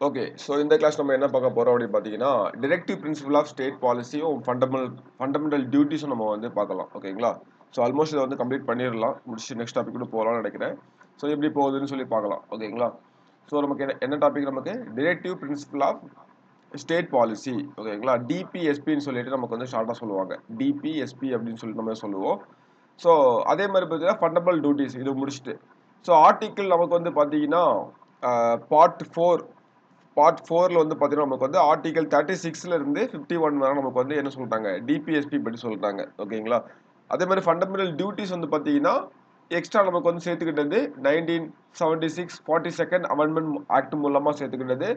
Okay. So இந்த class நம்ம என்ன பார்க்க போறோம் அப்படின்னு பார்த்தீங்கன்னா, டிரெக்டிவ் பிரின்சிபல் ஆஃப் ஸ்டேட் பாலிசியும், ஃபண்டமெண்டல் டியூட்டிஸும் நம்ம வந்து பார்க்கலாம். ஓகேங்களா? ஸோ ஆல்மோஸ்ட் இதை வந்து கம்ப்ளீட் பண்ணிடலாம். முடிச்சுட்டு நெக்ஸ்ட் டாபிக் கூட போகலாம்னு நினைக்கிறேன். ஸோ எப்படி போகுதுன்னு சொல்லி பார்க்கலாம். ஓகேங்களா? ஸோ நமக்கு என்ன டாபிக் நமக்கு directive principle of state policy. ஓகேங்களா? டிபிஎஸ்பின்னு சொல்லிட்டு நமக்கு வந்து ஷார்ட்டாக சொல்லுவாங்க. டிபிஎஸ்பி அப்படின்னு சொல்லி நம்ம சொல்லுவோம். ஸோ அதே மாதிரி பார்த்தீங்கன்னா ஃபண்டமெண்டல் டியூட்டிஸ் இது முடிச்சுட்டு ஸோ ஆர்டிக்கிள் நமக்கு வந்து பார்த்தீங்கன்னா பார்ட் ஃபோரில் வந்து பார்த்தீங்கன்னா நமக்கு வந்து ஆர்டிகல் 36ல இருந்து 51 வரை நமக்கு வந்து என்ன சொல்லிட்டாங்க டிபிஎஸ்பி பற்றி சொல்லிட்டாங்க. ஓகேங்களா? அதே மாதிரி ஃபண்டமெண்டல் டியூட்டிஸ் வந்து பார்த்தீங்கன்னா எக்ஸ்ட்ரா நமக்கு வந்து சேர்த்துக்கிட்டது 1976 42nd அமெண்ட்மெண்ட் ஆக்ட் மூலமாக சேர்த்துக்கிட்டது.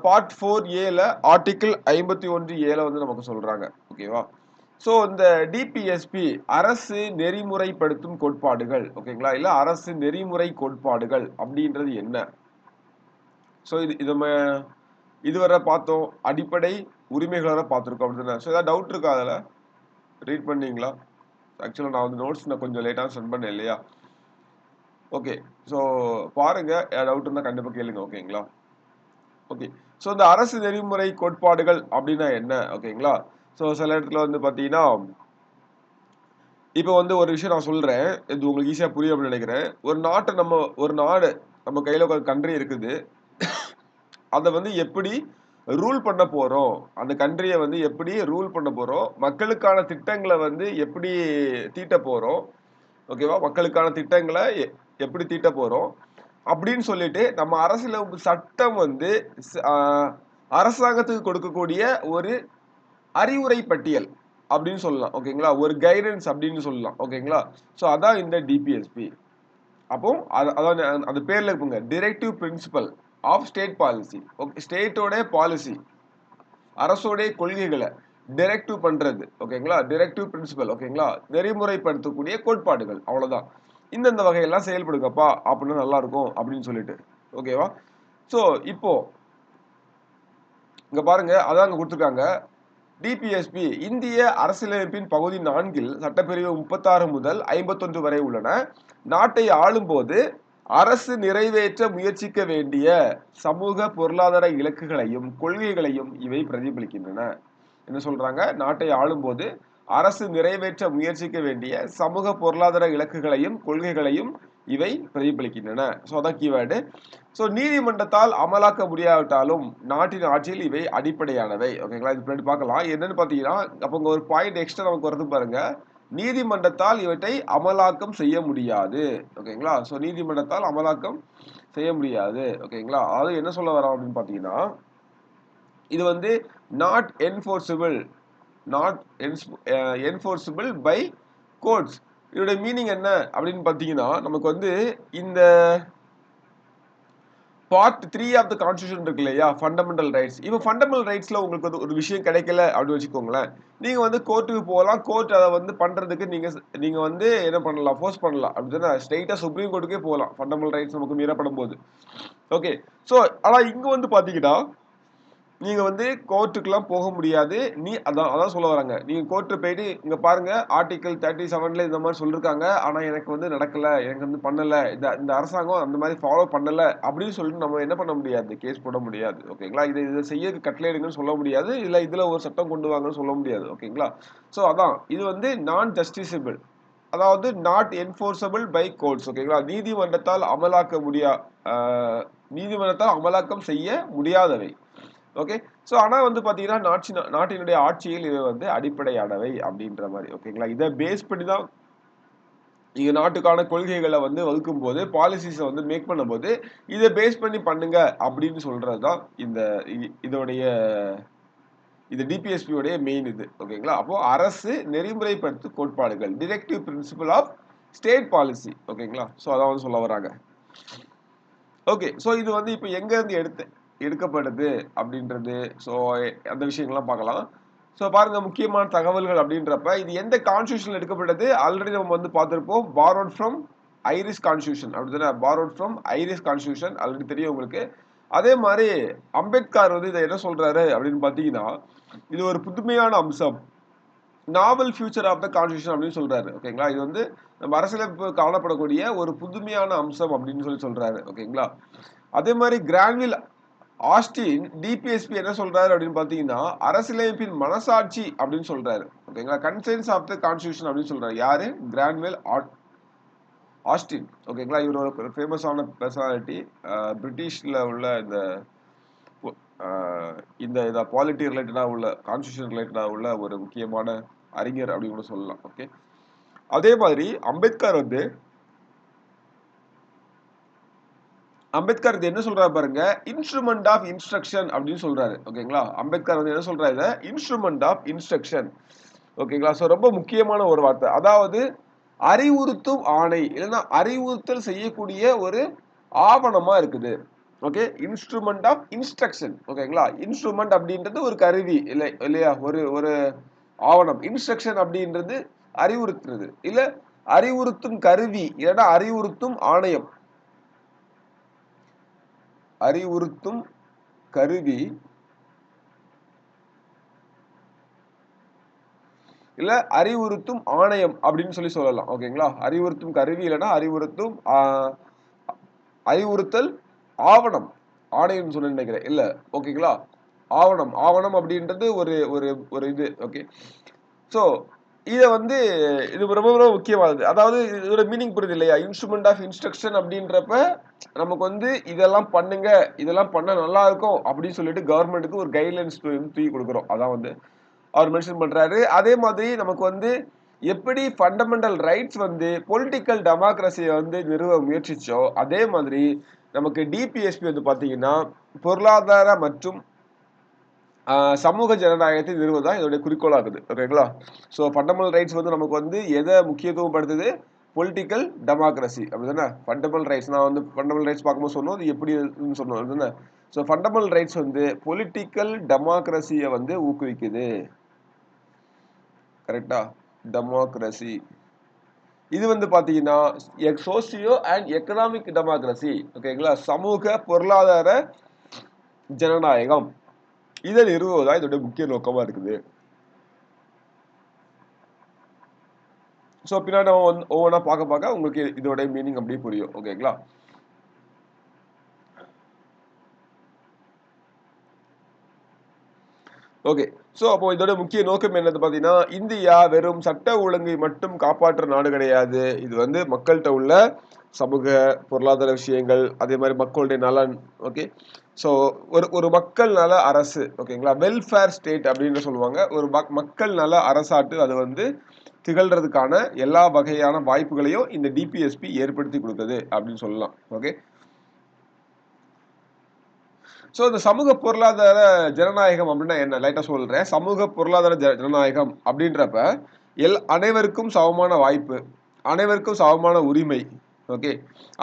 பார்ட் 4A ஆர்டிகிள் 51A வந்து நமக்கு சொல்றாங்க. ஓகேவா? ஸோ இந்த டிபிஎஸ்பி அரசு நெறிமுறைப்படுத்தும் கோட்பாடுகள். ஓகேங்களா? இல்லை அரசு நெறிமுறை கோட்பாடுகள் அப்படின்றது என்ன? ஸோ இது நம்ம இதுவரை பார்த்தோம். அடிப்படை உரிமைகள் வரை பார்த்துருக்கோம் அப்படிதானே? ஸோ ஏதாவது டவுட் இருக்கா அதில்? ரீட் பண்ணீங்களா? ஆக்சுவலாக நான் வந்து நோட்ஸ் நான் கொஞ்சம் லேட்டாக சென்ட் பண்ணேன் இல்லையா? ஓகே. ஸோ பாருங்க, டவுட் இருந்தால் கண்டிப்பாக கேளுங்க. ஓகேங்களா? ஓகே. ஸோ இந்த அரசு நெறிமுறை கோட்பாடுகள் அப்படின்னா என்ன? ஓகேங்களா? ஸோ சில இடத்துல வந்து பார்த்தீங்கன்னா இப்போ வந்து ஒரு விஷயம் நான் சொல்றேன். இது உங்களுக்கு ஈஸியா புரியும் அப்படின்னு நினைக்கிறேன். ஒரு நாடு நம்ம கையில ஒரு கண்ட்ரி இருக்குது. அதை வந்து எப்படி ரூல் பண்ண போறோம்? அந்த கண்ட்ரியை வந்து எப்படி ரூல் பண்ண போறோம்? மக்களுக்கான திட்டங்களை வந்து எப்படி தீட்ட போறோம்? ஓகேவா? மக்களுக்கான திட்டங்களை எப்படி தீட்ட போறோம்? அப்படின்னு சொல்லிட்டு நம்ம அரசியலமைப்பு சட்டம் வந்து அரசாங்கத்துக்கு கொடுக்கக்கூடிய ஒரு அறிவுரை பட்டியல் அப்படின்னு சொல்லலாம். ஓகேங்களா? ஒரு கைடன்ஸ் அப்படின்னு சொல்லலாம். ஓகேங்களா? ஸோ அதான் இந்த டிபிஎஸ்பி. அப்போ அதான் அந்த பேர்ல இருக்குங்க directive principle of state policy. Okay, ஸ்டேட்டோட பாலிசி அரசோடைய கொள்கைகளை டிரெக்டிவ் பண்றது. ஓகேங்களா? Directive principle. ஓகேங்களா? நெறிமுறைப்படுத்தக்கூடிய கோட்பாடுகள். அவ்வளவுதான். இந்தந்த வகையெல்லாம் செயல்படுங்கப்பா அப்படின்னு நல்லா இருக்கும் அப்படின்னு சொல்லிட்டு. ஓகேவா? ஸோ இப்போ இங்க பாருங்க, அதான் அங்க கொடுத்துருக்காங்க. டிபிஎஸ்பி இந்திய அரசியலமைப்பின் பகுதி 4 சட்டப்பிரிவு 36 முதல் 51 வரை உள்ளன. நாட்டை ஆளும்போது அரசு நிறைவேற்ற முயற்சிக்க வேண்டிய சமூக பொருளாதார இலக்குகளையும் கொள்கைகளையும் இவை பிரதிபலிக்கின்றன. என்ன சொல்றாங்க? நாட்டை ஆளும்போது அரசு நிறைவேற்ற முயற்சிக்க வேண்டிய சமூக பொருளாதார இலக்குகளையும் கொள்கைகளையும் இவை பிரதிபலிக்கின்றன. ஸோ அதான் கீவேர்டு. ஸோ நீதிமன்றத்தால் அமலாக்க முடியாவிட்டாலும் நாட்டின் ஆட்சியில் இவை அடிப்படையானவை. ஓகேங்களா? இது பின்னாடி பார்க்கலாம். என்னன்னு பார்த்தீங்கன்னா அப்போ ஒரு பாயிண்ட் எக்ஸ்ட்ரா நமக்கு வருது பாருங்க. நீதிமன்றத்தால் இவற்றை அமலாக்கம் செய்ய முடியாது. ஓகேங்களா? ஸோ நீதிமன்றத்தால் அமலாக்கம் செய்ய முடியாது. ஓகேங்களா? அதாவது என்ன சொல்ல வரோம் அப்படின்னு பார்த்தீங்கன்னா இது வந்து நாட் என்ஃபோர்ஸபிள் பை கோர்ட்ஸ். இதோட மீனிங் என்ன அப்படின்னு பார்த்தீங்கன்னா நமக்கு வந்து இந்த பார்ட் 3 ஆஃப் த கான்ஸ்டியூஷன் இருக்கு இல்லையா, ஃபண்டமெண்டல் ரைட்ஸ். இப்போ ஃபண்டமெண்டல் ரைட்ஸ்ல உங்களுக்கு வந்து ஒரு விஷயம் கிடைக்கல அப்படின்னு வச்சுக்கோங்களேன், நீங்க வந்து கோர்ட்டுக்கு போகலாம். கோர்ட் அதை வந்து பண்றதுக்கு நீங்க வந்து என்ன பண்ணலாம், ஃபோர்ஸ் பண்ணலாம். அப்படின்னா ஸ்ட்ரெயிட்டா சுப்ரீம் கோர்ட்டுக்கே போகலாம் ஃபண்டமெண்டல் ரைட்ஸ் நமக்கு மீறப்படும் போது. ஓகே. ஸோ ஆனா இங்க வந்து பாத்தீங்கன்னா நீங்க வந்து கோர்ட்டுக்குலாம் போக முடியாது. அதான் சொல்ல வராங்க. நீங்க கோர்ட்டு போயிட்டு இங்க பாருங்க ஆர்டிகல் 37ல இந்த மாதிரி சொல்லிருக்காங்க. ஆனா எனக்கு வந்து நடக்கல, எனக்கு வந்து பண்ணல, இந்த அரசாங்கம் அந்த மாதிரி ஃபாலோ பண்ணல அப்படின்னு சொல்லிட்டு நம்ம என்ன பண்ண முடியாது, கேஸ் போட முடியாது. ஓகேங்களா? இதை செய்ய கட்டளையிடுங்கன்னு சொல்ல முடியாது. இல்ல இதுல ஒரு சட்டம் கொண்டு வாங்கன்னு சொல்ல முடியாது. ஓகேங்களா? ஸோ அதான் இது வந்து நான் ஜஸ்டிசபிள், அதாவது நாட் என்ஃபோர்ஸபிள் பை கோர்ட்ஸ். ஓகேங்களா? நீதிமன்றத்தால் அமலாக்கம் செய்ய முடியாதவை. ஓகே. ஸோ ஆனா வந்து பாத்தீங்கன்னா நாட்டினுடைய ஆட்சியில் இவை வந்து அடிப்படையானவை அப்படின்ற மாதிரி. ஓகேங்களா? இதை பேஸ் பண்ணி தான் இங்க நாட்டுக்கான கொள்கைகளை வந்து வகுக்கும் போது பாலிசிஸை வந்து மேக் பண்ணும்போது இதை பேஸ் பண்ணி பண்ணுங்க அப்படின்னு சொல்றதுதான் இதோடைய இது டிபிஎஸ்பியோடைய மெயின் இது. ஓகேங்களா? அப்போ அரசு நெறிமுறைப்படுத்தும் கோட்பாடுகள் directive principle of state policy. ஓகேங்களா? ஸோ அதான் வந்து சொல்ல வராங்க. ஓகே. ஸோ இது வந்து இப்போ எங்க இருந்து எடுக்கப்படுது அப்படின்றது, ஸோ அந்த விஷயங்கள்லாம் பார்க்கலாம். ஸோ பாருங்க, முக்கியமான தகவல்கள் அப்படின்றப்ப இது எந்த கான்ஸ்டியூஷன்ல எடுக்கப்பட்டது ஆல்ரெடி நம்ம வந்து பார்த்துருப்போம். பாரோட் ஃப்ரம் ஐரிஷ் கான்ஸ்டியூஷன் அப்படிதானே? Borrowed from Irish constitution already தெரியும் உங்களுக்கு. அதே மாதிரி அம்பேத்கர் வந்து இதை என்ன சொல்றாரு அப்படின்னு பார்த்தீங்கன்னா இது ஒரு புதுமையான அம்சம், நாவல் ஃபியூச்சர் ஆஃப் த கான்ஸ்டியூஷன் அப்படின்னு சொல்றாரு. ஓகேங்களா? இது வந்து நம்ம அரசியலமைப்பு காணப்படக்கூடிய ஒரு புதுமையான அம்சம் அப்படின்னு சொல்றாரு. ஓகேங்களா? அதே மாதிரி கிரான்வில் ஆஸ்டின் டிபிஎஸ்பி என்ன சொல்றாரு அப்படின்னு பாத்தீங்கன்னா அரசியலமைப்பின் மனசாட்சி அப்படின்னு சொல்றாரு. ஓகேங்களா, கன்சென்ஸ் ஆஃப் த கான்ஸ்டிடியூஷன் அப்படின்னு சொல்றாரு. யாரு? Cranwell Austin. ஓகேங்களா, இவர் ஒரு ஃபேமஸான பர்சனாலிட்டி. பிரிட்டிஷ்ல உள்ள இந்த பாலிட்டி ரிலேட்டடா உள்ள கான்ஸ்டிடியூஷன் ரிலேட்டடா உள்ள ஒரு முக்கியமான அறிஞர் அப்படின்னு கூட சொல்லலாம். ஓகே, அதே மாதிரி அம்பேத்கர் என்ன சொல்றாரு பாருங்க, இன்ஸ்ட்ருமெண்ட் ஆஃப் இன்ஸ்ட்ரக்ஷன் அப்படின்னு சொல்றாரு. ஓகேங்களா, அம்பேத்கர் என்ன சொல்றாரு, இன்ஸ்ட்ருமெண்ட் ஆஃப் இன்ஸ்ட்ரக்ஷன். ஓகேங்களா, சோ ரொம்ப முக்கியமான ஒரு வார்த்தை. அதாவது அறிவுறுத்தும் ஆணை, இல்லைன்னா அறிவுறுத்தல் செய்யக்கூடிய ஒரு ஆவணமா இருக்குது. Okay, instrument of instruction. ஓகேங்களா, இன்ஸ்ட்ருமெண்ட் அப்படின்றது ஒரு கருவி இல்லையா, ஒரு ஆவணம். இன்ஸ்ட்ரக்ஷன் அப்படின்றது அறிவுறுத்துறது, இல்ல அறிவுறுத்தும் கருவி, இல்லைன்னா அறிவுறுத்தும் ஆணையம். அறிவுறுத்தும் கருவி இல்ல அறிவுறுத்தும் ஆணையம் அப்படின்னு சொல்லலாம். ஓகேங்களா, அறிவுறுத்தும் கருவி இல்லைன்னா அறிவுறுத்தல் ஆவணம். ஆணையம் சொல்ல நினைக்கிறேன் இல்ல. ஓகேங்களா, ஆவணம் அப்படின்றது ஒரு இது. ஓகே, சோ இது ரொம்ப ரொம்ப முக்கியமானது. அதாவது இதோட மீனிங் புரியுது இல்லையா, இன்ஸ்ட்ருமெண்ட் ஆஃப் இன்ஸ்ட்ரக்ஷன் அப்படின்றப்ப நமக்கு இதெல்லாம் பண்ணுங்க, இதெல்லாம் பண்ண நல்லா இருக்கும் அப்படின்னு சொல்லிட்டு கவர்மெண்ட்டுக்கு ஒரு கைட்லைன்ஸ் தூக்கி கொடுக்குறோம். அதான் அவர் மென்ஷன் பண்றாரு. அதே மாதிரி நமக்கு எப்படி ஃபண்டமெண்டல் ரைட்ஸ் பொலிட்டிக்கல் டெமோக்ரஸியை நிறுவ முயற்சிச்சோ, அதே மாதிரி நமக்கு டிபிஎஸ்பி பாத்தீங்கன்னா பொருளாதார மற்றும் சமூக ஜனநாயகத்தை நிறுவதான் இதோட குறிக்கோளா இருக்குது. ஓகேங்களா, சோ ஃபண்டமெண்டல் ரைட்ஸ் நமக்கு எதை முக்கியத்துவம் படுத்துது, பொலிட்டிக்கல் டெமோக்ரஸி. அப்படிதானே ஃபண்டமெண்டல் ரைட்ஸ். நான் ஃபண்டமெண்டல் ரைட்ஸ் பார்க்கும்போது சொன்னோம், அது எப்படி சொன்னோம் அப்படிதானே. சோ ஃபண்டமெண்டல் ரைட்ஸ் பொலிட்டிக்கல் டெமோக்ரஸியை ஊக்குவிக்குது. கரெக்டா, டெமோக்ரஸி இது பாத்தீங்கன்னா சோசியோ அண்ட் எக்கனாமிக் டெமோக்ரஸி. ஓகேங்களா, சமூக பொருளாதார ஜனநாயகம் இதை நிறுவுவதா இதோட முக்கிய நோக்கமா இருக்குது. சோ பின்னாடி ஒவ்வொன்றா பார்க்க உங்களுக்கு இதோட மீனிங் அப்படியே புரியும். ஓகேங்களா, ஓகே, சோ அப்போ இதோட முக்கிய நோக்கம் என்னது பாத்தீங்கன்னா, இந்தியா வெறும் சட்ட ஒழுங்கை மட்டும் காப்பாற்ற நாடு கிடையாது. இது மக்கள்கிட்ட உள்ள சமூக பொருளாதார விஷயங்கள், அதே மாதிரி மக்களுடைய நலன். ஓகே, சோ ஒரு மக்கள் நல அரசு. ஓகேங்களா, வெல்ஃபேர் ஸ்டேட் அப்படின்னு சொல்லுவாங்க. ஒரு மக்கள் நல அரசாட்டு அது திகழ்றதுக்கான எல்லா வகையான வாய்ப்புகளையும் இந்த டிபிஎஸ்பி ஏற்படுத்தி கொடுக்குது அப்படின்னு சொல்லலாம். ஓகே, சோ இந்த சமூக பொருளாதார ஜனநாயகம் அப்படின்னா என்ன, லைட்டா சொல்றேன். சமூக பொருளாதார ஜனநாயகம் அப்படின்றப்ப அனைவருக்கும் சமமான வாய்ப்பு, அனைவருக்கும் சமமான உரிமை. ஓகே,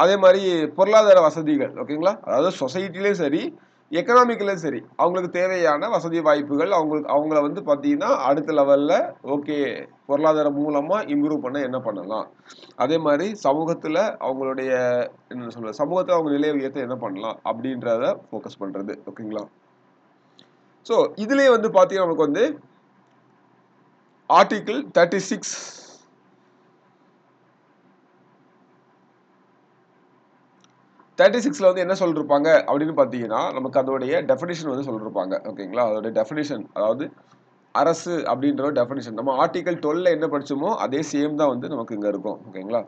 அதே மாதிரி பொருளாதார வசதிகள். ஓகேங்களா, அதாவது சொசைட்டிலையும் சரி, எக்கனாமிக்லயும் சரி, அவங்களுக்கு தேவையான வசதி வாய்ப்புகள் அவங்கள பாத்தீங்கன்னா அடுத்த லெவல்ல ஓகே பொருளாதாரம் மூலமா இம்ப்ரூவ் பண்ண என்ன பண்ணலாம், அதே மாதிரி சமூகத்துல அவங்களுடைய என்ன சொல்ற சமூகத்துல அவங்க நிலையை உயர்த்த என்ன பண்ணலாம் அப்படின்றத ஃபோக்கஸ் பண்றது. ஓகேங்களா, சோ இதுலயே பாத்தீங்கன்னா நமக்கு ஆர்டிகிள் 36 36ல என்ன சொல்லிருப்பாங்க அப்படின்னு பாத்தீங்கன்னா, நமக்கு அதோடைய டெஃபினிஷன் சொல்லிருப்பாங்க. ஓகேங்களா, அதோட டெஃபினிஷன், அதாவது அரசு அப்படின்ற டெஃபினிஷன் நம்ம ஆர்டிகல் 12ல என்ன படிச்சோமோ அதே சேம் தான் நமக்கு இங்க இருக்கும். ஓகேங்களா,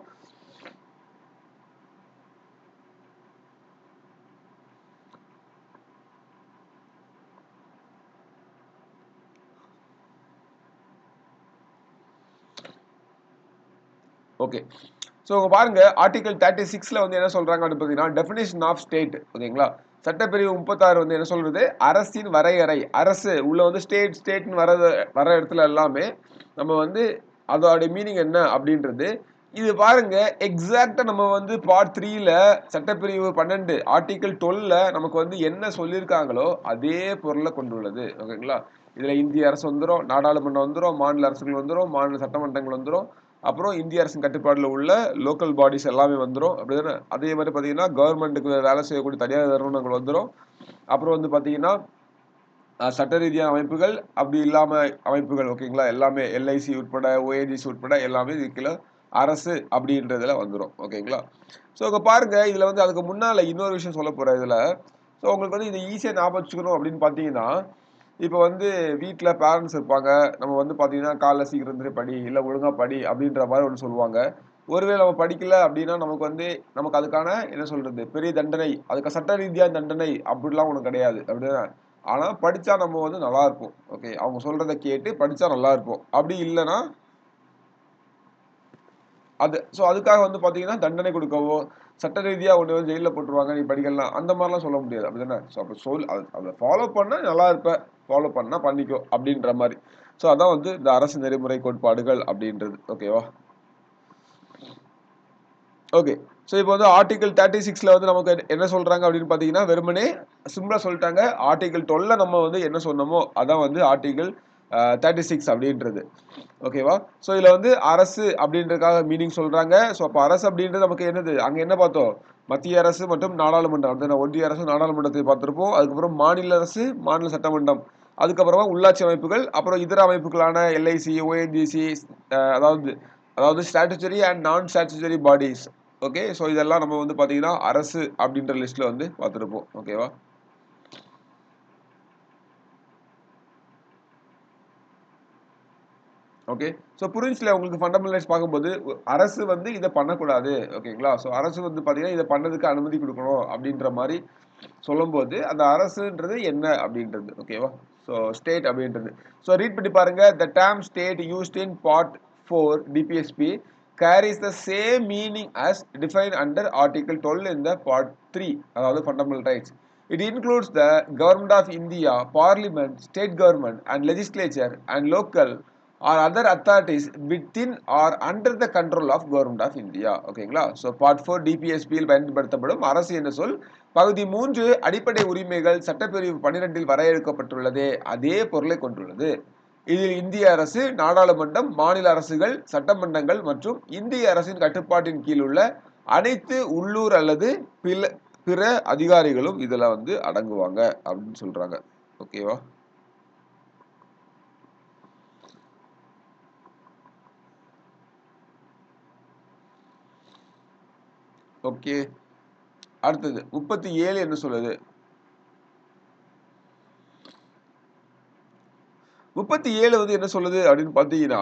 ஓகே, சோ பாருங்க ஆர்டிகல் 36ல என்ன சொல்றாங்க அப்படின்னு பாத்தீங்கன்னா, டெஃபினிஷன் ஆஃப் ஸ்டேட். ஓகேங்களா, சட்டப்பிரிவு 36 என்ன சொல்றது, அரசின் வரையறை. அரசு உள்ள ஸ்டேட்னு வர இடத்துல எல்லாமே நம்ம அதோட மீனிங் என்ன அப்படின்றது இது பாருங்க. எக்ஸாக்டா நம்ம பார்ட் 3ல சட்டப்பிரிவு 12 ஆர்டிகல் 12ல நமக்கு என்ன சொல்லியிருக்காங்களோ அதே பொருளை கொண்டுள்ளது. ஓகேங்களா, இதுல இந்திய அரசு வந்துரும், நாடாளுமன்றம் வந்துரும், மாநில அரசுகள் வந்துரும், மாநில சட்டமன்றங்கள் வந்துரும், அப்புறம் இந்திய அரசின் கட்டுப்பாடுல உள்ள லோக்கல் பாடிஸ் எல்லாமே வந்துரும். அப்படிதானே, அதே மாதிரி பாத்தீங்கன்னா கவர்மெண்ட்டுக்கு வேலை செய்யக்கூடிய தனியார் நிறுவனங்கள் வந்துரும். அப்புறம் பாத்தீங்கன்னா சட்ட ரீதியான அமைப்புகள், அப்படி இல்லாம அமைப்புகள். ஓகேங்களா, எல்லாமே எல்ஐசி உட்பட, ஓஎன்ஜிசி உட்பட எல்லாமே இதுக்குள்ள அரசு அப்படின்றதுல வந்துரும். ஓகேங்களா, சோ இங்க பாருங்க, இதுல அதுக்கு முன்னால இன்னொரு விஷயம் சொல்ல போறேன் இதுல. ஸோ உங்களுக்கு வந்து இதை ஈஸியாக ஞாபகம் வச்சுக்கணும் அப்படின்னு பார்த்தீங்கன்னா, இப்போ வந்து வீட்டில் பேரண்ட்ஸ் இருப்பாங்க. நம்ம வந்து பார்த்தீங்கன்னா, காலைல சீக்கிரம் எழுந்திரி படி, இல்லை ஒழுங்கா படி அப்படின்ற மாதிரி ஒன்று சொல்லுவாங்க. ஒருவேளை நம்ம படிக்கல அப்படின்னா நமக்கு வந்து நமக்கு அதுக்கான என்ன சொல்றது பெரிய தண்டனை, அதுக்கு சட்ட ரீதியான தண்டனை அப்படிலாம் ஒன்றும் கிடையாது. அப்படின்னா ஆனா படிச்சா நம்ம வந்து நல்லா இருப்போம். ஓகே, அவங்க சொல்றத கேட்டு படிச்சா நல்லா இருப்போம். அப்படி இல்லைன்னா அதுக்காக வந்து பாத்தீங்கன்னா தண்டனை கொடுக்கவோ, சட்ட ரீதியா ஒண்ணு வந்து ஜெயில்ல போட்டுருவாங்க, நீ படிக்கலாம் அந்த மாதிரிலாம் சொல்ல முடியாது. அப்படிதானே? ஸோ அப்ப அதை ஃபாலோ பண்ணா நல்லா இருப்ப. ஃபாலோ பண்ணா பண்ணிக்கோ அப்படின்ற மாதிரி. ஸோ அதான் வந்து இந்த அரசு நெறிமுறை கோட்பாடுகள் அப்படின்றது. ஓகேவா? ஓகே. ஸோ இப்போ வந்து ஆர்டிகல் 36ல வந்து நமக்கு என்ன சொல்றாங்க அப்படின்னு பாத்தீங்கன்னா, வெறுமனே சிம்பிளா சொல்லிட்டாங்க. ஆர்டிகல் 12ல நம்ம வந்து என்ன சொன்னோமோ அதான் வந்து ஆர்டிகல் 36 அப்படின்றது. ஓகேவா? ஸோ இதுல வந்து அரசு அப்படின்றதுக்காக மீனிங் சொல்றாங்க. ஸோ அப்போ அரசு அப்படின்றது நமக்கு என்னது? அங்க என்ன பார்த்தோம்? மத்திய அரசு மற்றும் நாடாளுமன்றம். அந்த ஒன்றிய அரசு நாடாளுமன்றத்தை பார்த்திருப்போம். அதுக்கப்புறம் மாநில அரசு, மாநில சட்டமன்றம். அதுக்கப்புறமா உள்ளாட்சி அமைப்புகள், அப்புறம் இதர அமைப்புகளான எல்ஐசி, ஓஎன்ஜிசி, அதாவது அதாவது ஸ்டாட்டுட்டரி அண்ட் நான் ஸ்டாட்டுட்டரி பாடிஸ். ஓகே, ஸோ இதெல்லாம் நம்ம வந்து பாத்தீங்கன்னா அரசு அப்படின்ற லிஸ்ட்ல வந்து பார்த்திருப்போம். ஓகேவா? ஓகே, ஸோ புரிஞ்சுல உங்களுக்கு ஃபண்டமெண்டல் ரைட்ஸ் பார்க்கும்போது அரசு வந்து இதை பண்ணக்கூடாது. ஓகேங்களா? ஸோ அரசு வந்து பார்த்தீங்கன்னா இதை பண்ணதுக்கு அனுமதி கொடுக்கணும் அப்படின்ற மாதிரி சொல்லும்போது அந்த அரசுன்றது என்ன அப்படின்றது. ஓகேவா? ஸோ ஸ்டேட் அப்படின்றது. ஸோ ரீட் பண்ணி பாருங்க. The term state used in part 4 DPSP carries the same meaning as defined under Article 12 in the Part 3, அதாவது fundamental rights. It includes the Government of India, Parliament, State Government, and Legislature, and local or other authorities within or under the control of Government of India. ஓகேங்களா? So part 4 டிபிஎஸ்பியில் பயன்படுத்தப்படும் அரசு என்ற சொல் பகுதி 3 அடிப்படை உரிமைகள் சட்டப்பிரிவு 12 வரையறுக்கப்பட்டுள்ளதே அதே பொருளை கொண்டுள்ளது. இதில் இந்திய அரசு, நாடாளுமன்றம், மாநில அரசுகள், சட்டமன்றங்கள் மற்றும் இந்திய அரசின் கட்டுப்பாட்டின் கீழ் உள்ள அனைத்து உள்ளூர் அல்லது பிற அதிகாரிகளும் இதுல வந்து அடங்குவாங்க அப்படின்னு சொல்றாங்க. ஓகேவா? ஓகே, அடுத்தது 37 என்ன சொல்லுது? 37 வந்து என்ன சொல்லுது அப்படின்னு பாத்தீங்கன்னா,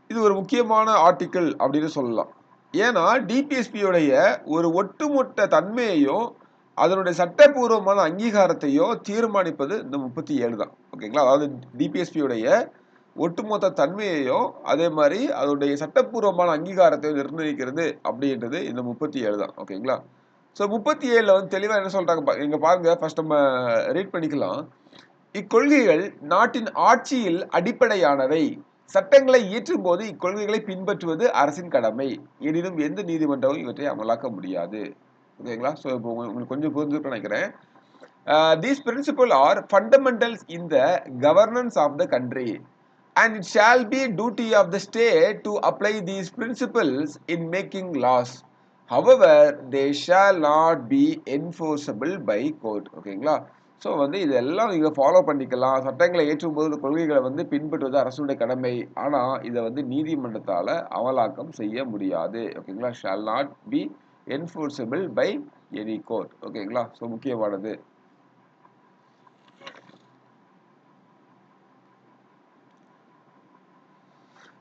இது ஒரு முக்கியமான ஆர்டிக்கிள் அப்படின்னு சொல்லலாம். ஏன்னா டிபிஎஸ்பியுடைய ஒரு ஒட்டுமொத்த தன்மையையும் அதனுடைய சட்டப்பூர்வமான அங்கீகாரத்தையும் தீர்மானிப்பது இந்த 37 தான். ஓகேங்களா? அதாவது டிபிஎஸ்பியுடைய ஒட்டுமொத்த தன்மையையும் அதே மாதிரி அதனுடைய சட்டப்பூர்வமான அங்கீகாரத்தையும் நிர்ணயிக்கிறது அப்படின்றது இந்த 37 தான். ஓகேங்களா? ஸோ 37ல வந்து தெளிவா என்ன சொல்றாங்க இங்க பாருங்க. ஃபர்ஸ்ட் நம்ம ரீட் பண்ணிக்கலாம். இக்கொள்கைகள் நாட்டின் ஆட்சியில் அடிப்படையானவை. சட்டங்களை இயற்றும் போது இக்கொள்கைகளை பின்பற்றுவது அரசின் கடமை. எனினும் எந்த நீதிமன்றமும் இவற்றை அமலாக்க முடியாது. ஓகேங்களா? ஸோ இப்போ உங்களுக்கு கொஞ்சம் புரிஞ்சுட்டு நினைக்கிறேன். These principles are fundamentals in the governance of the country, and it shall be duty of the state to apply these principles in making laws. However, they shall not be enforceable by court. ஓகேங்களா? So வந்து இதெல்லாம் நீங்க follow பண்ணிக்கலாம். சட்டங்களை ஏற்றும்போது கொள்கைகளை வந்து பின்பற்றுவது அரசுடைய கடமை. ஆனா இதை வந்து நீதிமன்றத்தால அமலாக்கம் செய்ய முடியாது. ஓகேங்களா? Shall not be enforceable by any court. ஓகேங்களா? ஸோ முக்கியமானது.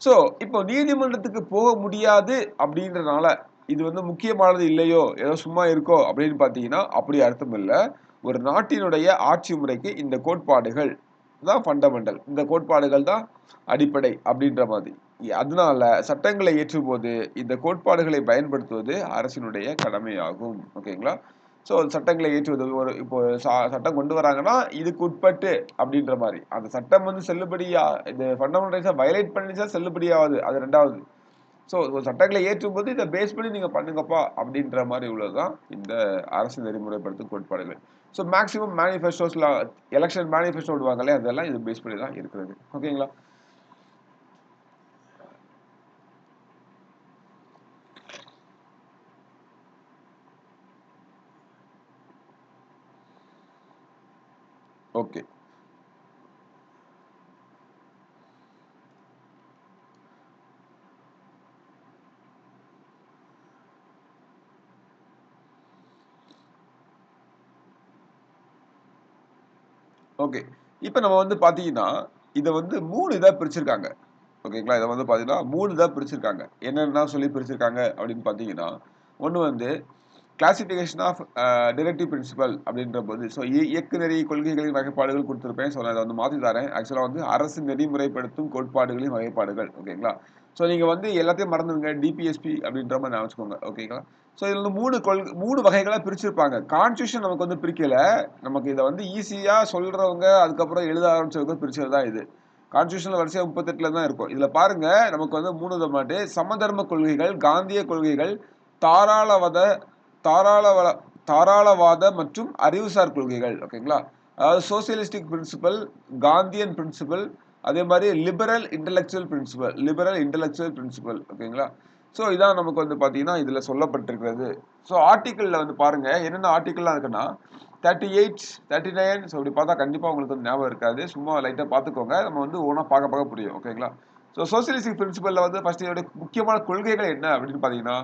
ஸோ இப்போ நீதிமன்றத்துக்கு போக முடியாது அப்படின்றனால இது வந்து முக்கியமானது இல்லையோ, ஏதோ சும்மா இருக்கோ அப்படின்னு பார்த்தீங்கன்னா அப்படி அர்த்தம் இல்லை. ஒரு நாட்டினுடைய ஆட்சி முறைக்கு இந்த கோட்பாடுகள் தான் ஃபண்டமெண்டல். இந்த கோட்பாடுகள் தான் அடிப்படை அப்படின்ற மாதிரி. அதனால சட்டங்களை இயற்றும் போது இந்த கோட்பாடுகளை பயன்படுத்துவது அரசினுடைய கடமையாகும். ஓகேங்களா? ஸோ சட்டங்களை இயற்றுவது ஒரு இப்போ சட்டம் கொண்டு வராங்கன்னா இதுக்கு உட்பட்டு அப்படின்ற மாதிரி அந்த சட்டம் வந்து செல்லுபடியா இந்த ஃபண்டமெண்டல் ரைட்ஸை வயலேட் பண்ணிச்சா செல்லுபடியாவது அது ரெண்டாவது. ஸோ சட்டங்களை ஏற்றும் போது இதை பேஸ் பண்ணி நீங்க பண்ணுங்கப்பா அப்படின்ற மாதிரி உள்ளதுதான் இந்த அரசு நெறிமுறைப்படுத்தும் கோட்பாடுகள். ஸோ மேக்ஸிமம் மேனிஃபெஸ்டோஸ்ல எலெக்ஷன் மேனிஃபெஸ்டோ விடுவாங்களே அதெல்லாம் இது பேஸ் பண்ணி தான் இருக்கிறது. ஓகேங்களா? Okay, okay. இப்ப நம்ம வந்து பார்த்தீங்கன்னா, இத வந்து 3 இதா பிரிச்சிருக்காங்க. ஓகேங்களா? இத வந்து பார்த்தீங்கன்னா 3 இதா பிரிச்சிருக்காங்க. என்னென்னலாம் சொல்லி பிரிச்சிருக்காங்க அப்படின்னு பார்த்தீங்கன்னா, ஒண்ணு வந்து கிளாசிஃபிகேஷன் ஆஃப் டிரெக்டிவ் பிரின்சிபல் அப்படின்றபோது, ஸோ இயக்குநெறி கொள்கைகளின் வகைப்பாடுகள் குடுத்திருப்பேன். ஸோ நான் அத வந்து மாத்தி தரேன். ஆக்சுவலா வந்து அரசு நெறிமுறைப்படுத்தும் கோட்பாடுகளின் வகைப்பாடுகள். ஓகேங்களா? ஸோ நீங்க வந்து எல்லாத்தையும் மறந்துருங்க. டிபிஎஸ்பி அப்படின்ற மாரி ஞாபகம் வச்சுக்கோங்க. ஓகேங்களா? ஸோ இதுல வந்து 3 வகைகளா பிரிச்சிருப்பாங்க. கான்ஸ்டிடியூஷன் நமக்கு வந்து பிரிக்கல. நமக்கு இத வந்து ஈஸியா சொல்றவங்க, அதுக்கப்புறம் எழுத ஆரம்பிச்சவங்க பிரிச்சது தான் இது. கான்ஸ்டிடியூஷன்ல வரிசையா 38ல தான் இருக்கும். இதுல பாருங்க நமக்கு வந்து 3 விதமாட்டு சமதர்ம கொள்கைகள், காந்திய கொள்கைகள், தாராளவாத தாராளவள தாராளவாத மற்றும் அறிவுசார் கொள்கைகள். ஓகேங்களா? அதாவது சோசியலிஸ்டிக் பிரின்சிபல், காந்தியன் பிரின்சிபல், அதே மாதிரி லிபரல் இன்டெலெக்சுவல் பிரின்சிபல். ஓகேங்களா? ஸோ இதான் நமக்கு வந்து பார்த்தீங்கன்னா இதுல சொல்லப்பட்டிருக்கிறது. ஸோ ஆர்டிக்கிள்ல வந்து பாருங்க என்னென்ன ஆர்டிக்கிள்லாம் இருக்குன்னா 38, 39. ஸோ இப்படி பார்த்தா கண்டிப்பா உங்களுக்கு வந்து ஞாபகம் இருக்காது. சும்மா லைட்டா பார்த்துக்கோங்க. நம்ம வந்து ஒவ்வொன்றா பார்க்க புரியும். ஓகேங்களா? ஸோ சோசியலிஸ்டிக் பிரின்சிபல்ல வந்து ஃபர்ஸ்ட் இதோட முக்கியமான கொள்கைகள் என்ன அப்படின்னு பார்த்தீங்கன்னா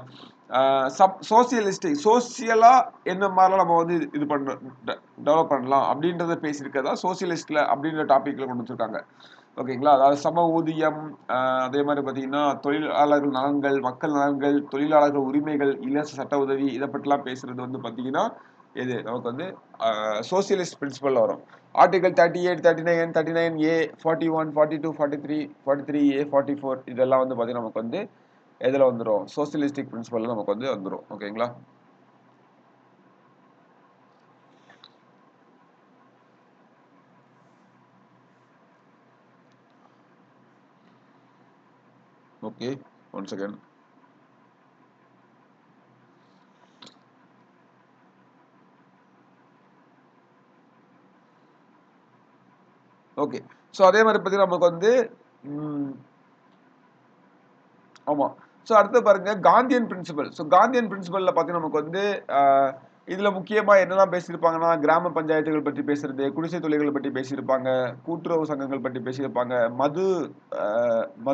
சோசியலிஸ்டிக் சோசியலா என்ன மாதிரிலாம் நம்ம வந்து இது பண்ண டெவலப் பண்ணலாம் அப்படின்றத பேசியிருக்கதா சோசியலிஸ்ட்ல அப்படின்ற டாபிக்ல கொண்டு வச்சிருக்காங்க. ஓகேங்களா? அதாவது சம ஊதியம், அதே மாதிரி பார்த்தீங்கன்னா தொழிலாளர்கள் நலன்கள், மக்கள் நலன்கள், தொழிலாளர்கள் உரிமைகள், இலவச சட்ட உதவி இதை பற்றிலாம் பேசுறது வந்து பார்த்தீங்கன்னா இது நமக்கு வந்து சோசியலிஸ்ட் பிரின்சிபல் வரும். ஆர்டிகல் 38, 39, 39A, 41, 42, 43, 43A, 44 இதெல்லாம் வந்து பார்த்தீங்கன்னா நமக்கு வந்து எதுல வந்துரும் சோசியலிஸ்டிக் பிரின்சிபல்ல நமக்கு வந்து வந்துரும். ஓகேங்களா? Okay, one second. Okay. So அதே மாதிரி பார்த்தீங்கன்னா நமக்கு வந்து ம், ஆமா. ஸோ அடுத்து பாருங்க காந்தியன் பிரின்சிபல். ஸோ காந்தியன் பிரின்சிபல்ல பார்த்தீங்கன்னா நமக்கு வந்து இதுல முக்கியமா என்னெல்லாம் பேசியிருப்பாங்கன்னா கிராம பஞ்சாயத்துகள் பற்றி பேசுறது, குடிசை தொழில்கள் பற்றி பேசியிருப்பாங்க, கூட்டுறவு சங்கங்கள் பற்றி பேசியிருப்பாங்க,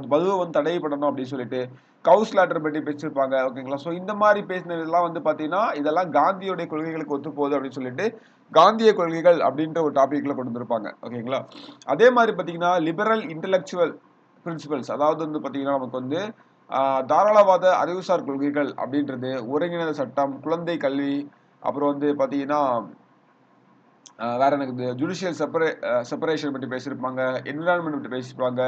மதுவை வந்து தடை பண்ணணும் அப்படின்னு சொல்லிட்டு கவுஸ் லாட்டர் பற்றி பேசியிருப்பாங்க. ஓகேங்களா? ஸோ இந்த மாதிரி பேசினதெல்லாம் வந்து பார்த்தீங்கன்னா இதெல்லாம் காந்தியோடைய கொள்கைகளுக்கு ஒத்து போகுது அப்படின்னு சொல்லிட்டு காந்திய கொள்கைகள் அப்படின்ற ஒரு டாபிக்ல கொண்டு வந்திருப்பாங்க. ஓகேங்களா? அதே மாதிரி பார்த்தீங்கன்னா லிபரல் இன்டெலெக்சுவல் பிரின்சிபல்ஸ் அதாவது வந்து பார்த்தீங்கன்னா நமக்கு வந்து தாராளவாத அறிவுசார் கொள்கைகள் அப்படின்றது ஒருங்கிணைந்த சட்டம், குழந்தை கல்வி, அப்புறம் வந்து பார்த்தீங்கன்னா வேற எனக்கு இந்த ஜுடிஷியல் செப்பரேஷன் பற்றி பேசியிருப்பாங்க, என்விரான்மெண்ட் பற்றி பேசியிருப்பாங்க,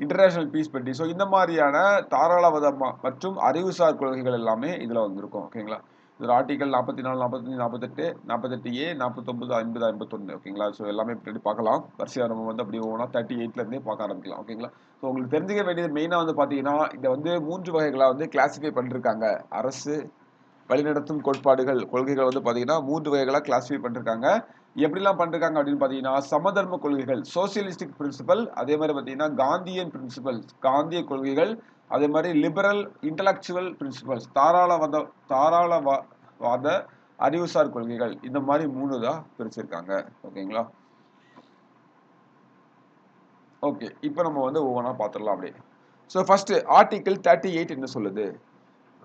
இன்டர்நேஷனல் பீஸ் பற்றி. ஸோ இந்த மாதிரியான தாராளவாத மற்றும் அறிவுசார் கொள்கைகள் எல்லாமே இதில் வந்திருக்கும். ஓகேங்களா? இதில் ஆர்டிகல் 44, 45, 48, 48A, 49, 50, 51. ஓகேங்களா? ஸோ எல்லாமே பின்னாடி பார்க்கலாம். வரிசையாக நம்ம வந்து அப்படி ஒவ்வொன்றா 38லேருந்தே பார்க்க ஆரம்பிக்கலாம். ஓகேங்களா? ஸோ உங்களுக்கு தெரிஞ்சுக்க வேண்டியது மெயினாக வந்து பார்த்தீங்கன்னா இதை வந்து 3 வகைகளாக வந்து கிளாசிஃபை பண்ணிருக்காங்க. அரசு வழிநடத்தும் கோட்பாடுகள் கொள்கைகள் வந்து பார்த்தீங்கன்னா 3 வகைகளாக கிளாஸிஃபை பண்ணிருக்காங்க. எப்படிலாம் பண்ணிருக்காங்க அப்படின்னு பார்த்தீங்கன்னா சமதர்ம கொள்கைகள் சோசியலிஸ்டிக் பிரின்சிபல், அதே மாதிரி பார்த்தீங்கன்னா காந்தியன் பிரின்சிபல் காந்திய கொள்கைகள், அதே மாதிரி லிபரல் இன்டலெக்சுவல் பிரின்சிபல்ஸ் தாராளவாத அறிவுசார் கொள்கைகள் இந்த மாதிரி 3 தான் பிரிச்சிருக்காங்க. ஓகேங்களா? ஓகே, இப்போ நம்ம வந்து ஒவ்வொன்றா பார்த்துடலாம் அப்படியே. ஸோ ஃபர்ஸ்ட் ஆர்டிகல் 38 என்ன சொல்லுது?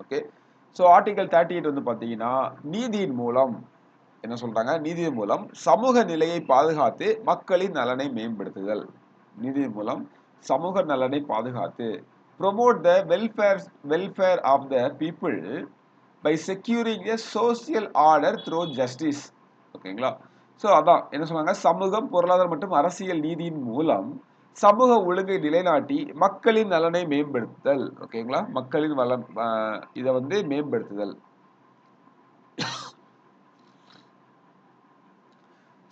ஓகே. ஸோ ஆர்டிகல் 38 வந்து பார்த்தீங்கன்னா நீதியின் மூலம் என்ன சொல்றாங்க? நீதியின் மூலம் சமூக நிலையை பாதுகாத்து மக்களின் நலனை மேம்படுத்துதல். நீதியின் மூலம் சமூக நலனை பாதுகாத்து promote the welfare of the people by securing a social order through justice. ஓகேங்களா? ஸோ அதான் என்ன சொன்னாங்க? சமூகம், பொருளாதாரம் மற்றும் அரசியல் நீதியின் மூலம் சமூக ஒழுங்கை நிலைநாட்டி மக்களின் நலனை மேம்படுத்துதல். ஓகேங்களா? மக்களின் வளம் இதை வந்து மேம்படுத்துதல்.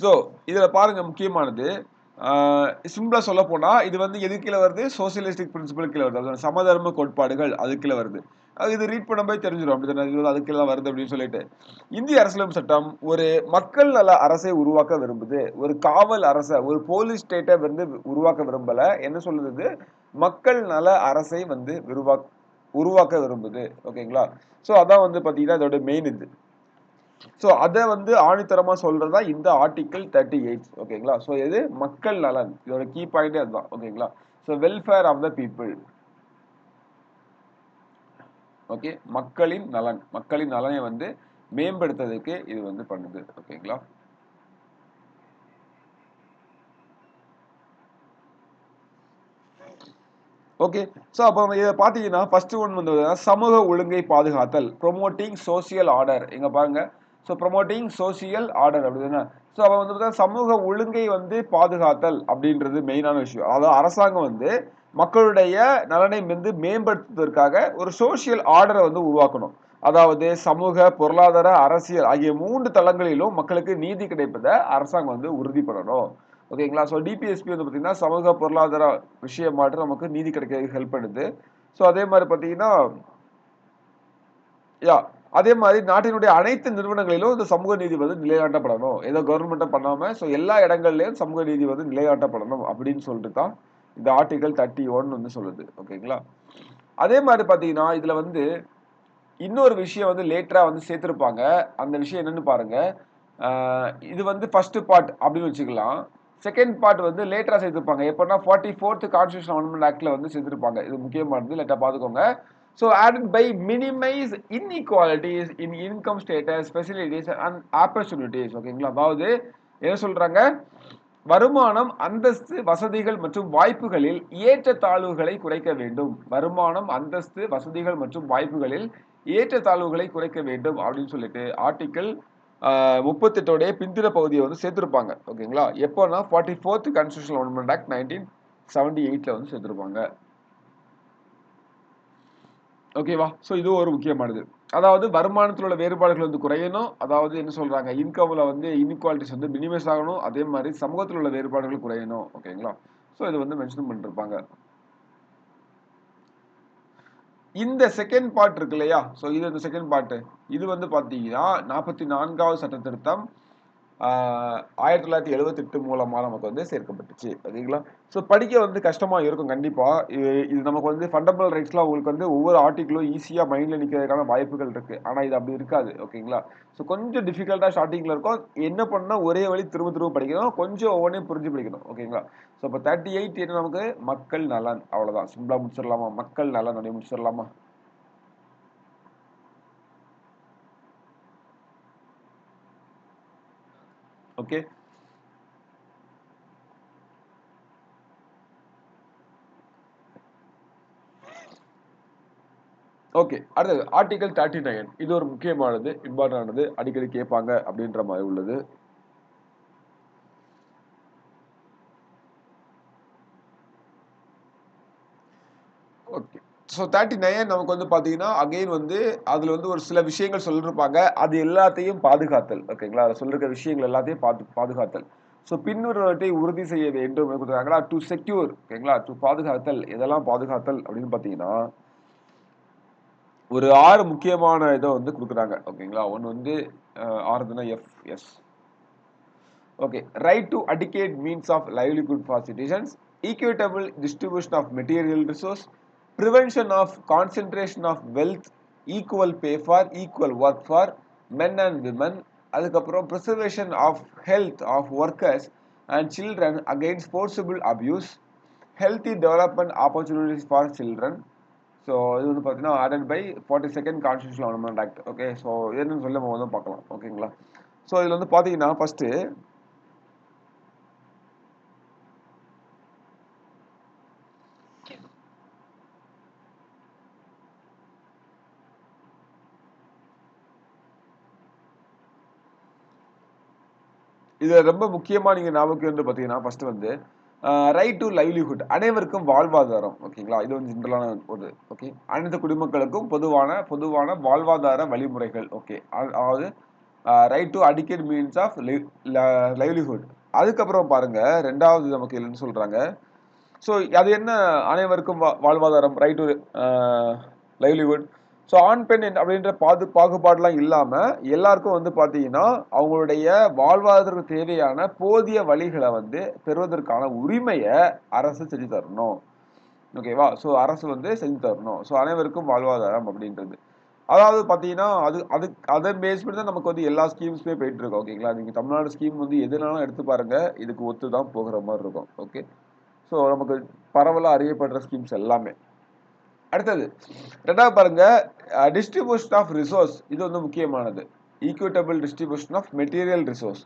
ஸோ இதுல பாருங்க முக்கியமானது சிம்பிளா சொல்ல போனா இது வந்து எது கீழே வருது? சோசியலிஸ்டிக் பிரின்சிபல் கீழே வருது. அதாவது சமதர்ம கோட்பாடுகள் அது கீழே வருது. இது ரீட் பண்ணும்போது தெரிஞ்சிடும் அப்படிதானே இது அது கீழே வருது அப்படின்னு சொல்லிட்டு. இந்திய அரசியலமைப்பு சட்டம் ஒரு மக்கள் நல அரசை உருவாக்க விரும்புது. ஒரு காவல் அரசை ஒரு போலீஸ் ஸ்டேட்டை வந்து உருவாக்க விரும்பல. என்ன சொல்லுது? மக்கள் நல அரசை வந்து உருவாக்க விரும்புது. ஓகேங்களா? ஸோ அதான் வந்து பாத்தீங்கன்னா இதோட மெயின் இது. ஸோ அதை வந்து ஆணித்தரமா சொல்றதா இந்த ஆர்டிகிள் 38. ஓகேங்களா? ஸோ இது மக்கள் நலன் இதோட கீ பாயிண்டே அதுதான். ஓகேங்களா? So welfare of the people. Okay, மக்களின் நலனை வந்து மேம்படுத்துறதுக்கு இது வந்து பண்ணுது. ஓகேங்களா? ஓகே. ஸோ அப்போ இதை பார்த்தீங்கன்னா ஃபர்ஸ்ட் ஒன் வந்து சமூக ஒழுங்கை பாதுகாத்தல், ப்ரொமோட்டிங் சோசியல் ஆர்டர். இங்க பாருங்க. ஸோ ப்ரொமோட்டிங் சோசியல் ஆர்டர் அப்படின்னா ஸோ அப்போ வந்து பார்த்தா சமூக ஒழுங்கை வந்து பாதுகாத்தல் அப்படின்றது மெயினான விஷயம். அதாவது அரசாங்கம் வந்து மக்களுடைய நலனை வந்து மேம்படுத்துவதற்காக ஒரு சோசியல் ஆர்டரை வந்து உருவாக்கணும். அதாவது சமூக, பொருளாதார, அரசியல் ஆகிய 3 தளங்களிலும் மக்களுக்கு நீதி கிடைப்பதை அரசாங்கம் வந்து உறுதி பண்ணணும். ஓகேங்களா? ஸோ டிபிஎஸ்பி வந்து பார்த்தீங்கன்னா சமூக பொருளாதார விஷயம் மட்டும் நமக்கு நீதி கிடைக்கிறதுக்கு ஹெல்ப் பண்ணுது. ஸோ அதே மாதிரி பார்த்தீங்கன்னா யா அதே மாதிரி நாட்டினுடைய அனைத்து நிறுவனங்களிலும் இந்த சமூக நீதி வந்து நிலைநாட்டப்படணும். ஏதோ கவர்மெண்ட்டை பண்ணாம ஸோ எல்லா இடங்கள்லயும் சமூக நீதி வந்து நிலைநாட்டப்படணும் அப்படின்னு சொல்லிட்டு தான் இந்த ஆர்டிகல் 31 வந்து சொல்லுது. ஓகேங்களா? அதே மாதிரி பார்த்தீங்கன்னா இதுல வந்து இன்னொரு விஷயம் வந்து லேட்டரா வந்து சேர்த்திருப்பாங்க. அந்த விஷயம் என்னன்னு பாருங்க. இது வந்து ஃபர்ஸ்ட் பார்ட் அப்படின்னு வச்சுக்கலாம். செகண்ட் பார்ட் வந்து லேட்டரா சேர்த்திருப்பாங்க. எப்பன்னா 44th கான்ஸ்டிடியூஷன் அமெண்ட்மென்ட் ஆக்ட்ல வந்து சேர்த்திருப்பாங்க. இது முக்கியமானது. லேட்டா பார்த்துக்கோங்க. So added by minimize inequalities in income status, facilities and opportunities. ஓகேங்களா? அதாவது என்ன சொல்றாங்க? வருமானம், அந்தஸ்து, வசதிகள் மற்றும் வாய்ப்புகளில் ஏற்றத்தாழ்வுகளை குறைக்க வேண்டும். வருமானம், அந்தஸ்து, வசதிகள் மற்றும் வாய்ப்புகளில் ஏற்றத்தாழ்வுகளை குறைக்க வேண்டும் அப்படின்னு சொல்லிட்டு ஆர்டிகிள் 38 பிந்திர பகுதியை வந்து சேர்த்திருப்பாங்க. ஓகேங்களா? எப்போனா 44th கான்ஸ்டிடியூஷனல் அமெண்ட்மென்ட் ஆக்ட் 1978ல வந்து சேர்த்திருப்பாங்க. ஓகேவா? ஸோ இது ஒரு முக்கியமானது. அதாவது வருமானத்தில் உள்ள வேறுபாடுகள் வந்து குறையணும். அதாவது என்ன சொல்றாங்க? இன்கம்ல வந்து இன்இக்வாலிட்டிஸ் வந்து மினிமைஸ் ஆகணும். அதே மாதிரி சமூகத்தில் உள்ள வேறுபாடுகள் குறையணும். ஓகேங்களா? ஸோ இது வந்து மென்ஷன் பண்ணிருப்பாங்க. இந்த செகண்ட் பார்ட் இருக்கு இல்லையா? ஸோ இது இந்த செகண்ட் பார்ட். இது வந்து பார்த்தீங்கன்னா 44வது சட்ட திருத்தம் 1978 மூலமா நமக்கு வந்து சேர்க்கப்பட்டுச்சு. ஓகேங்களா? ஸோ படிக்க வந்து கஷ்டமா இருக்கும் கண்டிப்பா. இது நமக்கு வந்து ஃபண்டமெண்டல் ரைட்ஸ்லாம் உங்களுக்கு வந்து ஒவ்வொரு ஆர்டிகிளும் ஈஸியா மைண்ட்ல நிக்கிறதுக்கான வாய்ப்புகள் இருக்கு. ஆனா இது அப்படி இருக்காது. ஓகேங்களா? ஸோ கொஞ்சம் டிஃபிகல்ட்டா ஸ்டார்டிங்ல இருக்கும். என்ன பண்ணா ஒரே வழி திரும்ப திரும்ப படிக்கணும். கொஞ்சம் ஒவ்வொன்றையும் புரிஞ்சு படிக்கணும். ஓகேங்களா? ஸோ இப்போ 38 என்ன நமக்கு மக்கள் நலன் அவ்வளவுதான். சிம்பிளா முடிச்சிடலாமா? மக்கள் நலன் அப்படி முடிச்சிடலாமா? ஓகே. ஓகே. அடுத்தது ஆர்டிகல் 39. இது ஒரு முக்கியமானது, இம்பார்ட்டன்ட் ஆனது, அடிக்கடி கேட்பாங்க அப்படின்ற மாதிரி உள்ளது. ஓகே. ஸோ 39 நமக்கு வந்து பார்த்தீங்கன்னா, அகைன் வந்து அதுல வந்து ஒரு சில விஷயங்கள் சொல்லிருப்பாங்க. அது எல்லாத்தையும் பாதுகாத்தல். ஓகேங்களா? அதுல சொல்லிருக்க விஷயங்கள் எல்லாத்தையும் பாதுகாத்தல். ஸோ பின்வருவனவற்றை உறுதி செய்ய வேண்டும் கொடுத்துருக்காங்களா? டு செக்யூர் ஓகேங்களா? டு பாதுகாத்தல். எதெல்லாம் பாதுகாத்தல் அப்படின்னு பார்த்தீங்கன்னா, ஒரு 6 முக்கியமான இத வந்து குடுக்குறாங்க. ஓகேங்களா? ஒண்ணு வந்து ஆறுதுன்னா S. Okay. Right to adequate means of livelihood for citizens, equitable distribution of material resource, prevention of concentration of wealth, equal pay for equal work for men and women, அதுக்கப்புறம் preservation of health of workers and children against forcible abuse, healthy development opportunities for children. So இது வந்து பார்த்தீங்கன்னா added by 42nd Constitutional Amendment Act. Okay. So என்னன்னு சொல்லி நம்ம வந்து பார்க்கலாம். ஓகேங்களா? ஸோ இதில் வந்து பார்த்தீங்கன்னா ஃபர்ஸ்ட் இது ரொம்ப முக்கியமா நீங்க ஞாபகம் வந்து பாத்தீங்கன்னா ஃபர்ஸ்ட் வந்து ரைட் டு லைவ்லிஹுட் அனைவருக்கும் வாழ்வாதாரம். ஓகேங்களா? இது வந்து ஜென்ரலான ஒரு ஓகே. அனைத்து குடிமக்களுக்கும் பொதுவான வாழ்வாதார வழிமுறைகள். ஓகே. அதாவது right to adequate means of livelihood. அதுக்கப்புறம் பாருங்க 2வது நமக்கு என்ன சொல்றாங்க? ஸோ அது என்ன அனைவருக்கும் வாழ்வாதாரம் ரைட் டு லைவ்லிஹுட். ஸோ ஆண் பெண் அப்படின்ற பாகுபாடுலாம் இல்லாம எல்லாருக்கும் வந்து பாத்தீங்கன்னா அவங்களுடைய வாழ்வாதாரத்துக்கு தேவையான போதிய வழிகளை வந்து பெறுவதற்கான உரிமையை அரசு செஞ்சு தரணும். ஓகேவா? ஸோ அரசு வந்து செஞ்சு தரணும். ஸோ அனைவருக்கும் வாழ்வாதாரம் அப்படின்றது. அதாவது பாத்தீங்கன்னா அதை பேஸ் பண்ணி தான் நமக்கு வந்து எல்லா ஸ்கீம்ஸுமே போயிட்டு இருக்கு. ஓகேங்களா? நீங்க தமிழ்நாடு ஸ்கீம் வந்து எதுனாலும் எடுத்து பாருங்க, இதுக்கு ஒத்து தான் போகிற மாதிரி இருக்கும். ஓகே. ஸோ நமக்கு பரவலா அறியப்படுற ஸ்கீம்ஸ் எல்லாமே. அடுத்தது 2வது பாருங்க டிஸ்ட்ரிபியூஷன் ஆஃப் ரிசோர்ஸ். இது வந்து முக்கியமானது. Equitable distribution of material resource.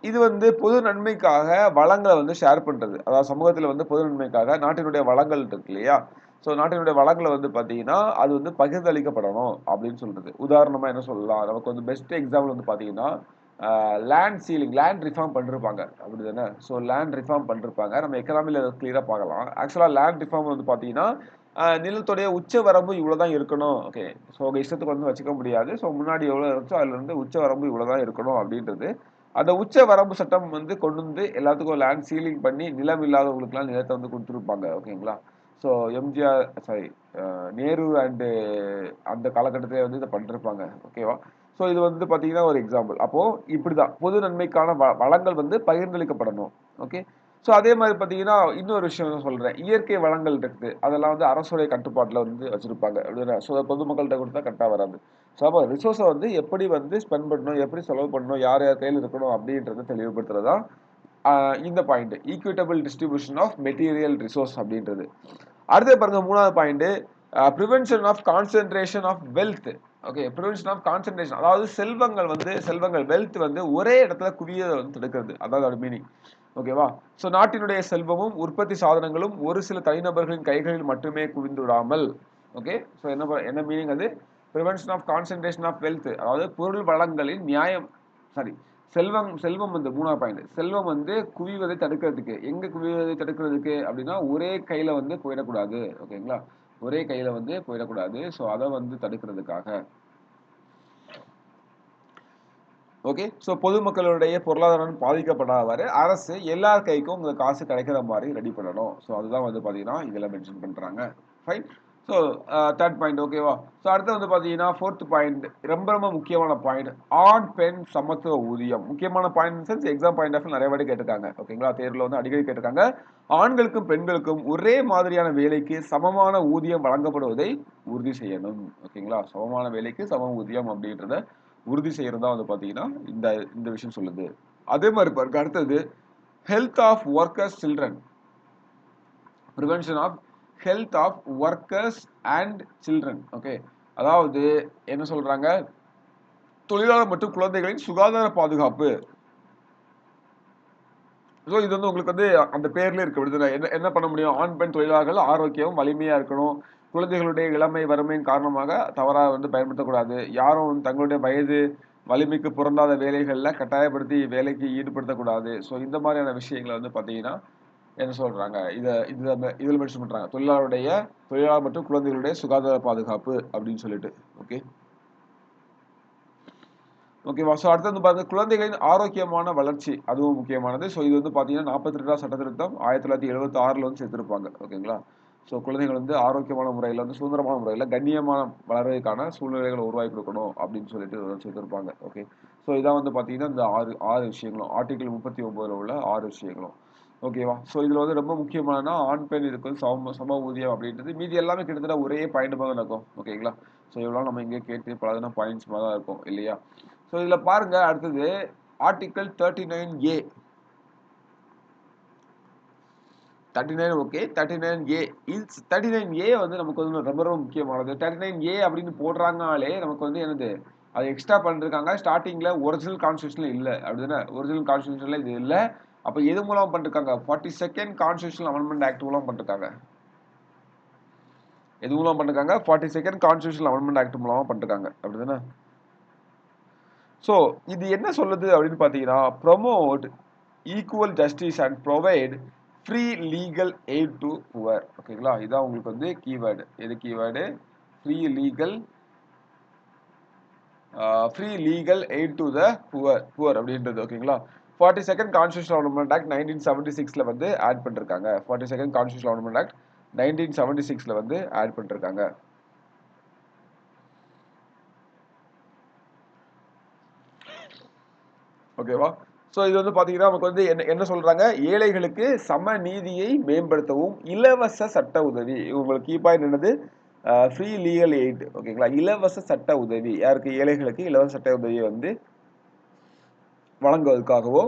இது வந்து பொது நன்மைக்காக வளங்களை வந்து ஷேர் பண்றது. அதாவது சமூகத்துல வந்து பொது நன்மைக்காக நாட்டினுடைய வளங்கள் இருக்கு இல்லையா? ஸோ நாட்டினுடைய வளங்களை வந்து பார்த்தீங்கன்னா, அது வந்து பகிர்ந்தளிக்கப்படணும் அப்படின்னு சொல்றது. உதாரணமா என்ன சொல்லலாம்? நமக்கு வந்து பெஸ்ட் எக்ஸாம்பிள் வந்து பார்த்தீங்கன்னா, லேண்ட் சீலிங், லேண்ட் ரிஃபார்ம் பண்ணிருப்பாங்க. அப்படிதானே? ஸோ லேண்ட் ரிஃபார்ம் பண்ணிருப்பாங்க. நம்ம எக்கனாமில கிளியரா பார்க்கலாம். ஆக்சுவலா லேண்ட் ரிஃபார்ம் வந்து பார்த்தீங்கன்னா, நிலத்துடைய உச்ச வரம்பு இவ்வளவுதான் இருக்கணும். ஓகே. ஸோ உங்க இஷ்டத்துக்கு வந்து வச்சுக்க முடியாது. ஸோ முன்னாடி எவ்வளவு இருந்துச்சோ அதுல இருந்து உச்ச வரம்பு இவ்வளவுதான் இருக்கணும் அப்படின்றது. அந்த உச்ச வரம்பு சட்டம் வந்து கொண்டு வந்து எல்லாத்துக்கும் லேண்ட் சீலிங் பண்ணி நிலம் இல்லாதவங்களுக்குலாம் நிலத்தை வந்து கொடுத்துருப்பாங்க. ஓகேங்களா? So MGR sorry Nehru and அந்த காலகட்டத்திலே வந்து இதை பண்ணிருப்பாங்க. ஓகேவா? ஸோ இது வந்து பார்த்தீங்கன்னா ஒரு எக்ஸாம்பிள். அப்போ இப்படிதான் பொது நன்மைக்கான வளங்கள் வந்து பகிர்ந்தளிக்கப்படணும். ஓகே. ஸோ அதே மாதிரி பார்த்தீங்கன்னா இன்னொரு விஷயம் சொல்றேன். இயற்கை வளங்கள் இருக்குது. அதெல்லாம் வந்து அரசுடைய கட்டுப்பாட்டில் வந்து வச்சிருப்பாங்க. அப்படின்னா ஸோ பொதுமக்கள்கிட்ட கொடுத்தா கரெக்டாக வராது. ஸோ அப்போ ரிசோர்ஸை வந்து எப்படி வந்து ஸ்பெண்ட் பண்ணணும், எப்படி செலவு பண்ணணும், யார் யார் கையில் இருக்கணும் அப்படின்றத தெளிவுபடுத்துறது தான் இந்த point. Equitable distribution of material resource அப்படின்றது. அடுத்து பாருங்க 3வது point, prevention of concentration of wealth. Okay, prevention of concentration, அதாவது செல்வங்கள் வெல்த் வந்து ஒரே இடத்துல குவியதை வந்து தடுக்கிறது. அதாவது அதோட மீனிங். ஓகேவா? ஸோ நாட்டினுடைய செல்வமும் உற்பத்தி சாதனங்களும் ஒரு சில தனிநபர்களின் கைகளில் மட்டுமே குவிந்து விடாமல், ஓகே, ஸோ என்ன மீனிங் அது? Prevention of concentration of wealth, அதாவது பொருள் வளங்களின் நியாயம், சாரி செல்வம் வந்து 3வது பாயிண்ட். செல்வம் வந்து குவிவதை தடுக்கிறதுக்கு, எங்க குவிவதை தடுக்கிறதுக்கு அப்படின்னா ஒரே கையில வந்து போயிடக்கூடாது. ஓகேங்களா? ஒரே கையில வந்து போயிடக்கூடாது. ஸோ அதை வந்து தடுக்கிறதுக்காக. ஓகே. ஸோ பொதுமக்களுடைய பொருளாதாரம் பாதிக்கப்படாதவாறு அரசு எல்லார் கைக்கும் இந்த காசு கிடைக்கிற மாதிரி ரெடி பண்ணணும். ஸோ அதுதான் வந்து பார்த்தீங்கன்னா இதில் மென்ஷன் பண்ணுறாங்க. ஃபைன். ஸோ தேர்ட் பாயிண்ட் ஓகேவா? ஸோ அடுத்து வந்து பார்த்தீங்கன்னா 4th பாயிண்ட், ரொம்ப ரொம்ப முக்கியமான பாயிண்ட், ஆண் பெண் சமத்துவ ஊதியம். முக்கியமான point sense exam point of நிறைய வாட்டி கேட்டிருக்காங்க. ஓகேங்களா? தேர்வில் வந்து அடிக்கடி கேட்டிருக்காங்க. ஆண்களுக்கும் பெண்களுக்கும் ஒரே மாதிரியான வேலைக்கு சமமான ஊதியம் வழங்கப்படுவதை உறுதி செய்யணும். ஓகேங்களா? சமமான வேலைக்கு சம ஊதியம் அப்படின்றத உறுதி செய்யறதா வந்து பாத்தீங்கன்னா இந்த இந்த விஷயம் சொல்லுது. அதே மாதிரி பாருங்க அடுத்தது, health of workers children, prevention of health of workers and children. Okay, அதாவது என்ன சொல்றாங்க, தொழிலாளர் மற்றும் குழந்தைகளின் சுகாதார பாதுகாப்பு. ஸோ இது வந்து உங்களுக்கு வந்து அந்த பேர்ல இருக்கு. விடுதலை என்ன பண்ண முடியும்? ஆண் பெண் தொழிலாளர்கள் ஆரோக்கியம் வலிமையா இருக்கணும். குழந்தைகளுடைய இளமை வறுமையின் காரணமாக தவறாக வந்து பயன்படுத்தக்கூடாது. யாரும் வந்து தங்களுடைய வயது வலிமைக்கு பொருந்தாத வேலைகள்ல கட்டாயப்படுத்தி வேலைக்கு ஈடுபடுத்தக்கூடாது. ஸோ இந்த மாதிரியான விஷயங்களை வந்து பார்த்தீங்கன்னா என்ன சொல்றாங்க, இதில் மென்ஷன் பண்றாங்க, தொழிலாளர் மற்றும் குழந்தைகளுடைய சுகாதார பாதுகாப்பு அப்படின்னு சொல்லிட்டு. ஓகே ஓகேவா? ஸோ அடுத்து வந்து பாருங்க, குழந்தைகளின் ஆரோக்கியமான வளர்ச்சி, அதுவும் முக்கியமானது. ஸோ இது வந்து பார்த்தீங்கன்னா 42வது சட்ட திருத்தம் 1976 வந்து சேர்த்திருப்பாங்க. ஓகேங்களா? ஸோ குழந்தைகள் வந்து ஆரோக்கியமான முறையில் வந்து சுதந்திரமான முறையில் கண்ணியமான வளர்வதற்கான சூழ்நிலைகளை உருவாக்கி கொடுக்கணும் அப்படின்னு சொல்லிட்டு சேர்த்திருப்பாங்க. ஓகே. ஸோ இதான் வந்து பார்த்தீங்கன்னா இந்த ஆறு விஷயங்களும் ஆர்டிகல் 39 உள்ள 6 விஷயங்களும். ஓகேவா? ஸோ இதில் வந்து ரொம்ப முக்கியமான ஆண் பெண் இதுக்கு வந்து சம ஊதியம் அப்படின்றது, மீதி எல்லாமே கிட்டத்தட்ட ஒரே பாயிண்ட் மாதிரி தான் இருக்கும். ஓகேங்களா? ஸோ இவ்வளோ நம்ம இங்கே கேட்டு பழகின பாயிண்ட்ஸ் மாதிரி தான் இருக்கும் இல்லையா? ஸோ இதில் பாருங்க அடுத்தது article 39A. 39 okay. 39A is 39A வந்து நமக்கு வந்து ரொம்ப ரொம்ப முக்கியமானது. 39A அப்படின்னு போடுறாங்கனாலே நமக்கு வந்து என்னது, அது எக்ஸ்ட்ரா பண்ணிருக்காங்க. ஸ்டார்டிங்ல ஒரிஜினல் கான்ஸ்டியூஷன்ல இல்ல அப்படிதானே? ஒரிஜினல் கான்ஸ்டியூஷன்ல இது இல்ல. அப்ப எது மூலம் பண்ணிருக்காங்க? 42nd கான்ஸ்டியூஷனல் அமெண்ட்மெண்ட் ஆக்ட் மூலம் பண்ணிருக்காங்க. எது மூலம் பண்ணிருக்காங்க? 42nd கான்ஸ்டியூஷனல் அமெண்ட்மெண்ட் ஆக்ட் மூலமா பண்ணிருக்காங்க. அப்படிதானே? ஸோ இது என்ன சொல்லுது அப்படின்னு பார்த்தீங்கன்னா, promote equal justice and provide free legal eight to poor. ஓகேங்களா? இதான் உங்களுக்கு வந்து கீவேர்டு. எது keyword? Free legal eight to the poor அப்படின்றது. ஓகேங்களா? 42nd கான்ஸ்டியூஷனல் அமெண்ட்மெண்ட் ஆக்ட் 1976 வந்து ஆட் பண்ணிருக்காங்க. 42nd கான்ஸ்டியூஷனல் அமெண்ட்மெண்ட் ஆக்ட் 1976 வந்து ஆட் பண்ணிருக்காங்க. ஓகேவா? ஸோ இது வந்து பார்த்தீங்கன்னா நமக்கு வந்து என்ன சொல்றாங்க, ஏழைகளுக்கு சம நீதியை மேம்படுத்தவும் இலவச சட்ட உதவி. உங்களுக்கு கீ பாயிண்ட் என்னது? Free legal eight. ஓகேங்களா? இலவச சட்ட உதவி யாருக்கு? ஏழைகளுக்கு இலவச சட்ட உதவியை வந்து வழங்குவதற்காகவோ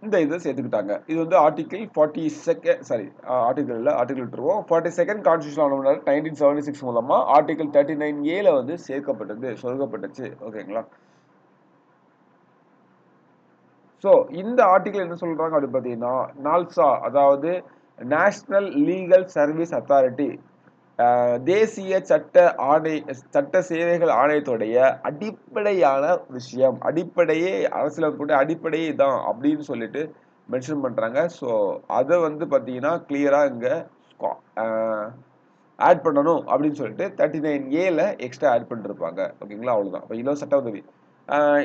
இந்த இதை சேர்த்துக்கிட்டாங்க. இது வந்து ஆர்டிகிள் 42 சாரி ஆர்டிகிள் இல்லை, ஆர்டிகிள் விட்டுருவோம். 42nd கான்ஸ்டியூஷன் அமெண்ட்மெண்ட் 1976 மூலமா ஆர்டிகிள் 39A வந்து சேர்க்கப்பட்டது, சொருகப்பட்டுச்சு. ஓகேங்களா? ஸோ இந்த ஆர்டிகல் என்ன சொல்றாங்க அப்படின்னு பார்த்தீங்கன்னா, நால்சா அதாவது நேஷனல் லீகல் சர்வீஸ் அத்தாரிட்டி, தேசிய சட்ட சேவைகள் ஆணையத்துடைய அடிப்படையான விஷயம், அடிப்படையே அரசியலமைப்புடைய அடிப்படையே தான் அப்படின்னு சொல்லிட்டு மென்ஷன் பண்றாங்க. ஸோ அதை வந்து பார்த்தீங்கன்னா கிளியரா இங்க ஆட் பண்ணணும் அப்படின்னு சொல்லிட்டு 39A எக்ஸ்ட்ரா ஆட் பண்ணிருப்பாங்க. ஓகேங்களா, அவ்வளவுதான். இப்போ இலவச சட்ட உதவி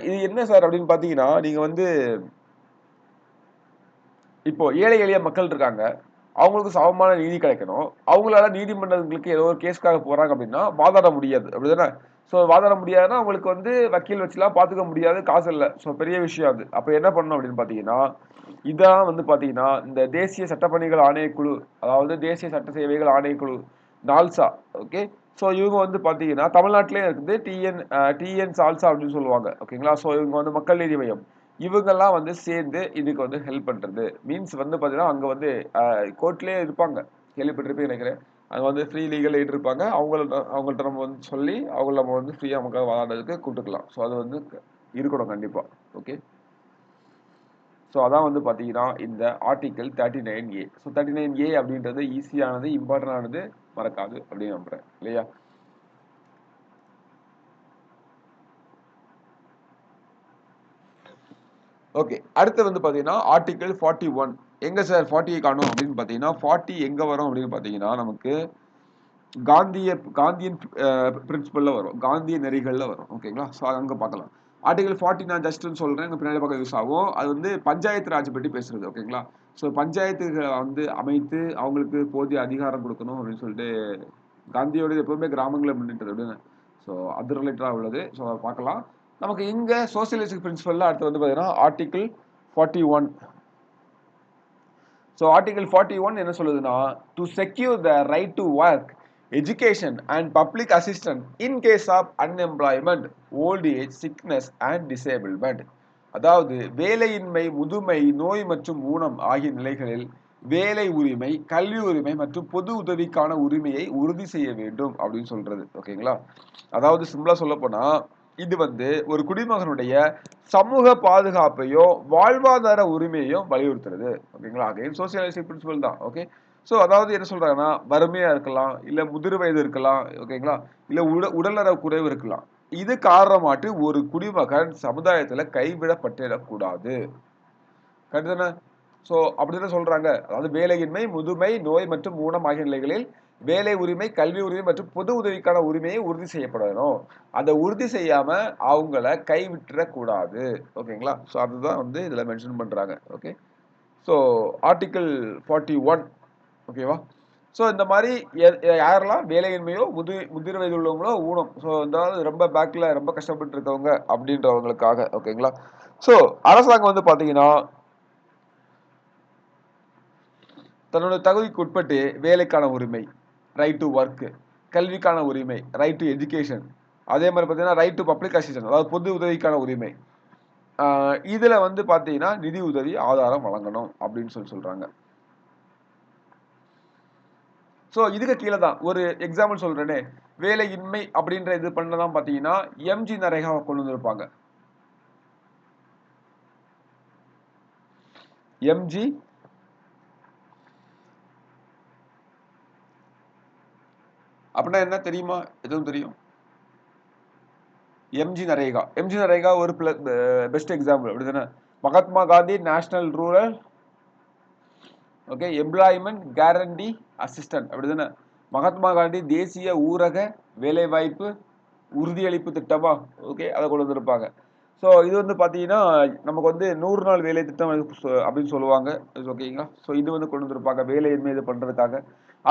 இது என்ன சார் அப்படின்னு பார்த்தீங்கன்னா, நீங்க வந்து இப்போ ஏழை எளிய மக்கள் இருக்காங்க, அவங்களுக்கு சமமான நீதி கிடைக்கணும். அவங்களால நீதிமன்றங்களுக்கு ஏதோ ஒரு கேஸ்க்காக போறாங்க அப்படின்னா வாதாட முடியாது, அப்படிதானே? ஸோ வாதாட முடியாதுன்னா அவங்களுக்கு வந்து வக்கீல் வச்சுலாம் பார்த்துக்க முடியாது, காசு இல்லை. ஸோ பெரிய விஷயம் அது. அப்போ என்ன பண்ணணும் அப்படின்னு பார்த்தீங்கன்னா, இதான் வந்து பார்த்தீங்கன்னா இந்த தேசிய சட்டப்பணிகள் ஆணையக்குழு, அதாவது தேசிய சட்ட சேவைகள் ஆணையக்குழு, நால்சா. ஓகே. ஸோ இவங்க வந்து பார்த்தீங்கன்னா தமிழ்நாட்டிலேயே இருக்குது, டிஎன் சால்சா அப்படின்னு சொல்லுவாங்க. ஓகேங்களா. ஸோ இவங்க வந்து மக்கள் நீதி மையம், இவங்கெல்லாம் வந்து சேர்ந்து இதுக்கு வந்து ஹெல்ப் பண்றது. மீன்ஸ் வந்து பார்த்தீங்கன்னா அங்கே வந்து கோர்ட்லேயே இருப்பாங்க, கேள்விப்பட்டிருப்பேன் நினைக்கிறேன். அங்கே வந்து ஃப்ரீ லீகல் எய்ட் இருப்பாங்க. அவங்கள்ட்ட நம்ம வந்து சொல்லி அவங்கள நம்ம வந்து ஃப்ரீயாக நமக்கு வாதாடுறதுக்கு கூப்பிட்டுக்கலாம். ஸோ அது வந்து இருக்கணும் கண்டிப்பாக. ஓகே. ஸோ அதான் வந்து பார்த்தீங்கன்னா இந்த ஆர்டிகல் 39A. ஸோ 39A அப்படின்றது ஈஸியானது, இம்பார்ட்டன்டானது, மறக்காது அப்படின்னு நம்புறேன் இல்லையா? ஓகே. அடுத்து வந்து பார்த்தீங்கன்னா ஆர்டிகல் 41. எங்க சார் 40 காணும் அப்படின்னு பார்த்தீங்கன்னா, 40 எங்க வரும் அப்படின்னு பார்த்தீங்கன்னா, நமக்கு காந்தியன் பிரின்சிபல்ல வரும், காந்திய நெறிகள்ல வரும். ஓகேங்களா. ஸோ அங்கே பார்க்கலாம். ஆர்டிகல் 40 நான் ஜஸ்ட் சொல்றேன், இங்கே பின்னாடி பக்கம் யூஸ் ஆகும். அது வந்து பஞ்சாயத்து ராஜ் பற்றி பேசுறது. ஓகேங்களா. ஸோ பஞ்சாயத்துகளை வந்து அமைத்து அவங்களுக்கு போதிய அதிகாரம் கொடுக்கணும் அப்படின்னு சொல்லிட்டு காந்தியோட எப்பவுமே கிராமங்களை முன்னிட்டது அப்படின்னு. ஸோ அது ரிலேட்டடாக உள்ளது. ஸோ அதை பார்க்கலாம். நமக்கு இங்க சோசியலிஸ்டிக் பிரின்சிபல்ல அடுத்து வந்து பார்த்தீங்கன்னா ஆர்டிகல் 41. ஸோ ஆர்டிகல் 41 என்ன சொல்லுதுன்னா, to secure the right to work, education and public assistance in case of unemployment, old age, sickness and disablement. அதாவது வேலையின்மை, முதுமை, நோய் மற்றும் ஊனம் ஆகிய நிலைகளில் வேலை உரிமை, கல்வி உரிமை மற்றும் பொது உதவிக்கான உரிமையை உறுதி செய்ய வேண்டும் அப்படின்னு சொல்றது. ஓகேங்களா. அதாவது சிம்பிளா சொல்ல போனா, இது வந்து ஒரு குடிமகனுடைய சமூக பாதுகாப்பையும் வாழ்வாதார உரிமையையும் வலியுறுத்துறது. ஓகேங்களா. அகைன் சோசியலிஸ்டிக் பிரின்சிபல் தான். ஓகே. ஸோ அதாவது என்ன சொல்றாங்கன்னா, வறுமையா இருக்கலாம், இல்ல முதிர் வயது இருக்கலாம். ஓகேங்களா. இல்ல உடல்நல குறைவு இருக்கலாம். இது காரணமாட்டு ஒரு குடிமகன் சமுதாயத்துல கைவிடப்பட்டிடக்கூடாது. கரெக்ட். ஸோ அப்படிதான் சொல்றாங்க. அதாவது வேலையின்மை, முதுமை, நோய் மற்றும் ஊனம் ஆகிய நிலைகளில் வேலை உரிமை, கல்வி உரிமை மற்றும் பொது உதவிக்கான உரிமையை உறுதி செய்யப்படணும். அதை உறுதி செய்யாம அவங்கள கைவிட்டுறக்கூடாது. ஓகேங்களா. ஸோ அதுதான் வந்து இதுல மென்ஷன் பண்றாங்க. ஓகே. So article 41. ஓகேவா. ஸோ இந்த மாதிரி யாரெல்லாம் வேலையின்மையோ, முதிர் வயது உள்ளவங்களோ, ஊனம், ஸோ அதாவது ரொம்ப பேக்ல ரொம்ப கஷ்டப்பட்டு இருக்கவங்க அப்படின்றவங்களுக்காக. ஓகேங்களா. ஸோ அரசாங்கம் வந்து பாத்தீங்கன்னா தன்னோட தகுதிக்கு உட்பட்டு வேலைக்கான உரிமை, ரைட் டு ஒர்க், கல்விக்கான உரிமை, ரைட் டு எஜுகேஷன், அதே மாதிரி பார்த்தீங்கன்னா ரைட் டு பப்ளிக் அசிஸ்டன்ஸ், அதாவது பொது உதவிக்கான உரிமை, இதுல வந்து பார்த்தீங்கன்னா நிதி உதவி ஆதாரம் வழங்கணும் அப்படின்னு சொல்றாங்க. ஸோ இதுக்கு கீழே தான் ஒரு எக்ஸாம்பிள் சொல்றேனே, வேலையின்மை அப்படின்ற இது பண்ணதான் பார்த்தீங்கன்னா எம்ஜி நரேகாவை கொண்டு வந்திருப்பாங்க. எம்ஜி அப்படின்னா என்ன தெரியுமா? எதுவும் தெரியும்? எம்ஜி நரேகா ஒரு பெஸ்ட் எக்ஸாம்பிள், அப்படிதானே? Mahatma Gandhi national rural okay employment guarantee assistant, அப்படிதானே? மகாத்மா காந்தி தேசிய ஊரக வேலைவாய்ப்பு உறுதியளிப்பு திட்டமா, ஓகே, அதை கொண்டு வந்திருப்பாங்க. ஸோ இது வந்து பார்த்தீங்கன்னா நமக்கு வந்து 100 நாள் வேலை திட்டம் அப்படின்னு சொல்லுவாங்க. ஓகேங்களா. ஸோ இது வந்து கொண்டு வந்திருப்பாங்க வேலையின்மை இது பண்றதுக்காக.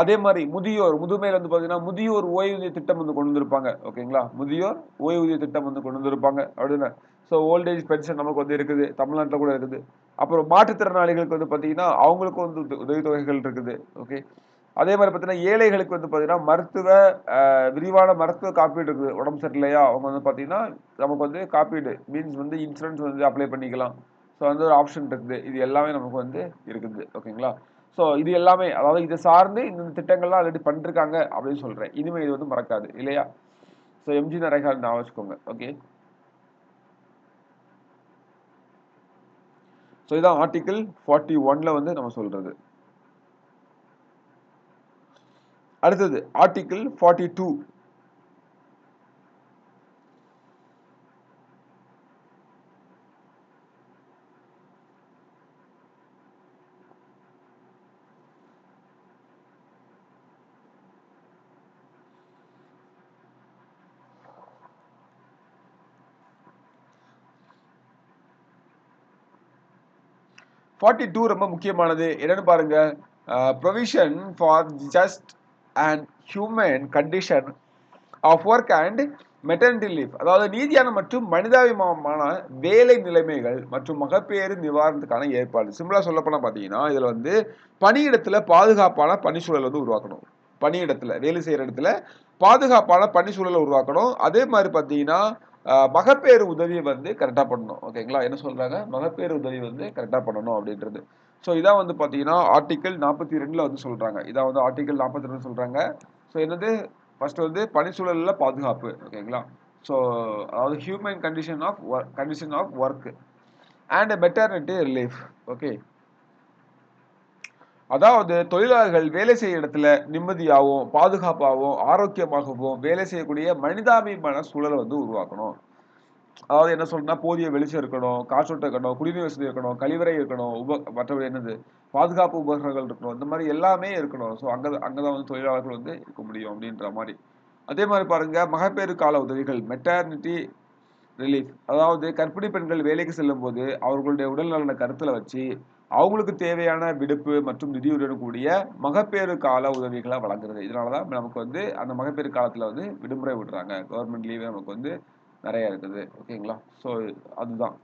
அதே மாதிரி முதுமையில வந்து பார்த்தீங்கன்னா முதியோர் ஓய்வூதிய திட்டம் வந்து கொண்டு வந்திருப்பாங்க. ஓகேங்களா. முதியோர் ஓய்வூதிய திட்டம் வந்து கொண்டு வந்திருப்பாங்க, அப்படின்னு. ஸோ ஓல்டேஜ் பென்ஷன் நமக்கு வந்து இருக்குது, தமிழ்நாட்டில் கூட இருக்குது. அப்புறம் மாற்றுத்திறனாளிகளுக்கு வந்து பார்த்தீங்கன்னா அவங்களுக்கும் வந்து உதவித்தொகைகள் இருக்குது. ஓகே. அதே மாதிரி பார்த்தீங்கன்னா ஏழைகளுக்கு வந்து பார்த்தீங்கன்னா விரிவான மருத்துவ காப்பீடு இருக்குது. உடம்பு சரியில்லையா அவங்க வந்து பார்த்தீங்கன்னா நமக்கு வந்து காப்பீடு மீன்ஸ் வந்து இன்சூரன்ஸ் வந்து அப்ளை பண்ணிக்கலாம். ஸோ வந்து ஒரு ஆப்ஷன் இருக்குது. இது எல்லாமே நமக்கு வந்து இருக்குது. ஓகேங்களா. ஸோ இது எல்லாமே அதாவது இதை சார்ந்து இந்த திட்டங்கள்லாம் ஆல்ரெடி பண்ணிருக்காங்க அப்படின்னு சொல்றேன். இனிமே இது வந்து மறக்காது இல்லையா. ஸோ எம்ஜி நரேகா ஞாபகம் வச்சுக்கோங்க. ஓகே. இதான் ஆர்டிகிள் 41ல வந்து நம்ம சொல்றது. அடுத்தது ஆர்டிகிள் 42. ரொம்ப முக்கியமானது. என்னன்னு பாருங்க. Provision for just and human condition of work and maternity leave. அதாவது நீதியான மற்றும் மனிதாபிமானமான வேலை நிலைமைகள் மற்றும் மகப்பேறு நிவாரணத்துக்கான ஏற்பாடு. சிம்பிளா சொல்லப்போனா பாத்தீங்கன்னா, இதுல வந்து பணியிடத்துல பாதுகாப்பான பணிச்சூழல் வந்து உருவாக்கணும். பணியிடத்துல வேலை செய்யற இடத்துல பாதுகாப்பான பணிச்சூழலை உருவாக்கணும். அதே மாதிரி பாத்தீங்கன்னா மகப்பேறு உதவியை வந்து கரெக்டா பண்ணணும். ஓகேங்களா? என்ன சொல்றாங்க? மகப்பேறு உதவி வந்து கரெக்டா பண்ணணும் அப்படின்றது. ஸோ இதான் வந்து பாத்தீங்கன்னா ஆர்டிகிள் 42ல வந்து சொல்றாங்க. இதான் வந்து ஆர்டிகிள் 42 சொல்றாங்க. ஸோ என்னது? ஃபர்ஸ்ட் வந்து பணிச்சூழல்ல பாதுகாப்பு. ஓகேங்களா? ஸோ அதாவது human condition of work and maternity relief. Okay, அதாவது தொழிலாளர்கள் வேலை செய்ய இடத்துல நிம்மதியாகவும் பாதுகாப்பாகவும் ஆரோக்கியமாகவும் வேலை செய்யக்கூடிய மனிதாபிமான சூழலை வந்து உருவாக்கணும். அதாவது என்ன சொல்றேன்னா, போதிய வெளிச்சம் இருக்கணும், காற்றோட்டம் இருக்கணும், குடிநீர் வசதி இருக்கணும், கழிவறை இருக்கணும், மற்றபடி என்னது பாதுகாப்பு உபகரணங்கள் இருக்கணும். இந்த மாதிரி எல்லாமே இருக்கணும். ஸோ அங்கதான் வந்து தொழிலாளர்கள் வந்து இருக்க முடியும் அப்படின்ற மாதிரி. அதே மாதிரி பாருங்க, மகப்பேறு கால உதவிகள் மெட்டர்னிட்டி ரிலீஃப். அதாவது கர்ப்பிணி பெண்கள் வேலைக்கு செல்லும் போது அவர்களுடைய உடல் நலனை கருத்துல வச்சு அவங்களுக்கு தேவையான விடுப்பு மற்றும் நிதியுடன் கூடிய மகப்பேறு கால உதவிகளை வழங்குறது. இதனாலதான் நமக்கு வந்து அந்த மகப்பேறு காலத்துல வந்து விடுமுறை விடுறாங்க. கவர்மெண்ட் லீவே நமக்கு வந்து நிறைய இருக்குது. ஓகேங்களா? ஸோ அதுதான்.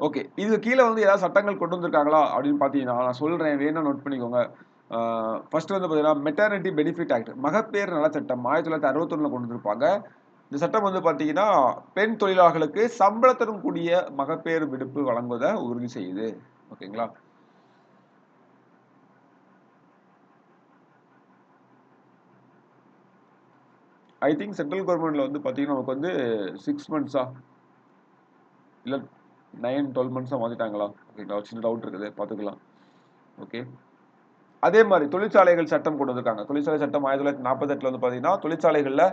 ஓகே, இது கீழே வந்து ஏதாவது சட்டங்கள் கொண்டு வந்திருக்காங்களா அப்படின்னு பார்த்தீங்கன்னா, நான் சொல்றேன், வேணும் நோட் பண்ணிக்கோங்க. ஃபர்ஸ்ட் வந்து பார்த்தீங்கன்னா மெட்டர்னிட்டி பெனிஃபிட் ஆக்ட், மகப்பேறு நல சட்டம் 1961ல கொண்டு வந்திருப்பாங்க. இந்த சட்டம் வந்து பார்த்தீங்கன்னா பெண் தொழிலாளர்களுக்கு சம்பளத்துடன் கூடிய மகப்பேறு விடுப்பு வழங்குவதை உறுதி செய்யுது. ஓகேங்களா? ஐ திங்க் சென்ட்ரல் கவர்மெண்ட்ல வந்து பார்த்தீங்கன்னா நமக்கு வந்து 6 மந்த்ஸா இல்லை 9-12 மந்த்ஸா மாத்திட்டாங்களா? ஓகேங்களா? ஒரு சின்ன டவுட் இருக்குது, பார்த்துக்கலாம். ஓகே, அதே மாதிரி தொழிற்சாலைகள் சட்டம் கொண்டு வந்திருக்காங்க. தொழிற்சாலை சட்டம் 1948ல வந்து பார்த்தீங்கன்னா தொழிற்சாலைகள்ல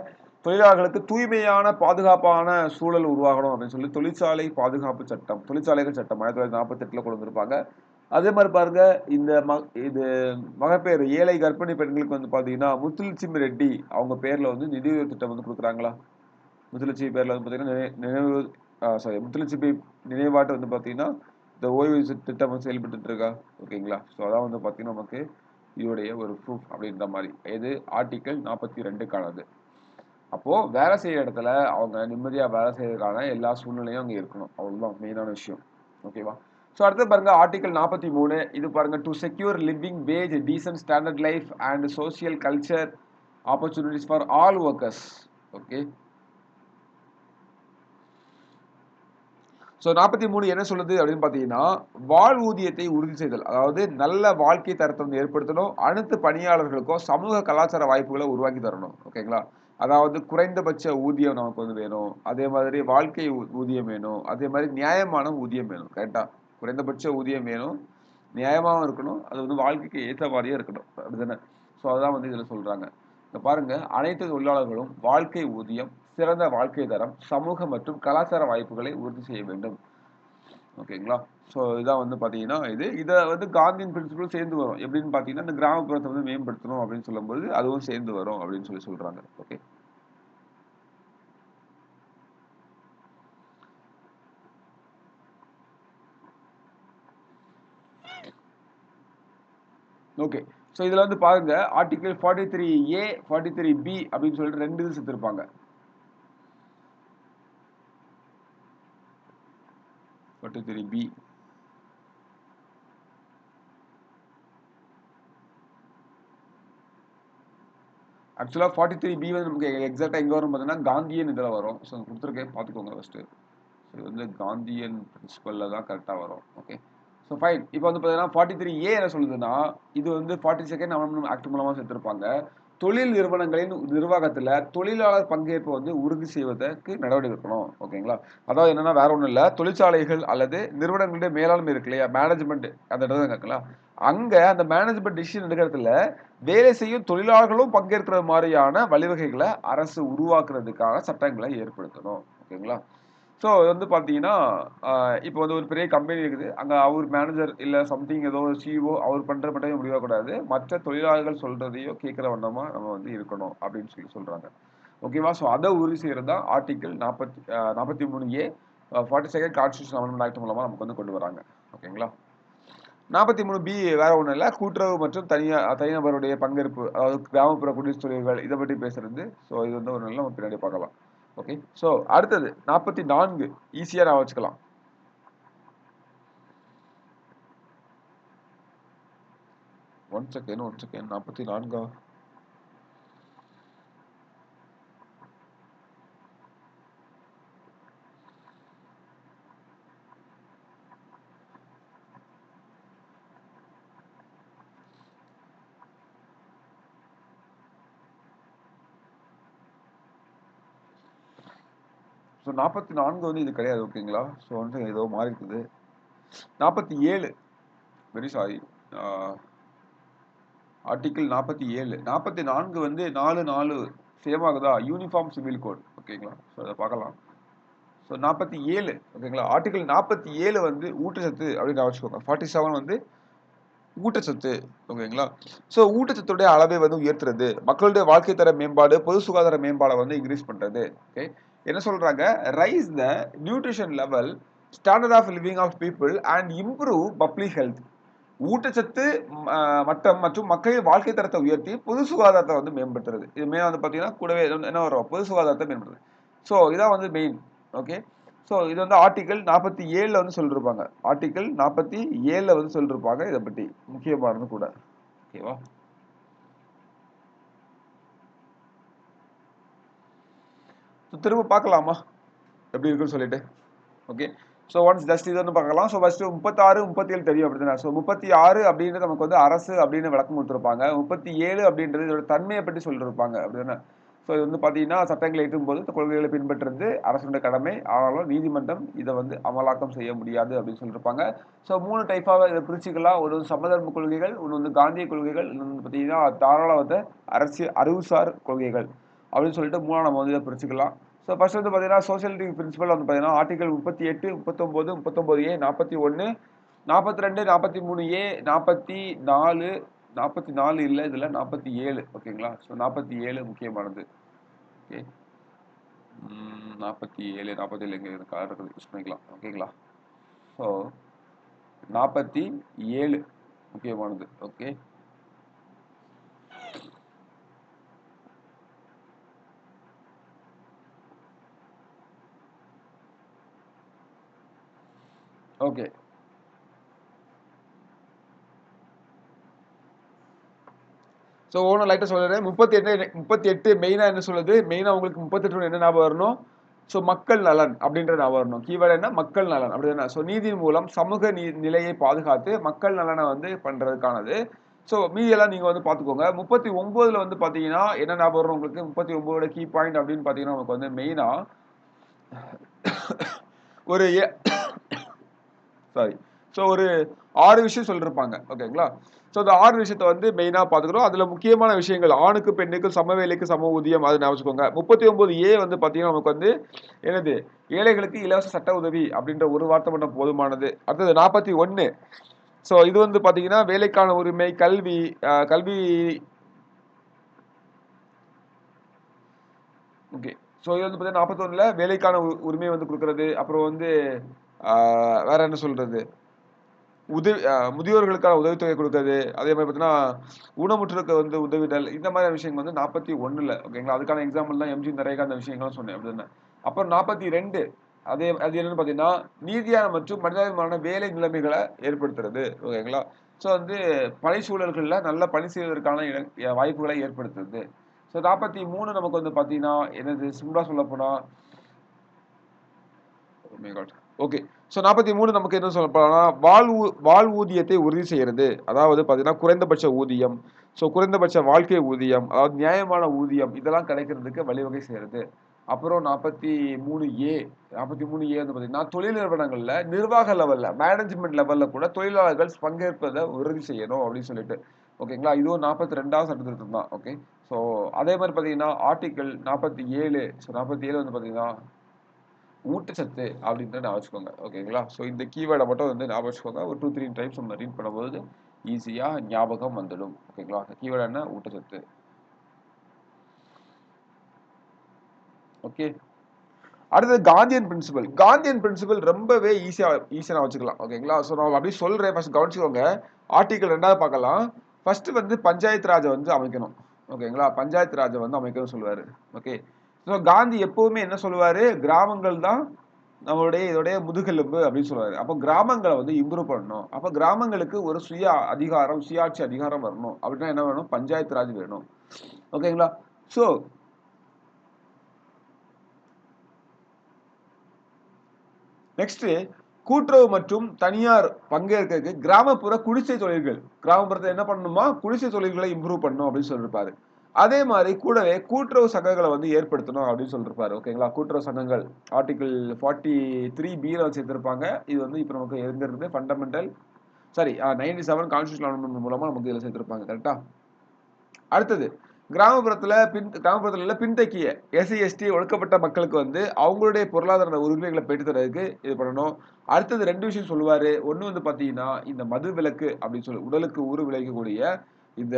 தொழிலாளர்களுக்கு தூய்மையான பாதுகாப்பான சூழல் உருவாகணும் அப்படின்னு சொல்லி தொழிற்சாலை பாதுகாப்பு சட்டம், தொழிற்சாலைகள் சட்டம் 1948ல கொண்டு வந்திருப்பாங்க. அதே மாதிரி பாருங்க, இந்த இது மகப்பேறு ஏழை கர்ப்பிணி பெண்களுக்கு வந்து பாத்தீங்கன்னா முத்துலட்சுமி ரெட்டி அவங்க பேர்ல வந்து நிதியுதவி திட்டம் வந்து கொடுக்குறாங்களா? முத்துலட்சுமி பேர்ல வந்து பாத்தீங்கன்னா நினைவு சாரி முத்துலட்சுமி நினைவாட்டு வந்து பாத்தீங்கன்னா இந்த ஓய்வு திட்டம் வந்து செயல்பட்டு இருக்கா? ஓகேங்களா? ஸோ அதான் வந்து பாத்தீங்கன்னா நமக்கு இதோடைய ஒரு ப்ரூஃப் அப்படின்ற மாதிரி. இது ஆர்டிகல் 42க்கானது. அப்போ வேலை செய்யற இடத்துல அவங்க நிம்மதியா வேலை செய்யறதுக்கான எல்லா சூழ்நிலையும் அங்க இருக்கணும். அவ்வளவுதான் மெயினான விஷயம். ஓகேவா? ஸோ அடுத்து பாருங்க ஆர்டிகல் 43. இது பாருங்க, to secure living wage decent standard life and social culture opportunities for all workers. Okay, so 43 என்ன சொல்லுது அப்படின்னு பார்த்தீங்கன்னா, வாழ்வூதியத்தை உறுதி செய்தல். அதாவது நல்ல வாழ்க்கை தரத்தை வந்து ஏற்படுத்தணும். அனைத்து பணியாளர்களுக்கும் சமூக கலாச்சார வாய்ப்புகளை உருவாக்கி தரணும். ஓகேங்களா? அதாவது குறைந்தபட்ச ஊதியம் நமக்கு வந்து வேணும். அதே மாதிரி வாழ்க்கை ஊதியம் வேணும். அதே மாதிரி நியாயமான ஊதியம் வேணும். கரெக்டா? குறைந்தபட்ச ஊதியம் வேணும், நியாயமாகவும் இருக்கணும், அது வந்து வாழ்க்கைக்கு ஏற்ற மாதிரியே இருக்கணும். அப்படிதானே? ஸோ அதான் வந்து இதில் சொல்றாங்க. இங்க பாருங்க, அனைத்து தொழிலாளர்களும் வாழ்க்கை ஊதியம், சிறந்த வாழ்க்கை தரம், சமூக மற்றும் கலாச்சார வாய்ப்புகளை உறுதி செய்ய வேண்டும். ஓகேங்களா? ஸோ இதான் வந்து பார்த்தீங்கன்னா இதை வந்து காந்தியின் பிரின்சிபல் சேர்ந்து வரும். எப்படின்னு பார்த்தீங்கன்னா, இந்த கிராமப்புறத்தை வந்து மேம்படுத்தணும் அப்படின்னு சொல்லும்போது அதுவும் சேர்ந்து வரும் அப்படின்னு சொல்லி சொல்றாங்க. Okay, okay. ஸோ இதுல வந்து பாருங்க, ஆர்டிகல் 43A 43B அப்படின்னு சொல்லிட்டு ரெண்டு இது சேர்த்திருப்பாங்க. 43B ஆக்சுவலா 43B வந்து நமக்கு எக்ஸாக்டா எங்க வரும் பார்த்தீங்கன்னா காந்தியன் இதில் வரும். ஸோ கொடுத்துருக்கேன், பார்த்துக்கோங்க ஃபர்ஸ்ட். இது வந்து காந்தியன் பிரின்சிபல்ல தான் கரெக்டா வரும். Okay, so fine. இப்போ வந்து பார்த்தீங்கன்னா 43A என்ன சொல்லுதுன்னா, இது வந்து 42nd அமெண்ட்மெண்ட் ஆக்ட் மூலமா சேர்த்திருப்பாங்க. தொழில் நிறுவனங்களின் நிர்வாகத்துல தொழிலாளர் பங்கேற்பை வந்து உறுதி செய்வதற்கு நடவடிக்கை எடுக்கணும். ஓகேங்களா? அதாவது என்னன்னா வேற ஒண்ணும் இல்ல. தொழிற்சாலைகள் அல்லது நிறுவனங்களுடைய மேலாண்மை இருக்கு இல்லையா? மேனேஜ்மெண்ட் அந்த இடத்துல கேட்கலாம். அங்க அந்த மேனேஜ்மெண்ட் டிசிஷன் எடுக்கிறதுல வேலை செய்யும் தொழிலாளர்களும் பங்கேற்கிற மாதிரியான வழிவகைகளை அரசு உருவாக்குறதுக்கான சட்டங்களை ஏற்படுத்தணும். ஓகேங்களா? ஸோ வந்து பார்த்தீங்கன்னா, இப்போ வந்து ஒரு பெரிய கம்பெனி இருக்குது. அங்க அவர் மேனேஜர் இல்ல சம்திங் ஏதோ ஒரு சிஇஓ அவர் பண்ற மட்டும் முடியக்கூடாது. மற்ற தொழிலாளர்கள் சொல்றதையோ கேட்கிற வண்ணமா நம்ம வந்து இருக்கணும் அப்படின்னு சொல்றாங்க. ஓகேவா? ஸோ அதை உறுதி செய்யறது தான் article 43A 42nd constitution amendment act மூலமா நமக்கு வந்து கொண்டு வராங்க. ஓகேங்களா? 43B வேற ஒன்றும் இல்லை. கூட்டுறவு மற்றும் தனிநபருடைய பங்கேற்பு, அதாவது கிராமப்புற குடியிருப்பு தொழில்கள் இதை பற்றி பேசுறது. ஸோ இது வந்து ஒரு நல்ல நம்ம பின்னாடி பார்க்கலாம். ஓகே, ஸோ அடுத்தது 44 ஈஸியா நான் வச்சுக்கலாம். ஒன் செகண்ட் 44 ஸோ 44 வந்து இது கிடையாது. ஓகேங்களா? ஸோ வந்து ஏதோ மாறி இருக்குது. 47 வெரி சாரி, ஆர்டிகிள் 47 44 வந்து 4 சேம் ஆகுதா? Uniform civil code. ஓகேங்களா? ஸோ அதை பார்க்கலாம். ஸோ 47 ஓகேங்களா? ஆர்டிகிள் 47 வந்து ஊட்டச்சத்து அப்படின்னு வச்சுக்கோங்க. 47 வந்து ஊட்டச்சத்து. ஓகேங்களா? ஸோ ஊட்டச்சத்துடைய அளவை வந்து உயர்த்துறது, மக்களுடைய வாழ்க்கை தர மேம்பாடு, பொது சுகாதார மேம்பாடை வந்து இன்க்ரீஸ் பண்றது. ஓகே, என்ன சொல்றாங்க? Raise the nutrition level, standard of living of people and improve public health. ஊட்டச்சத்து மட்டம் மற்றும் மக்களின் வாழ்க்கை தரத்தை உயர்த்தி பொது சுகாதாரத்தை வந்து மேம்படுத்துறது. இது மெயின் வந்து பார்த்தீங்கன்னா கூடவே என்ன வரும்? பொது சுகாதாரத்தை மேம்படுத்துறது. ஸோ இதான் வந்து மெயின். ஓகே, ஸோ இது வந்து ஆர்டிகிள் 47 வந்து சொல்லிருப்பாங்க. ஆர்டிகிள் 47 வந்து சொல்லிருப்பாங்க. இதை பற்றி முக்கியமானது கூட. ஓகேவா? திரும்ப பார்க்கலாமா எப்படி இருக்குன்னு சொல்லிட்டு? ஓகே, ஸோ ஒன்ஸ் ஜஸ்ட் இது வந்து பார்க்கலாம். ஸோ ஃபர்ஸ்ட் 36 37 தெரியும் அப்படின்னா, ஸோ 36 அப்படின்றது நமக்கு வந்து அரசு அப்படின்னு விளக்கம் கொடுத்துருப்பாங்க. 37 அப்படின்றது இதோட தன்மையை பற்றி சொல்லிருப்பாங்க அப்படின்னா. ஸோ இது வந்து பார்த்தீங்கன்னா சட்டங்களை எட்டும் போது கொள்கைகளை பின்பற்றுறது அரசுடைய கடமை. ஆனாலும் நீதிமன்றம் இதை வந்து அமலாக்கம் செய்ய முடியாது அப்படின்னு சொல்லியிருப்பாங்க. ஸோ 3 டைப்பாக இதை பிரிச்சுக்கலாம். ஒரு சமதர்ம கொள்கைகள், ஒன்று வந்து காந்திய கொள்கைகள், இன்னொன்று பார்த்தீங்கன்னா தாராளவாத அறிவுசார் கொள்கைகள் அப்படின்னு சொல்லிட்டு 3 நம்ம வந்து இதை பிரிச்சுக்கலாம். ஸோ ஃபர்ஸ்ட் வந்து பார்த்தீங்கன்னா சோசியலிட்டி பிரின்சிபல் வந்து பார்த்தீங்கன்னா ஆர்டிகல் 38, 39, 39A, 41, 42, 43A, 44, 44 இல்லை இதில் 47. ஓகேங்களா? ஸோ 47 முக்கியமானது. ஓகே, 47 எங்கே இருக்கா இருக்குது யூஸ் பண்ணிக்கலாம். ஓகேங்களா? ஸோ 47 முக்கியமானது. ஓகே, ஓகே, ஸோ ஒன்றும் லைட்டாக சொல்லிடுறேன். 38 மெயினாக என்ன சொல்லுது? மெயினாக உங்களுக்கு 38 என்ன ஞாபகம் வரணும்? ஸோ மக்கள் நலன் அப்படின்ற ஞாபகம் வரணும். கீவேர்டு என்ன? மக்கள் நலன் அப்படின்னா. ஸோ நீதியின் மூலம் சமூக நிலையை பாதுகாத்து மக்கள் நலனை வந்து பண்றதுக்கானது. ஸோ மீதியெல்லாம் நீங்க வந்து பார்த்துக்கோங்க. 39ல வந்து பார்த்தீங்கன்னா என்ன ஞாபகம் வரும் உங்களுக்கு? 39ஓட கீ பாயிண்ட் அப்படின்னு பார்த்தீங்கன்னா நமக்கு வந்து மெயினா ஒரு சாரி, ஸோ ஒரு 6 விஷயம் சொல்லிருப்பாங்க. ஓகேங்களா? ஸோ அந்த 6 விஷயத்த வந்து மெயினாக பார்த்துக்கிறோம். அதில் முக்கியமான விஷயங்கள் ஆணுக்கு பெண்ணுக்கு சம வேலைக்கு சம ஊதியம், அது ஞாபகம். 39A வந்து பார்த்தீங்கன்னா நமக்கு வந்து என்னது? ஏழைகளுக்கு இலவச சட்ட உதவி அப்படின்ற ஒரு வார்த்தை மட்டும் போதுமானது. அடுத்தது 41. ஸோ இது வந்து பார்த்தீங்கன்னா வேலைக்கான உரிமை, கல்வி ஓகே. ஸோ இது வந்து பார்த்தீங்கன்னா 41ல வேலைக்கான உரிமையை வந்து கொடுக்கறது. அப்புறம் வந்து வேற என்ன சொல்றது? முதியோர்களுக்கான உதவித்தொகை கொடுக்கறது. அதே மாதிரி பார்த்தீங்கன்னா ஊனமுற்றோருக்கு வந்து உதவிதல். இந்த மாதிரி விஷயங்கள் வந்து 41ல. ஓகேங்களா? அதுக்கான எக்ஸாம்பிள் தான் எம்ஜி நரேகா அந்த விஷயங்கள்லாம் சொன்னேன் அப்படின்னு. அப்புறம் 42 அது என்னன்னு பார்த்தீங்கன்னா நீதியான மற்றும் மனிதாபிமான வேலை நிலைமைகளை ஏற்படுத்துறது. ஓகேங்களா? ஸோ வந்து பணி சூழல்கள்ல நல்ல பணி செய்வதற்கான வாய்ப்புகளை ஏற்படுத்துறது. ஸோ 43 நமக்கு வந்து பார்த்தீங்கன்னா என்னது? சிம்பிளா சொல்ல போனா ஓகே. ஸோ 43 நமக்கு என்ன சொல்ல போறோம்னா, வாழ்வூதியத்தை உறுதி செய்யறது. அதாவது பார்த்தீங்கன்னா, குறைந்தபட்ச ஊதியம், ஸோ குறைந்தபட்ச வாழ்க்கை ஊதியம், அதாவது நியாயமான ஊதியம் இதெல்லாம் கிடைக்கிறதுக்கு வழிவகை செய்யறது. அப்புறம் 43A 43A வந்து பார்த்தீங்கன்னா, தொழில் நிறுவனங்கள்ல நிர்வாக லெவல்ல, மேனேஜ்மென்ட் லெவல்ல கூட தொழிலாளர்கள் பங்கேற்பதை உறுதி செய்யணும் அப்படின்னு சொல்லிட்டு. ஓகேங்களா? இதுவும் 42வது சட்ட திருத்தம் தான். ஓகே. ஸோ அதே மாரி பார்த்தீங்கன்னா, ஆர்டிக்கிள் 47 ஸோ 47 வந்து பார்த்தீங்கன்னா ஊட்டச்சத்து அப்படின்றத ஞாபகம் வச்சுக்கோங்க. ஓகேங்களா? ஸோ இந்த கீவேர்டை மட்டும் வந்து ஞாபகம் வச்சுக்கோங்க. ஒரு 2, 3 டைம்ஸ் நம்ம ரீட் பண்ணும்போது ஈஸியா ஞாபகம் வந்துடும். ஓகேங்களா? கீவேர்டு என்ன? ஊட்டச்சத்து. ஓகே. அடுத்தது காந்தியன் பிரின்சிபல். காந்தியன் பிரின்சிபல் ரொம்பவே ஈஸியா வச்சுக்கலாம். ஓகேங்களா? ஸோ நான் அப்படியே சொல்றேன். ஃபர்ஸ்ட் கவனிச்சுக்கோங்க. ஆர்டிகிள் 2வது பார்க்கலாம். ஃபர்ஸ்ட் வந்து பஞ்சாயத்து ராஜை வந்து அமைக்கணும். ஓகேங்களா? பஞ்சாயத்து ராஜை வந்து அமைக்கணும்னு சொல்லுவாரு. ஓகே. ஸோ காந்தி எப்பவுமே என்ன சொல்லுவாரு? கிராமங்கள் தான் இதோடைய முதுகெலும்பு அப்படின்னு சொல்லுவாரு. அப்போ கிராமங்களை வந்து இம்ப்ரூவ் பண்ணணும். அப்போ கிராமங்களுக்கு ஒரு சுயாட்சி அதிகாரம் வரணும். அப்படின்னா என்ன வேணும்? பஞ்சாயத்து ராஜ் வேணும். ஓகேங்களா? ஸோ நெக்ஸ்ட் கூட்டுறவு மற்றும் தனியார் பங்கேற்கிறதுக்கு கிராமப்புற குடிசை தொழில்கள். கிராமப்புறத்துல என்ன பண்ணணுமா? குடிசை தொழில்களை இம்ப்ரூவ் பண்ணணும் அப்படின்னு சொல்லியிருப்பாரு. அதே மாதிரி கூடவே கூட்டுறவு சங்கங்களை வந்து ஏற்படுத்தணும் அப்படின்னு சொல்லியிருப்பாரு. ஓகேங்களா? கூட்டுறவு சங்கங்கள் ஆர்டிகிள் 43B சேர்த்திருப்பாங்க. இது வந்து இப்ப நமக்கு எங்க ஃபண்டமெண்டல் 97 கான்ஸ்டிடியூஷனல் அமெண்ட்மென்ட் மூலமா நமக்கு இதுல சேர்த்திருப்பாங்க. கரெக்டா? அடுத்தது கிராமப்புறத்துல பின்தங்கிய எஸ்சி எஸ்டி ஒடுக்கப்பட்ட மக்களுக்கு வந்து அவங்களுடைய பொருளாதார உரிமைகளை பெற்று தரதுக்கு இது பண்ணணும். அடுத்தது 2 விஷயம் சொல்லுவாரு. ஒண்ணு வந்து பாத்தீங்கன்னா இந்த மது விலக்கு அப்படின்னு சொல்லி உடலுக்கு ஊறு விளைவிக்கக்கூடிய இந்த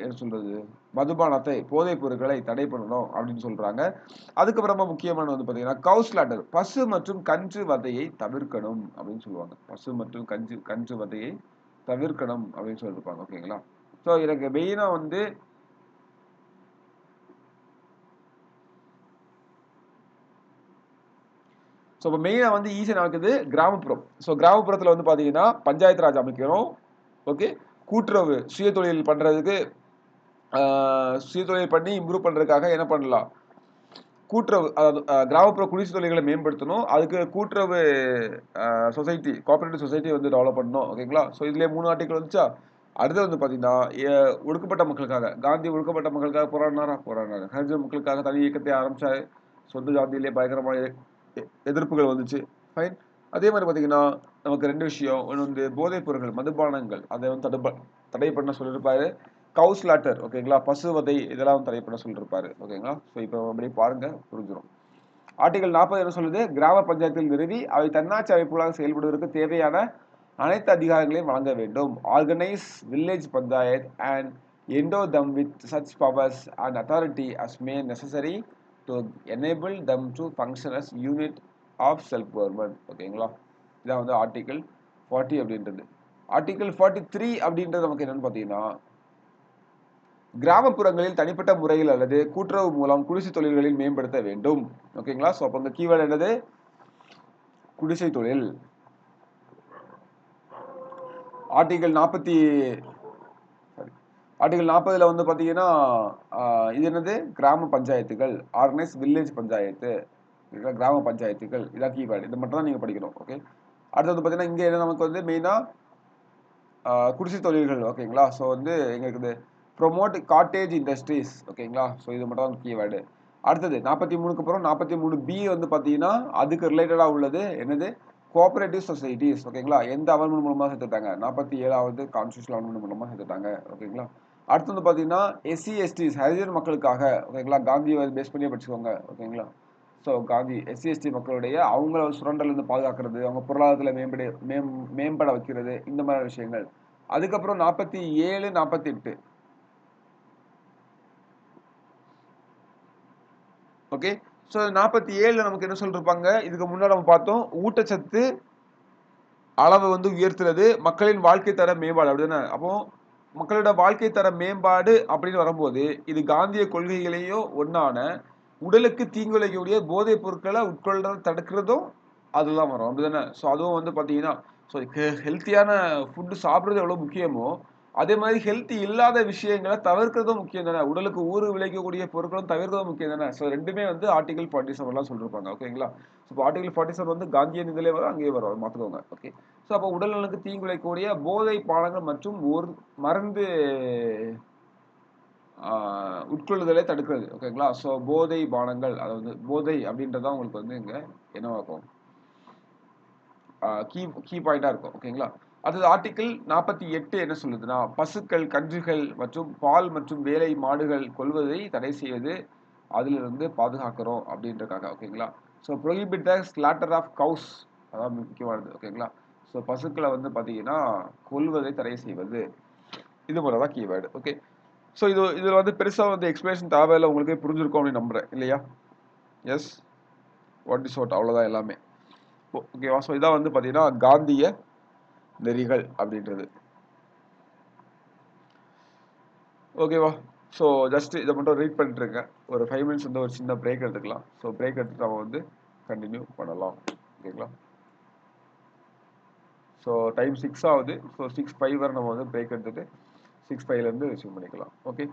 என்ன சொல்றது மதுபானத்தை போதைப் பொருட்களை தடை பண்ணணும் அப்படின்னு சொல்றாங்க. அதுக்கப்புறமா முக்கியமான வந்து பாத்தீங்கன்னா கவுஸ்லாட்டர் பசு மற்றும் கன்று வதையை தவிர்க்கணும் அப்படின்னு சொல்லுவாங்க. பசு மற்றும் கன்று வதையை தவிர்க்கணும் அப்படின்னு சொல்லிருப்பாங்க. ஓகேங்களா? ஸோ எனக்கு மெயினா வந்து ஸோ இப்போ மெயினாக வந்து ஈஸியாக நடக்குது கிராமப்புறம். ஸோ கிராமப்புறத்தில் வந்து பார்த்தீங்கன்னா பஞ்சாயத்து ராஜ் அமைக்கணும். ஓகே. கூட்டுறவு சுயதொழில் பண்ணுறதுக்கு சுயதொழில் பண்ணி இம்ப்ரூவ் பண்ணுறதுக்காக என்ன பண்ணலாம்? கூட்டுறவு அதாவது கிராமப்புற குடிசை தொழில்களை மேம்படுத்தணும். அதுக்கு கூட்டுறவு சொசைட்டி கோஆபரேட்டிவ் சொசைட்டி வந்து டெவலப் பண்ணணும். ஓகேங்களா? ஸோ இதுலேயே 3 ஆர்டிகல் வந்துச்சா? அடுத்து வந்து பார்த்தீங்கன்னா ஒடுக்கப்பட்ட மக்களுக்காக காந்தி ஒடுக்கப்பட்ட மக்களுக்காக போராடினாரு. ஹரிஜன் மக்களுக்காக தனி இயக்கத்தை ஆரம்பிச்சாரு. சொந்த ஜாதியிலே பயங்கரமான எதிர்ப்புகள் வந்துச்சு. ஃபைன். அதே மாதிரி பார்த்தீங்கன்னா நமக்கு 2 விஷயம். ஒன்று வந்து போதைப் பொருட்கள் மதுபானங்கள் அதை வந்து தடை பண்ண சொல்லியிருப்பாரு. கவுஸ்லாட்டர் ஓகேங்களா? பசுவதை இதெல்லாம் தடை பண்ண சொல்லியிருப்பாரு. ஓகேங்களா? ஸோ இப்போ அப்படியே பாருங்க புரிஞ்சிடும். ஆர்டிகல் 40 என்ன சொல்லுது? கிராம பஞ்சாயத்தில் நிறுவி அவை தன்னாட்சி அமைப்புகளாக செயல்படுவதற்கு தேவையான அனைத்து அதிகாரங்களையும் வழங்க வேண்டும். Organise village panchayat and endow them with such powers and authority as may necessary to enable them to function as unit of self government. ஓகேங்களா? இதான் வந்து ஆர்டிகல் 40 அப்படின்றது. ஆர்டிகல் 43 அப்படின்றது நமக்கு என்னன்னு பார்த்தீங்கன்னா கிராமப்புறங்களில் தனிப்பட்ட முறையில் அல்லது கூட்டுறவு மூலம் குடிசை தொழில்களில் மேம்படுத்த வேண்டும். ஓகேங்களா? ஸோ அப்போ இந்த கீவேர்டு என்னது? குடிசை தொழில். ஆர்டிகல் 40ல வந்து பார்த்தீங்கன்னா இது என்னது? கிராம பஞ்சாயத்துகள் ஆர்கனைஸ் வில்லேஜ் பஞ்சாயத்து கிராம பஞ்சாயத்துகள் இதான் கீவேர்டு. இது மட்டும் தான் நீங்கள் படிக்கணும். ஓகே. அடுத்து வந்து பார்த்தீங்கன்னா இங்கே என்ன நமக்கு வந்து மெயினாக குடிசை தொழில்கள். ஓகேங்களா? ஸோ வந்து எங்களுக்கு ப்ரொமோட் காட்டேஜ் இண்டஸ்ட்ரீஸ். ஓகேங்களா? ஸோ இது மட்டும் தான் கீவேர்டு. அடுத்தது 43க்கு அப்புறம் 43B வந்து பார்த்தீங்கன்னா அதுக்கு ரிலேட்டடாக உள்ளது என்னது? Cooperative societies. ஓகேங்களா? எந்த அமெண்ட்மென்ட் மூலமாக சேர்த்துட்டாங்க? 47வது கான்ஸ்டிடியூஷனல் அமெண்ட்மென்ட் மூலமாக சேர்த்துட்டாங்க. ஓகேங்களா? அடுத்து வந்து பார்த்தீங்கன்னா எஸ்சி எஸ்டிஸ் ஹரிஜன் மக்களுக்காக. ஓகேங்களா? காந்தியை பேஸ் பண்ணியே படிச்சுக்கோங்க. ஓகேங்களா? ஸோ காந்தி எஸ்சி எஸ்டி மக்களுடைய அவங்கள சுரண்டலேருந்து பாதுகாக்கிறது, அவங்க பொருளாதாரத்தில் மேம்பட வைக்கிறது, இந்த மாதிரி விஷயங்கள். அதுக்கப்புறம் 47, 48 ஓகே. ஸோ 47ல நமக்கு என்ன சொல்லிருப்பாங்க? இதுக்கு முன்னாடி நம்ம பார்த்தோம் ஊட்டச்சத்து அளவை வந்து உயர்த்துறது மக்களின் வாழ்க்கை தர மேம்பாடு அப்படிதானே? அப்போ மக்களோட வாழ்க்கை தர மேம்பாடு அப்படின்னு வரும்போது இது காந்திய கொள்கைகளையும் ஒன்னான உடலுக்கு தீங்கு விளைவிக்கக்கூடிய போதைப் பொருட்களை உட்கொள்றதை தடுக்கிறதும் அதெல்லாம் வரும் அப்படிதானே? ஸோ அதுவும் வந்து பார்த்தீங்கன்னா ஸோ ஹெல்த்தியான ஃபுட்டு சாப்பிட்றது எவ்வளோ முக்கியமோ அதே மாதிரி ஹெல்த்தி இல்லாத விஷயங்களை தவிர்க்கிறதும் முக்கியம் தானே. உடலுக்கு ஊறு விளைவிக்கக்கூடிய பொருட்களும் தவிர்க்கிறதும் முக்கியம் தானே. ஸோ ரெண்டுமே வந்து ஆர்டிகல் 47 சொல்லியிருப்பாங்க. ஓகேங்களா. ஸோ ஆர்டிகல் 47 வந்து காந்தியன் இதிலே வரும், அங்கேயே வரும், அதை பார்த்துக்கோங்க. ஓகே. ஸோ அப்போ உடல் நலனுக்கு தீங்கு விளைவிக்கக்கூடிய போதை பானங்கள் மற்றும் ஒரு மருந்து உட்கொள்ளுதலை தடுக்கிறது. ஓகேங்களா. ஸோ போதை பானங்கள், அதாவது போதை அப்படின்றதான் உங்களுக்கு வந்து இங்கே என்னவாக்கும், கீ பாயிண்டா இருக்கும். ஓகேங்களா. அடுத்தது ஆர்டிகிள் 48 என்ன சொல்லுதுன்னா, பசுக்கள், கன்றுகள் மற்றும் பால் மற்றும் வேலை மாடுகள் கொல்வதை தடை செய்வது, அதிலிருந்து பாதுகாக்கிறோம் அப்படின்றக்காக. ஓகேங்களா. So prohibit the slaughter of cows, அதான் முக்கியமானது. ஓகேங்களா. ஸோ பசுக்களை வந்து பார்த்தீங்கன்னா கொல்வதை தடை செய்வது, இது போல தான் கீவேர்டு. ஓகே. ஸோ இதில் வந்து பெருசாக வந்து எக்ஸ்பிளேஷன் தேவையில்லை, உங்களுக்கே புரிஞ்சிருக்கும் அப்படின்னு நம்புறேன், இல்லையா? எஸ், வாட் இஸ் வாட், அவ்வளோதான் எல்லாமே. ஓகேவா. ஸோ இதான் வந்து பார்த்தீங்கன்னா காந்திய நெறிகள் அப்படின்றது. ஓகேவா. ஸோ ஜஸ்ட் இதை மட்டும் ரீட் பண்ணிட்டு இருக்கேன். ஒரு 5 மினிட்ஸ் வந்து ஒரு சின்ன பிரேக் எடுத்துக்கலாம். ஸோ பிரேக் எடுத்துட்டு நம்ம வந்து கண்டினியூ பண்ணலாம். ஓகேங்களா. ஸோ டைம் 6 ஆகுது. ஸோ 6:05 வரை நம்ம வந்து பிரேக் எடுத்துட்டு 6:05லேருந்து ரிசீவ் பண்ணிக்கலாம். ஓகே.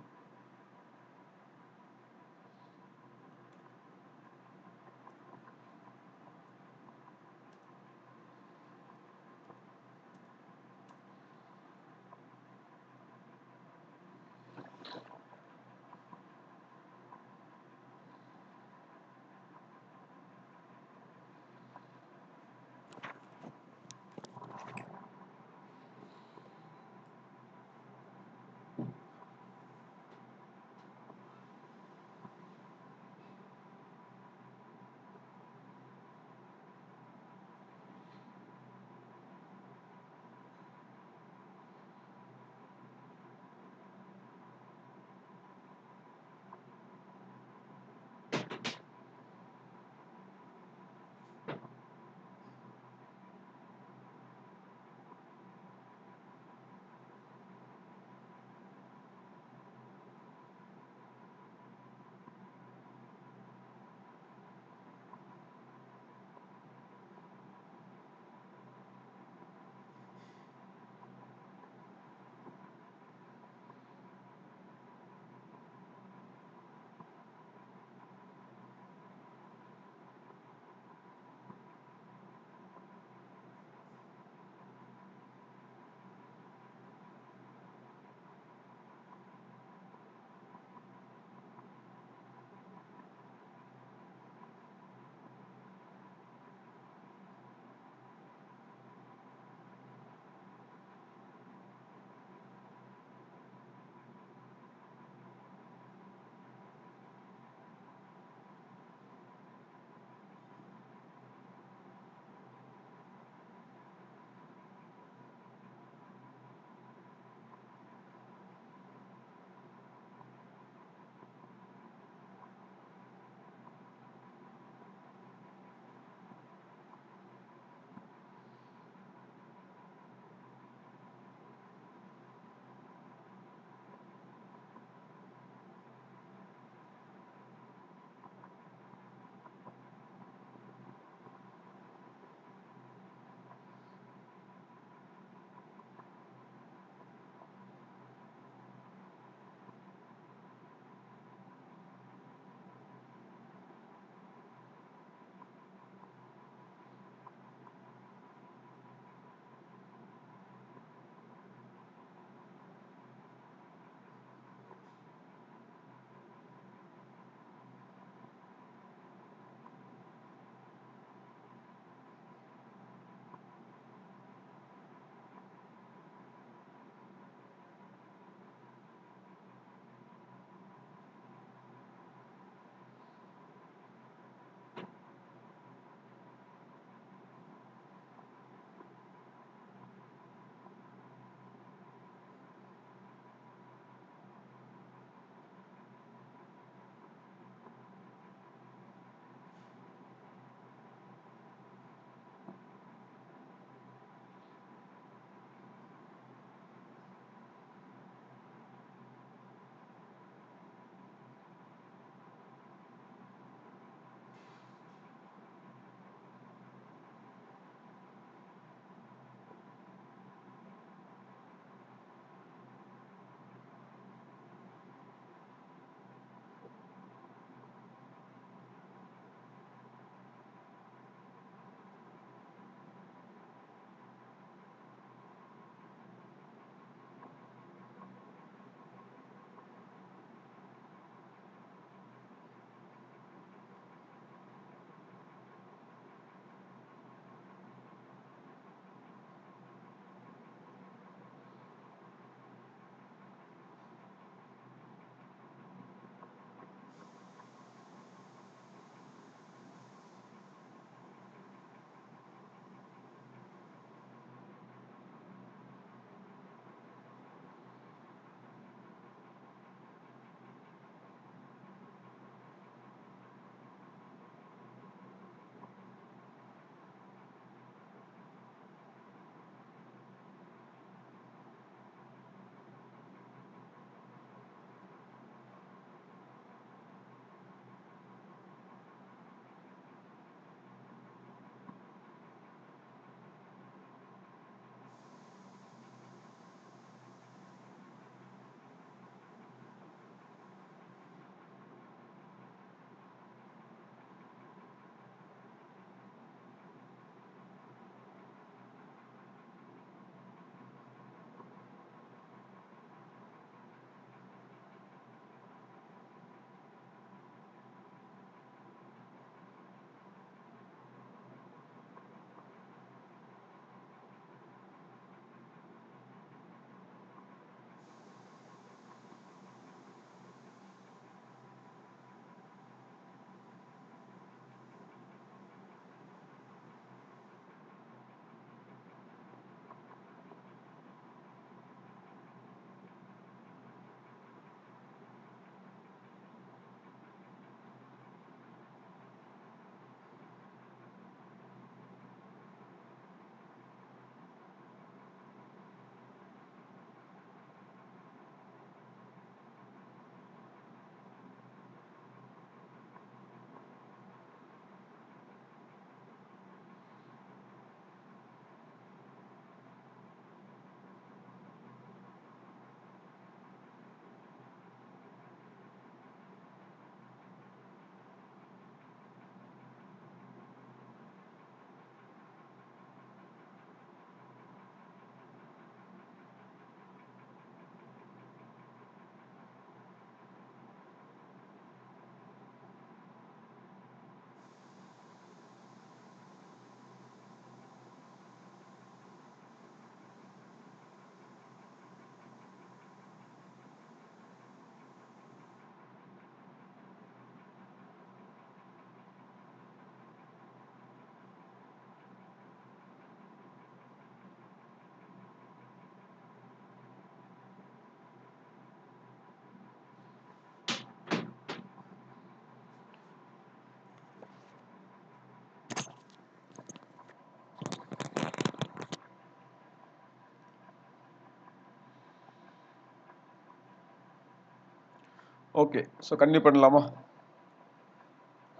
ஓகே. ஸோ கன்டினியூ பண்ணலாமா?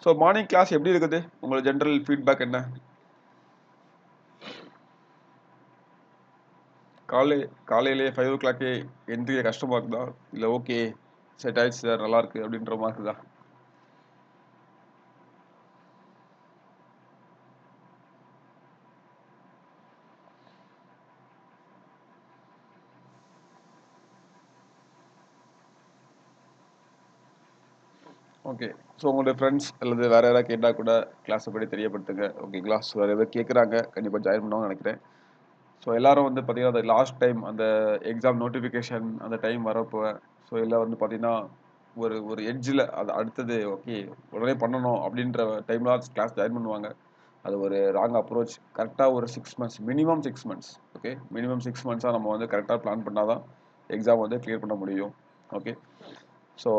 ஸோ மார்னிங் கிளாஸ் எப்படி இருக்குது? உங்களோட ஜென்ரல் ஃபீட்பேக் என்ன? காலையிலேயே 5 o'clock எந்திரிக்க கஷ்டமா இருக்குதா? இல்லை ஓகே செட் ஆயிடுச்சு சார் நல்லா இருக்கு அப்படின்ற மாதிரி இருக்குதா? ஓகே. ஸோ உங்களுடைய ஃப்ரெண்ட்ஸ் அல்லது வேறு யாராவது கேட்டால் கூட கிளாஸை பற்றி தெரியப்படுத்துங்க. ஓகேங்களா? ஸோ வேறு எதாவது கேட்குறாங்க கண்டிப்பாக ஜாயின் பண்ணுவாங்கன்னு நினைக்கிறேன். ஸோ எல்லாரும் வந்து பார்த்தீங்கன்னா அந்த லாஸ்ட் டைம் அந்த எக்ஸாம் நோட்டிஃபிகேஷன் அந்த டைம் வரப்போ ஸோ எல்லாம் வந்து பார்த்தீங்கன்னா ஒரு ஒரு எட்ஜில் அது அடுத்தது ஓகே உடனே பண்ணணும் அப்படின்ற டைமில் கிளாஸ் ஜாயின் பண்ணுவாங்க. அது ஒரு ராங் அப்ரோச். கரெக்டாக ஒரு 6 months minimum 6 months. Okay minimum 6 months நம்ம வந்து கரெக்டாக பிளான் பண்ணால் தான் எக்ஸாம் வந்து கிளியர் பண்ண முடியும். ஓகே ஸோ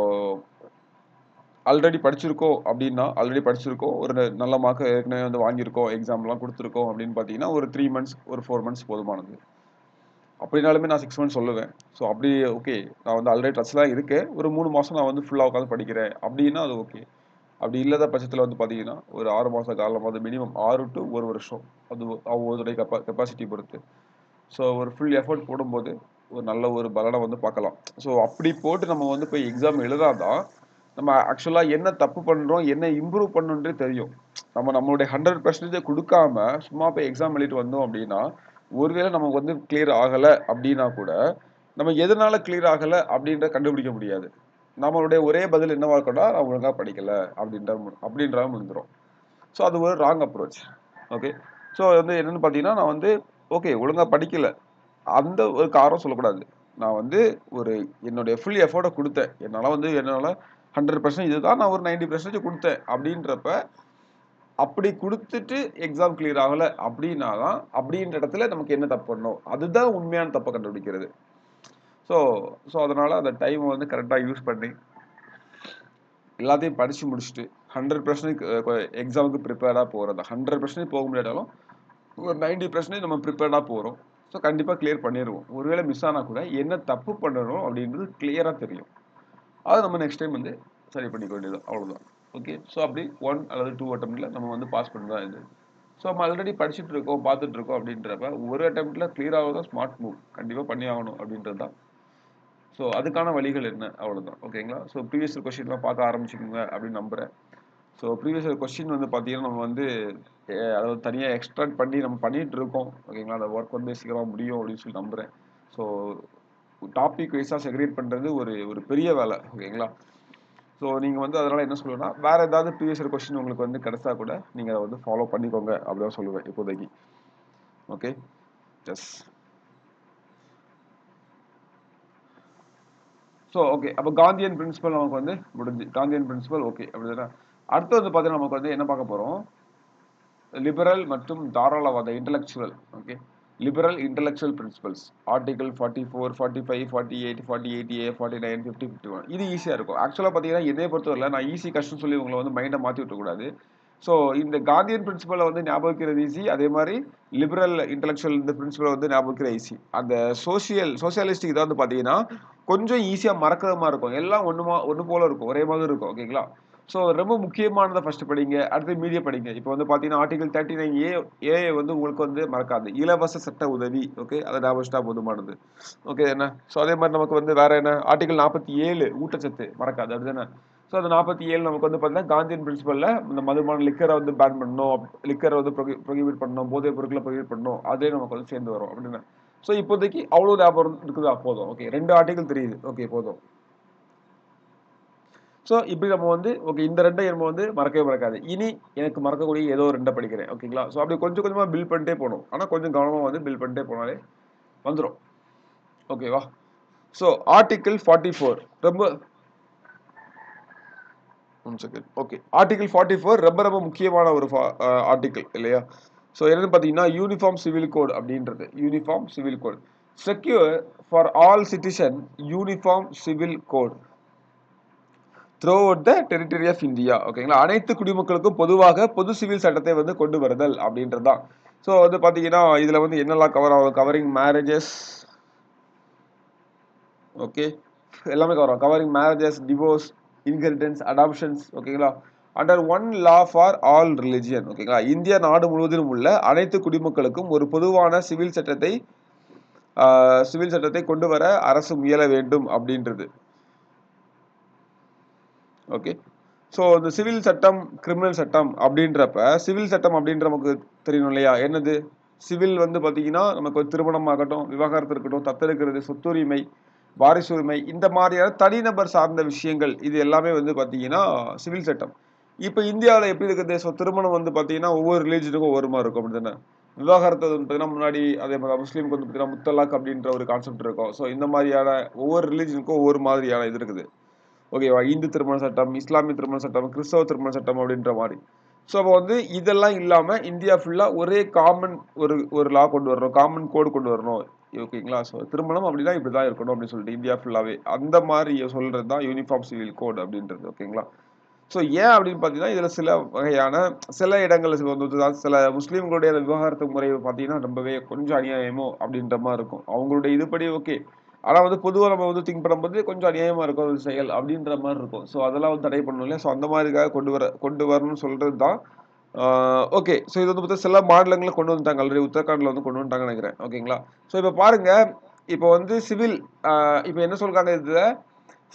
ஆல்ரெடி படிச்சிருக்கோம் அப்படின்னா ஆல்ரெடி படிச்சிருக்கோம் ஒரு நல்ல மார்க் ஏற்கனவே வந்து வாங்கியிருக்கோம் எக்ஸாம்லாம் கொடுத்துருக்கோம் அப்படின்னு பார்த்தீங்கன்னா ஒரு 3 months ஒரு 4 months போதுமானது. அப்படினாலுமே நான் 6 months சொல்லுவேன். ஸோ அப்படி ஓகே நான் வந்து ஆல்ரெடி டச்லாம் இருக்கேன் ஒரு 3 மாதம் நான் வந்து ஃபுல்லாக உட்காந்து படிக்கிறேன் அப்படின்னா அது ஓகே. அப்படி இல்லாத பட்சத்தில் வந்து பார்த்தீங்கன்னா ஒரு 6 மாத காலம் அது மினிமம் 6 to 1 வருஷம் அது ஒவ்வொருடைய கெப்பாசிட்டி பொறுத்து. ஸோ ஒரு ஃபுல் எஃபர்ட் போடும்போது ஒரு நல்ல ஒரு பலனை வந்து பார்க்கலாம். ஸோ அப்படி போட்டு நம்ம வந்து போய் எக்ஸாம் எழுதாதான் நம்ம ஆக்சுவலாக என்ன தப்பு பண்ணுறோம் என்ன இம்ப்ரூவ் பண்ணணுன்றே தெரியும். நம்மளுடைய 100% கொடுக்காம சும்மா போய் எக்ஸாம் எழுதிட்டு வந்தோம் அப்படின்னா ஒருவேளை நமக்கு வந்து கிளியர் ஆகலை அப்படின்னா கூட நம்ம எதனால கிளியர் ஆகலை அப்படின்ற கண்டுபிடிக்க முடியாது. நம்மளுடைய ஒரே பதில் என்னவா இருக்கணும்னா நான் ஒழுங்காக படிக்கலை அப்படின்ற முடிஞ்சிடும். ஸோ அது ஒரு ராங் அப்ரோச். ஓகே ஸோ வந்து என்னென்னு பார்த்தீங்கன்னா நான் வந்து ஓகே ஒழுங்காக படிக்கலை அந்த ஒரு காரணம் சொல்லக்கூடாது. நான் வந்து ஒரு என்னுடைய ஃபுல் எஃபோர்ட்டை கொடுத்தேன். என்னால் 100% இதுதான் நான் ஒரு 90% கொடுத்தேன் அப்படின்றப்ப அப்படி கொடுத்துட்டு எக்ஸாம் கிளியர் ஆகலை அப்படின்னா தான் அப்படின்ற இடத்துல நமக்கு என்ன தப்பு பண்ணணும் அதுதான் உண்மையான தப்பை கண்டுபிடிக்கிறது. ஸோ ஸோ அதனால் அந்த டைமை வந்து கரெக்டாக யூஸ் பண்ணி எல்லாத்தையும் படித்து முடிச்சுட்டு 100% எக்ஸாமுக்கு ப்ரிப்பேர்டாக போகிறது. 100% போக முடியாட்டாலும் ஒரு 90% நம்ம ப்ரிப்பேர்டாக போகிறோம். ஸோ கண்டிப்பாக கிளியர் பண்ணிடுவோம். ஒருவேளை மிஸ் ஆனால் கூட என்ன தப்பு பண்ணணும் அப்படின்றது கிளியராக தெரியும். அதை நம்ம நெக்ஸ்ட் டைம் வந்து சரி பண்ணிக்க வேண்டியது அவ்வளோதான். ஓகே ஸோ அப்படி 1 அல்லது 2 அட்டம்ப்டில் நம்ம வந்து பாஸ் பண்ணி தான் இது. ஸோ நம்ம ஆல்ரெடி படிச்சுட்டு இருக்கோம் பார்த்துட்டு இருக்கோம் அப்படின்றப்ப ஒரு அட்டம்ப்டில் கிளியர் ஆகுதான் ஸ்மார்ட் மூவ் கண்டிப்பாக பண்ணி ஆகணும் அப்படின்றது தான். ஸோ அதுக்கான வழிகள் என்ன அவ்வளோதான். ஓகேங்களா? ஸோ ப்ரீவியஸ் கொஸ்டின்லாம் பார்க்க ஆரம்பிச்சுக்கோங்க அப்படின்னு நம்புகிறேன். ஸோ ப்ரீவியஸ் கொஸ்டின் வந்து பார்த்தீங்கன்னா நம்ம வந்து அதாவது தனியாக எக்ஸ்ட்ராக்ட் பண்ணி நம்ம பண்ணிகிட்டு இருக்கோம். ஓகேங்களா? அந்த ஒர்க் வந்து சீக்கிரமாக முடியும் அப்படின்னு சொல்லி நம்புகிறேன். ஸோ டாபிக் வைஸாக செக்ரேட் பண்ணுறது ஒரு பெரிய வேலை. ஓகேங்களா? ஸோ நீங்கள் வந்து அதனால் என்ன சொல்லுவேன்னா வேறு ஏதாவது ப்ரீவியஸ் கொஸ்டின் உங்களுக்கு வந்து கிடைச்சா கூட நீங்கள் அதை வந்து ஃபாலோ பண்ணிக்கோங்க அப்படின்னு சொல்லுவேன் இப்போதைக்கு. Okay yes. ஸோ ஓகே அப்போ காந்தியன் பிரின்சிபல் நமக்கு வந்து முடிஞ்சு. காந்தியன் பிரின்சிபல் ஓகே அப்படிதானே. அடுத்து வந்து பார்த்தீங்கன்னா நமக்கு வந்து என்ன பார்க்க போகிறோம் லிபரல் மற்றும் தாராளவாத intellectual. Okay liberal intellectual principles article 44 45 48 48A 49 50 51 இது ஈஸியாக இருக்கும். ஆக்சுவலாக பார்த்தீங்கன்னா என்னை பொறுத்தவரை நான் ஈஸி கஷ்டம் சொல்லி உங்களை வந்து மைண்டை மாற்றி விட்டுக்கூடாது. ஸோ இந்த காந்தியன் பிரின்சிபலை வந்து ஞாபகம் வைக்கிறது ஈஸி. அதே மாதிரி லிபரல் இன்டலெக்சுவல் இந்த பிரின்சிபலை வந்து ஞாபகம் வைக்கிறது ஈஸி. அந்த சோசியலிஸ்டிக் தான் வந்து பார்த்தீங்கன்னா கொஞ்சம் ஈஸியாக மறக்கிற மாதிரி இருக்கும். எல்லாம் ஒன்று போல இருக்கும் ஒரே மாதிரி இருக்கும். ஓகேங்களா? ஸோ ரொம்ப முக்கியமானதை ஃபர்ஸ்ட் படிங்க அடுத்து மீடியா படிங்க. இப்போ வந்து பார்த்தீங்கன்னா ஆர்டிகல் 39A வந்து உங்களுக்கு வந்து மறக்காது இலவச சட்ட உதவி. ஓகே அதை ஞாபகம்டா போதுமானது. ஓகே என்ன ஸோ அதே மாதிரி நமக்கு வந்து வேற என்ன ஆர்டிகல் 47 ஊட்டச்சத்து மறக்காது அப்படிதானே. ஸோ அந்த 47 நமக்கு வந்து பார்த்தீங்கன்னா காந்தியன் பிரின்சிபலில் இந்த மதுபான லிக்கரை வந்து பேன் பண்ணணும் லிக்கரை வந்து ப்ரொஹிபிட் பண்ணணும் போதைப் பொருட்களை ப்ரொஹிபிட் பண்ணணும் அதே நமக்கு வந்து சேர்ந்து வரும் அப்படின்னு. ஸோ இப்போதைக்கு அவ்வளோ ஞாபகம் இருக்குதா போதும். ஓகே 2 ஆர்டிகல் தெரியுது. ஓகே போதும். ஸோ இப்படி நம்ம வந்து ஓகே இந்த 2 நம்ம வந்து மறக்கவே மறக்காது. இனி எனக்கு மறக்கக்கூடிய ஏதோ 2 படிக்கிறேன். ஓகேங்களா? ஸோ அப்படி கொஞ்சம் கொஞ்சமாக பில்ட் பண்ணிட்டே போகணும். ஆனால் கொஞ்சம் கவனமாக வந்து பில்ட் பண்ணிட்டே போனாலே வந்துடும். ஓகேவா? ஸோ ஆர்டிகிள் 44 ரொம்ப 1 செகண்ட். ஓகே ஆர்டிகிள் 44 ரொம்ப ரொம்ப முக்கியமான ஒரு ஆர்டிகிள் இல்லையா? ஸோ என்னன்னு பார்த்தீங்கன்னா யூனிஃபார்ம் சிவில் கோட் அப்படின்றது. Uniform civil code secure for all citizen uniform civil code throughout the territory of India. ஓகேங்களா? அனைத்து குடிமக்களுக்கும் பொதுவாக பொது சிவில் சட்டத்தை வந்து கொண்டு வருதல் அப்படின்றது தான். ஸோ வந்து பார்த்தீங்கன்னா இதில் வந்து என்னெல்லாம் கவர் ஆகும் கவரிங் மேரேஜஸ். ஓகே எல்லாமே covering marriages, divorce, inheritance, adoptions. ஓகேங்களா? Under one law for all religion. ஓகேங்களா? இந்திய நாடு முழுவதிலும் உள்ள அனைத்து குடிமக்களுக்கும் ஒரு பொதுவான சிவில் சட்டத்தை கொண்டு வர அரசு முயல வேண்டும் அப்படின்றது. ஓகே. ஸோ இந்த சிவில் சட்டம், கிரிமினல் சட்டம் அப்படின்றப்ப, சிவில் சட்டம் அப்படின்ற நமக்கு தெரியணும் இல்லையா? என்னது? சிவில் வந்து பார்த்தீங்கன்னா நமக்கு திருமணம் ஆகட்டும், விவாகரத்து இருக்கட்டும், தத்தெடுக்கிறது, சொத்துரிமை, வாரிசுரிமை, இந்த மாதிரியான தனிநபர் சார்ந்த விஷயங்கள் இது எல்லாமே வந்து பார்த்தீங்கன்னா சிவில் சட்டம். இப்போ இந்தியாவில் எப்படி இருக்குது? ஸோ திருமணம் வந்து பார்த்தீங்கன்னா ஒவ்வொரு ரிலீஜனுக்கும் ஒவ்வொரு மாதிரி இருக்கும், அப்படி தானே? விவாகரத்து வந்து பார்த்தீங்கன்னா முன்னாடி அதே மாதிரி முஸ்லீமுக்கு வந்து பார்த்தீங்கன்னா முத்தலாக் அப்படின்ற ஒரு கான்செப்ட் இருக்கும். ஸோ இந்த மாதிரியான ஒவ்வொரு ரிலீஜனுக்கும் ஒவ்வொரு மாதிரியான இது இருக்குது. ஓகேவா? இந்து திருமண சட்டம், இஸ்லாமிய திருமண சட்டம், கிறிஸ்தவ திருமண சட்டம் அப்படின்ற மாதிரி. ஸோ அப்போ வந்து இதெல்லாம் இல்லாமல் இந்தியா ஃபுல்லாக ஒரே காமன் ஒரு லா கொண்டு வரணும், காமன் கோடு கொண்டு வரணும். ஓகேங்களா? ஸோ திருமணம் அப்படின்னா இப்படி தான் இருக்கணும் அப்படின்னு சொல்லிட்டு இந்தியா ஃபுல்லாகவே அந்த மாதிரி சொல்கிறது தான் யூனிஃபார்ம் சிவில் கோட் அப்படின்றது. ஓகேங்களா? ஸோ ஏன் அப்படின்னு பார்த்தீங்கன்னா இதில் சில வகையான சில இடங்களில் வந்து சில முஸ்லீம்களுடைய அந்த விவாகரத்து முறை பார்த்தீங்கன்னா ரொம்பவே கொஞ்சம் அநியாயமோ அப்படின்ற மாதிரி இருக்கும். அவங்களுடைய இதுபடி ஓகே, ஆனால் வந்து பொதுவாக நம்ம வந்து திங்க் பண்ணும்போது கொஞ்சம் அநியாயமாக இருக்கும் ஒரு செயல் அப்படின்ற மாதிரி இருக்கும். ஸோ அதெல்லாம் வந்து தடை பண்ணணும் இல்லையா? ஸோ அந்த மாதிரிக்காக கொண்டு வரணும்னு சொல்கிறது தான். ஓகே. ஸோ இது வந்து பார்த்தா சில மாநிலங்களில் கொண்டு வந்துட்டாங்க, ஆல்ரெடி உத்தரகாண்டில் வந்து கொண்டு வந்துட்டாங்கன்னு நினைக்கிறேன். ஓகேங்களா? ஸோ இப்போ பாருங்க, இப்போ வந்து சிவில் இப்போ என்ன சொல்றாங்க இதில்,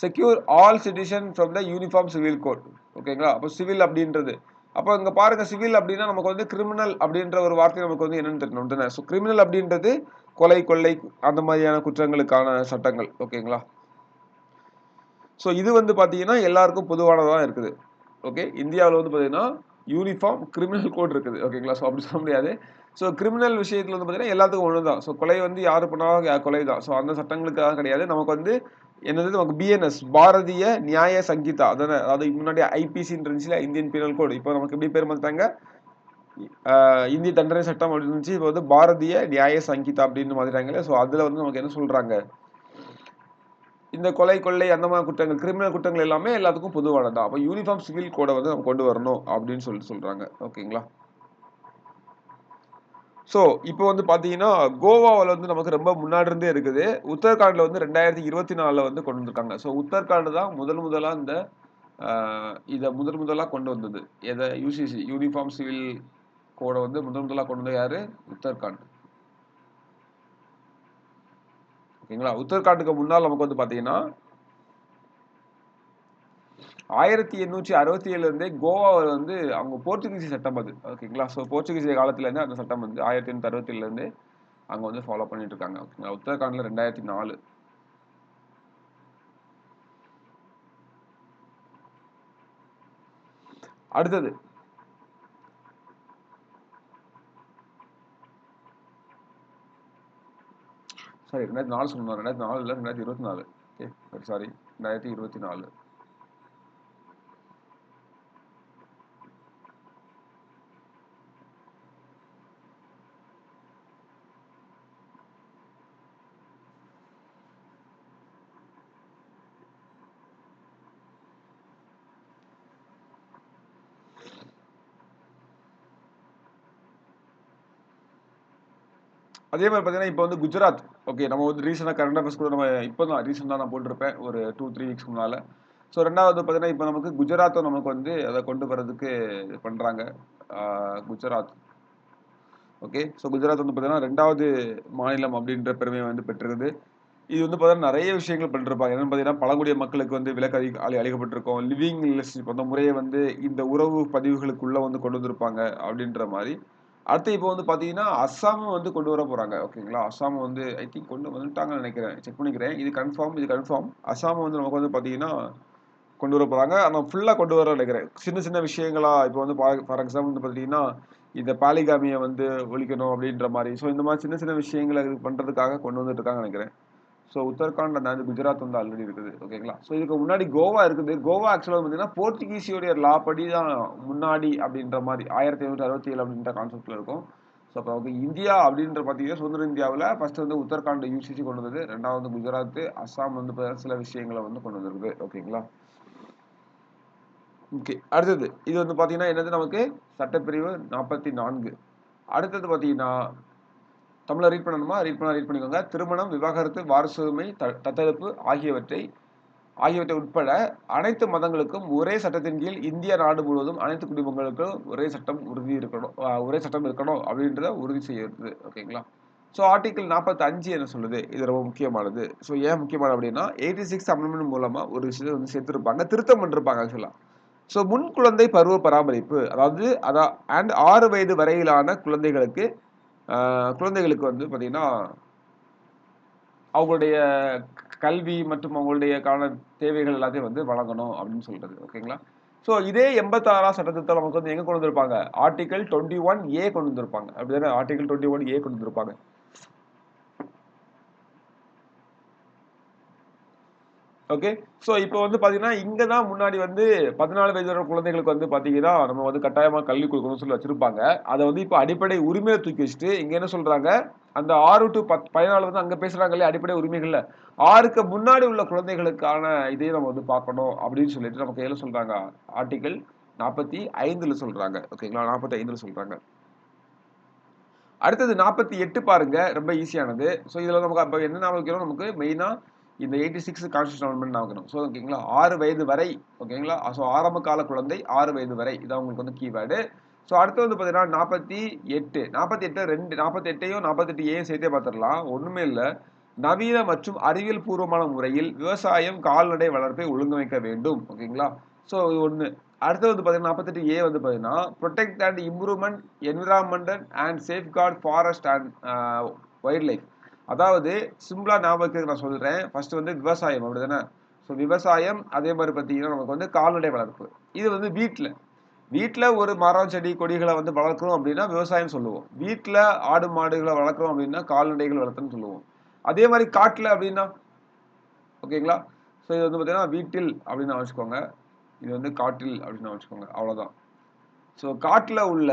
secure all citizen from the uniform civil code. ஓகேங்களா? அப்போ சிவில் அப்படின்றது, அப்போ இங்கே பாருங்க, சிவில் அப்படின்னா நமக்கு வந்து கிரிமினல் அப்படின்ற ஒரு வார்த்தை நமக்கு வந்து என்னன்னு தெரியணும் தானே? ஸோ கிரிமினல் அப்படின்றது கொலை, கொள்ளை அந்த மாதிரியான குற்றங்களுக்கான சட்டங்கள். ஓகேங்களா? ஸோ இது வந்து பார்த்தீங்கன்னா எல்லாருக்கும் பொதுவானதாக இருக்குது. ஓகே. இந்தியாவில் வந்து பார்த்தீங்கன்னா யூனிஃபார்ம் கிரிமினல் கோட் இருக்குது. ஓகேங்களா? ஸோ அப்படி சொல்ல முடியாது. ஸோ கிரிமினல் விஷயத்தில் வந்து பார்த்தீங்கன்னா எல்லாத்துக்கும் ஒன்று தான். ஸோ கொலை வந்து யார் பண்ணாலும் கொலை தான். ஸோ அந்த சட்டங்களுக்காக கிடையாது. நமக்கு வந்து என்னது, நமக்கு பிஎன்எஸ், பாரதிய நியாய சங்கீதா, அதானே? அதாவது முன்னாடி ஐபிசின்னு இருந்துச்சுல, இந்தியன் பீனல் கோட். இப்போ நமக்கு எப்படி பேர் மாத்தாங்க, இந்திய தண்டனை சட்டம் அப்படின்னு இருந்துச்சு. இப்போ வந்து பாரதிய நியாய சங்கீதா அப்படின்னு மாத்திட்டாங்களே. ஸோ அதில் வந்து நமக்கு என்ன சொல்றாங்க, இந்த கொலை, கொள்ளை அந்த மாதிரி குற்றங்கள், கிரிமினல் குற்றங்கள் எல்லாமே எல்லாத்துக்கும் பொதுவானதா. அப்போ யூனிஃபார்ம் சிவில் கோடை வந்து நம்ம கொண்டு வரணும் அப்படின்னு சொல்றாங்க. ஓகேங்களா? ஸோ இப்போ வந்து பார்த்தீங்கன்னா கோவாவில் வந்து நமக்கு ரொம்ப முன்னாடி இருந்தே இருக்குது. உத்தரகாண்டில் வந்து 2024 வந்து கொண்டு வந்திருக்காங்க. ஸோ உத்தரகாண்ட் தான் முதலாக இந்த இதை முதலாக கொண்டு வந்தது. எதை? யூசிசி, யூனிஃபார்ம் சிவில் கோடை வந்து முதலாக கொண்டு வந்தது யாரு? உத்தரகாண்ட். ஓகேங்களா? உத்தரகாண்டுக்கு முன்னால் நமக்கு வந்து பார்த்தீங்கன்னா 1867 இருந்தே கோவாவில் வந்து அவங்க போர்ச்சுகீஸ் சட்டம் அது. ஓகேங்களா? ஸோ போர்ச்சுகீஸ் காலத்துல இருந்து அந்த சட்டம் வந்து 1867 இருந்து அங்க வந்து ஃபாலோ பண்ணிட்டு இருக்காங்க. ஓகேங்களா? உத்தரகாண்ட்ல 2004. அடுத்தது சாரி 2004 சொன்னோம். 2004 இல்ல 2024. Okay sorry 2024. அதே மாதிரி பார்த்தீங்கன்னா இப்போ வந்து குஜராத். ஓகே, நம்ம வந்து ரீசெண்டாக கரண்ட் அஃபேர்ஸ் கூட நம்ம இப்போ தான் ரீசெண்டாக நான் போட்டிருப்பேன் ஒரு 2-3 வீக்ஸ் முன்னால். ஸோ ரெண்டாவது பார்த்தீங்கன்னா இப்போ நமக்கு குஜராத்தும் நமக்கு வந்து அதை கொண்டு வரதுக்கு பண்ணுறாங்க. குஜராத். ஓகே. ஸோ குஜராத் வந்து பார்த்தீங்கன்னா 2வது மாநிலம் அப்படின்ற பெருமையை வந்து பெற்றிருக்குது. இது வந்து பார்த்தீங்கன்னா நிறைய விஷயங்கள் பண்ணிருப்பாங்க. என்னன்னு பார்த்தீங்கன்னா பழங்குடிய மக்களுக்கு வந்து விலக்கு அளிக்கப்பட்டிருக்கும். லிவிங் ரிலேஷன்ஷிப் அந்த முறையை வந்து இந்த உறவு பதிவுகளுக்குள்ள வந்து கொண்டு வந்திருப்பாங்க அப்படின்ற மாதிரி. அடுத்து இப்போ வந்து பார்த்தீங்கன்னா அஸ்ஸாமும் வந்து கொண்டு வர போறாங்க. ஓகேங்களா? அஸ்ஸாம் வந்து ஐ திங்க் கொண்டு வந்துட்டாங்கன்னு நினைக்கிறேன். செக் பண்ணிக்கிறேன். இது கன்ஃபார்ம். அஸ்ஸாம் வந்து நமக்கு வந்து பார்த்தீங்கன்னா கொண்டு வர போறாங்க. ஆனால் ஃபுல்லா கொண்டு வர நினைக்கிறேன். சின்ன சின்ன விஷயங்களா இப்போ வந்து ஃபார் எக்ஸாம்பிள் வந்து பார்த்தீங்கன்னா இந்த பாலிகாமியை வந்து ஒழிக்கணும் அப்படின்ற மாதிரி. ஸோ இந்த மாதிரி சின்ன சின்ன விஷயங்களை இது பண்றதுக்காக கொண்டு வந்துட்டு இருக்காங்கன்னு நினைக்கிறேன். ஸோ உத்தரகாண்ட் அந்த குஜராத் வந்து ஆல்ரெடி இருக்குது. ஓகேங்களா? ஸோ இதுக்கு முன்னாடி கோவா இருக்குது. கோவா ஆக்சுவலாக பார்த்தீங்கன்னா போர்ச்சுகீசியோடைய லா படி தான் முன்னாடி அப்படின்ற மாதிரி 1767 அப்படின்ற கான்செப்ட்ல இருக்கும். ஸோ அப்போ இந்தியா அப்படின்ற பார்த்தீங்கன்னா சுதந்திர இந்தியாவில் ஃபர்ஸ்ட் வந்து உத்தரகாண்ட் யூசிசி கொண்டு வந்தது. 2வது குஜராத், அஸ்ஸாம் வந்து சில விஷயங்களை வந்து கொண்டு வந்திருக்குது. ஓகேங்களா? ஓகே. அடுத்தது இது வந்து பார்த்தீங்கன்னா என்னது, நமக்கு சட்டப்பிரிவு 44. அடுத்தது பார்த்தீங்கன்னா தமிழை ரீட் பண்ணணுமா? ரீட் பண்ணிக்கோங்க. திருமணம், விவாகரத்து, வாரிசுரிமை, தத்தெடுப்பு ஆகியவற்றை ஆகியவற்றை உட்பட அனைத்து மதங்களுக்கும் ஒரே சட்டத்தின் கீழ் இந்திய நாடு முழுவதும் அனைத்து குடிமக்களுக்கும் ஒரே சட்டம் இருக்கணும் அப்படின்றத உறுதி செய்யறது. ஓகேங்களா? ஸோ ஆர்டிகல் 45 என்ன சொல்லுது? இது ரொம்ப முக்கியமானது. ஸோ ஏன் முக்கியமானது அப்படின்னா 86 அமெண்ட்மெண்ட் மூலமா ஒரு விஷயத்தை வந்து சேர்த்திருப்பாங்க, திருத்தம் பண்ணிருப்பாங்க ஆக்சுவலா. ஸோ முன் குழந்தை பருவ பராமரிப்பு, அதாவது 6 வயது வரையிலான குழந்தைகளுக்கு வந்து பார்த்தீங்கன்னா அவங்களுடைய கல்வி மற்றும் அவங்களுடைய தேவைகள் எல்லாத்தையும் வந்து வழங்கணும் அப்படின்னு சொல்றது. ஓகேங்களா? ஸோ இதே 86ஆம் சட்டத்திட்டத்தை நமக்கு வந்து எங்க கொண்டு வந்திருப்பாங்க? ஆர்டிகல் 21A கொண்டு வந்திருப்பாங்க. அப்படிதானே? ஆர்டிகல் 21A கொண்டு வந்திருப்பாங்க. ஓகே. ஸோ இப்போ வந்து பார்த்தீங்கன்னா, இங்க தான் முன்னாடி வந்து 14 வயது வரை குழந்தைகளுக்கு வந்து பார்த்தீங்கன்னா, நம்ம வந்து கட்டாயமா கல்வி கொடுக்கணும்னு சொல்லி வச்சிருப்பாங்க. அத வந்து இப்போ அடிப்படை உரிமையில தூக்கி வச்சுட்டு, இங்க என்ன சொல்றாங்க, அந்த 6 to 14 வந்து அங்க பேசுறாங்க இல்லையா அடிப்படை உரிமைகள்ல, 6க்கு முன்னாடி உள்ள குழந்தைகளுக்கான இதையும் நம்ம வந்து பார்க்கணும் அப்படின்னு சொல்லிட்டு நமக்கு எதுல சொல்றாங்க? ஆர்டிகல் 45ல சொல்றாங்க. ஓகேங்களா? 45ல சொல்றாங்க. அடுத்தது 48 பாருங்க. ரொம்ப ஈஸியானது. ஸோ இதுல நமக்கு அப்ப என்ன ஞாபகம் வைக்கணும்? நமக்கு மெயினா இந்த 86 கான்ஸ்டிடியூஷன் அமெண்ட்மெண்ட் ஞாபகம் வைக்கணும். ஸோ ஓகேங்களா? 6 வயது வரை. ஓகேங்களா? ஸோ ஆரம்ப கால குழந்தை 6 வயது வரை. இதான் உங்களுக்கு வந்து கீவேர்டு. ஸோ அடுத்து வந்து பார்த்தீங்கன்னா 48. 48யும் 48ஏயும் சேர்த்தே பார்த்துடலாம். ஒண்ணுமே இல்ல. நவீன மற்றும் அறிவியல் பூர்வமான முறையில் விவசாயம், கால்நடை வளர்ப்பை ஒழுங்கமைக்க வேண்டும். ஓகேங்களா? ஸோ இது ஒண்ணு. அடுத்து வந்து பார்த்தீங்கன்னா 48A வந்து பார்த்தீங்கன்னா protect and improvement environmental and safeguard forest and wild life. அதாவது சிம்பிளா ஞாபகம் வைக்கிறதுக்கு நான் சொல்றேன். ஃபர்ஸ்ட் வந்து விவசாயம் அப்படிதானே? ஸோ விவசாயம், அதே மாதிரி பார்த்தீங்கன்னா நமக்கு வந்து கால்நடை வளர்ப்பு. இது வந்து வீட்ல ஒரு மரம், செடி, கொடிகளை வந்து வளர்க்கிறோம் அப்படின்னா விவசாயம் சொல்லுவோம். வீட்ல ஆடு, மாடுகளை வளர்க்கிறோம் அப்படின்னா கால்நடைகள் வளர்த்துன்னு சொல்லுவோம். அதே மாதிரி காட்டுல அப்படின்னா ஓகேங்களா? ஸோ இது வந்து பார்த்தீங்கன்னா வீட்டில் அப்படின்னு வச்சுக்கோங்க. இது வந்து காட்டில் அப்படின்னு வச்சுக்கோங்க. அவ்வளவுதான். ஸோ காட்டுல உள்ள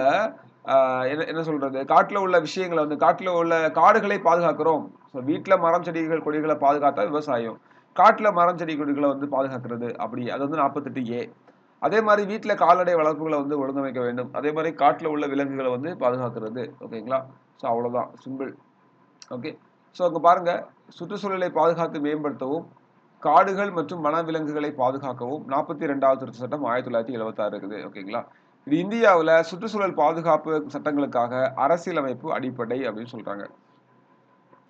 என்ன என்ன சொல்றது? காட்டுல உள்ள விஷயங்களை வந்து காட்டுல உள்ள காடுகளை பாதுகாக்கிறோம். ஸோ வீட்ல மரம், செடிகள், கொடிகளை பாதுகாத்தா விவசாயம். காட்டுல மரம், செடி, கொடிகளை வந்து பாதுகாக்கிறது அப்படி. அது வந்து 48A. அதே மாதிரி வீட்ல கால்நடை வளர்ப்புகளை வந்து ஒழுங்கமைக்க வேண்டும். அதே மாதிரி காட்டுல உள்ள விலங்குகளை வந்து பாதுகாக்கிறது. ஓகேங்களா? ஸோ அவ்வளவுதான். சிம்பிள். ஓகே. ஸோ அங்க பாருங்க. சுற்றுச்சூழலை பாதுகாத்து மேம்படுத்தவும், காடுகள் மற்றும் வனவிலங்குகளை பாதுகாக்கவும் 42வது திருத்த சட்டம் 1976 இருக்குது. ஓகேங்களா? இது இந்தியாவுல சுற்றுச்சூழல் பாதுகாப்பு சட்டங்களுக்காக அரசியலமைப்பு அடிப்படை அப்படின்னு சொல்றாங்க.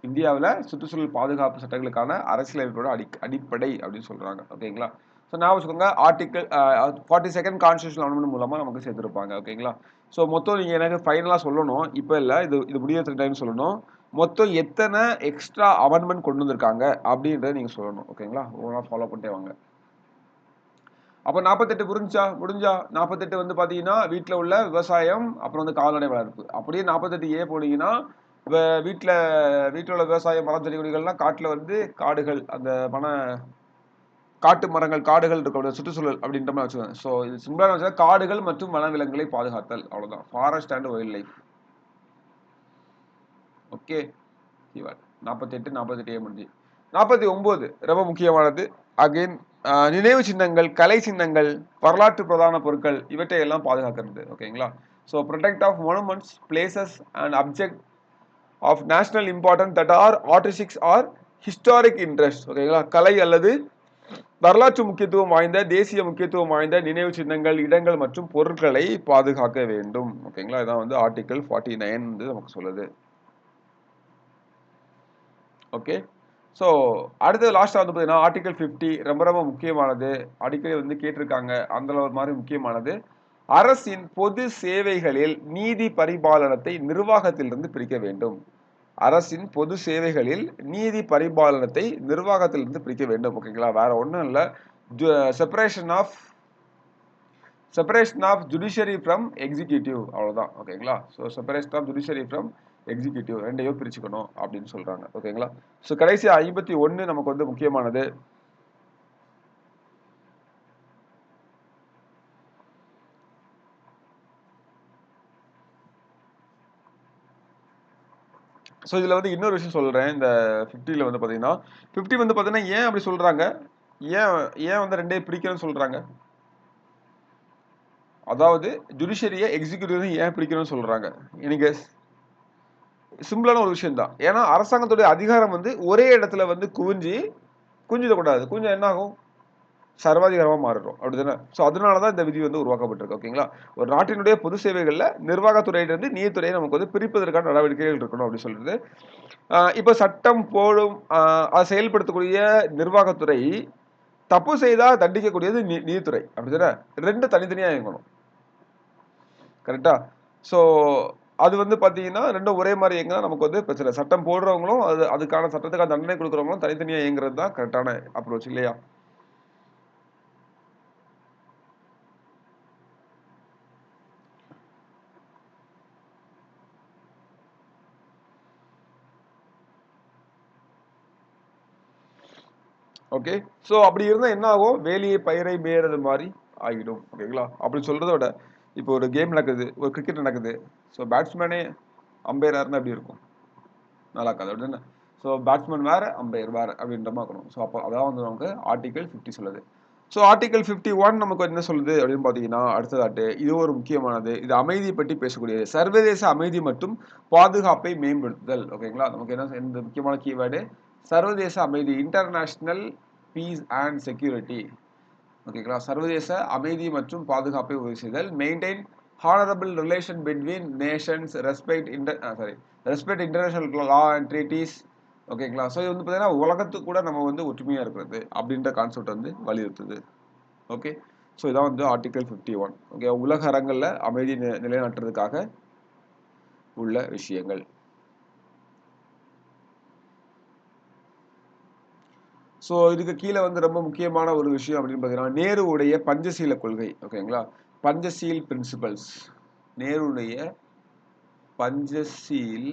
இந்தியாவுல சுற்றுச்சூழல் பாதுகாப்பு சட்டங்களுக்கான அரசியலமைப்போட அடிப்படை அப்படின்னு சொல்றாங்க. ஓகேங்களா? ஸோ ஞாபகம் வச்சுக்கோங்க. ஆர்டிகல் 42nd கான்ஸ்டிடியூஷன் அமெண்ட்மெண்ட் மூலமா நமக்கு சேர்த்திருப்பாங்க. ஓகேங்களா? ஸோ மொத்தம் நீங்க எனக்கு ஃபைனலா சொல்லணும். இப்ப இல்ல. இது முடியற டைம் சொல்லணும். மொத்தம் எத்தனை எக்ஸ்ட்ரா அமெண்ட்மெண்ட் கொண்டு வந்திருக்காங்க அப்படின்றத நீங்க சொல்லணும். ஓகேங்களா? ஒவ்வொன்றா ஃபாலோ பண்ணிட்டே வாங்க. அப்ப 48 முடிஞ்சா 48 வந்து பாத்தீங்கன்னா வீட்ல உள்ள விவசாயம், அப்புறம் வந்து கால்நடை வளர்ப்பு. அப்படியே 48A போனீங்கன்னா வீட்ல வீட்ல உள்ள விவசாயம், மரம், செடி, கொடிகள்லாம் காட்டுல வந்து காடுகள், அந்த காட்டு மரங்கள், காடுகள் இருக்க சுற்றுச்சூழல் அப்படின்ற மாதிரி வச்சுக்கோங்க. ஸோ இது சிம்பிளா வச்சா காடுகள் மற்றும் வனவிலங்குகளை பாதுகாத்தல். அவ்வளவுதான். Forest and wild life. Okay. 48, 48A முடிஞ்சு. 49 ரொம்ப முக்கியமானது. அகைன் நினைவு சின்னங்கள், கலை சின்னங்கள், வரலாற்று பிரதான பொருட்கள் இவற்றை எல்லாம் பாதுகாக்கிறது. ஓகேங்களா? So protect of monuments, places and object of national importance that are artistics or historic interest. ஓகேங்களா? கலை அல்லது வரலாற்று முக்கியத்துவம் வாய்ந்த, தேசிய முக்கியத்துவம் வாய்ந்த நினைவு சின்னங்கள், இடங்கள் மற்றும் பொருட்களை பாதுகாக்க வேண்டும். ஓகேங்களா? இதான் வந்து ஆர்டிகல் 49 வந்து நமக்கு சொல்லுது. ஓகே. ஸோ அடுத்தது லாஸ்ட்டாக வந்து பார்த்தீங்கன்னா ஆர்டிகல் 50 ரொம்ப ரொம்ப முக்கியமானது. அடிக்கடி வந்து கேட்டிருக்காங்க. அந்த ஒரு மாதிரி முக்கியமானது. அரசின் பொது சேவைகளில் நீதி பரிபாலனத்தை நிர்வாகத்திலிருந்து பிரிக்க வேண்டும். அரசின் பொது சேவைகளில் நீதி பரிபாலனத்தை நிர்வாகத்திலிருந்து பிரிக்க வேண்டும். ஓகேங்களா? வேற ஒன்றும் இல்லை. Separation of judiciary from executive. அவ்வளவுதான். ஓகேங்களா? So separation of judiciary from executive ரெண்டையும் பிரிச்சுக்கணும் அப்படின்னு சொல்றாங்க. ஓகேங்களா? ஸோ கடைசி 51 நமக்கு வந்து முக்கியமானது. ஸோ இதுல வந்து இன்னொரு விஷயம் சொல்றேன். இந்த 50ல வந்து பாத்தீங்கன்னா 50 வந்து பாத்தீங்கன்னா ஏன் அப்படி சொல்றாங்க? ஏன் ஏன் வந்து ரெண்டையும் பிரிக்கணும்னு சொல்றாங்க? அதாவது ஜுடிஷியரியை எக்ஸிக்யூட்டிவ் ஏன் பிரிக்கணும்னு சொல்றாங்க? எனக்கு சிம்பிளான ஒரு விஷயம் தான். ஏன்னா அரசாங்கத்துடைய அதிகாரம் வந்து ஒரே இடத்துல வந்து குவிஞ்சிடக்கூடாது. குவிஞ்சா என்ன ஆகும்? சர்வாதிகாரமா மாறிடும் அப்படிதானே. ஸோ அதனாலதான் இந்த விதி வந்து உருவாக்கப்பட்டிருக்கு. ஓகேங்களா. ஒரு நாட்டினுடைய பொது சேவைகள்ல நிர்வாகத்துறையிலிருந்து நீதித்துறையை நமக்கு வந்து பிரிப்பதற்கான நடவடிக்கைகள் இருக்கணும் அப்படி சொல்றது. இப்ப சட்டம் போடும் அதை செயல்படுத்தக்கூடிய நிர்வாகத்துறை தப்பு செய்தா தண்டிக்கக்கூடியது நீதித்துறை அப்படிதானே. ரெண்டு தனித்தனியா இயங்கணும். கரெக்டா. ஸோ அது வந்து பாத்தீங்கன்னா ரெண்டும் ஒரே மாதிரி இயங்கினா நமக்கு வந்து பிரச்சனை. சட்டம் போடுறவங்களும் அதுக்கான சட்டத்துக்கான தண்டனை கொடுக்குறவங்களும் தனித்தனியா இயங்குறது தான் கரெக்டான அப்ரோச் இல்லையா. ஓகே. ஸோ அப்படி இருந்தா என்ன ஆகும், வேலியை பயிரை மேயறது மாதிரி ஆகிடும். ஓகேங்களா. அப்படி சொல்றதை விட இப்போ ஒரு கேம் நடக்குது, ஒரு கிரிக்கெட் நடக்குது. ஸோ பேட்ஸ்மேனே அம்பையரா இருந்தா எப்படி இருக்கும், நல்லா இருக்காது அப்படின்னா. ஸோ பேட்ஸ்மேன் வேற அம்பையர் வேற அப்படின்ற மாதிரி இருக்கணும். ஸோ அப்போ அதான் வந்து நமக்கு ஆர்டிகல் 50 சொல்லுது. ஸோ ஆர்டிகல் 51 நமக்கு என்ன சொல்லுது அப்படின்னு பார்த்தீங்கன்னா, அடுத்ததாட்டு இது ஒரு முக்கியமானது. இது அமைதியை பற்றி பேசக்கூடியது. சர்வதேச அமைதி மற்றும் பாதுகாப்பை மேம்படுத்துதல். ஓகேங்களா. நமக்கு என்ன இந்த முக்கியமான கீவேர்டு சர்வதேச அமைதி, இன்டர்நேஷனல் பீஸ் அண்ட் செக்யூரிட்டி. ஓகேங்களா. சர்வதேச அமைதி மற்றும் பாதுகாப்பை உறுதி செய்தல். Maintain honourable relation between Nations, respect international law and treaties. ஓகேங்களா. ஸோ இது வந்து பார்த்தீங்கன்னா உலகத்துக்கு கூட நம்ம வந்து ஒற்றுமையாக இருக்கிறது அப்படின்ற கான்செப்ட் வந்து வலியுறுத்துது. ஓகே. ஸோ இதான் வந்து ஆர்டிகல் 51. ஓகே. உலக அரங்கில் அமைதி நிலைநாட்டுறதுக்காக உள்ள விஷயங்கள். ஸோ இதுக்கு கீழே வந்து ரொம்ப முக்கியமான ஒரு விஷயம் அப்படின்னு பார்த்தீங்கன்னா நேருவுடைய பஞ்சசீல கொள்கை. ஓகேங்களா. பஞ்சசீல் பிரின்சிபல்ஸ். நேருடைய பஞ்சசீல்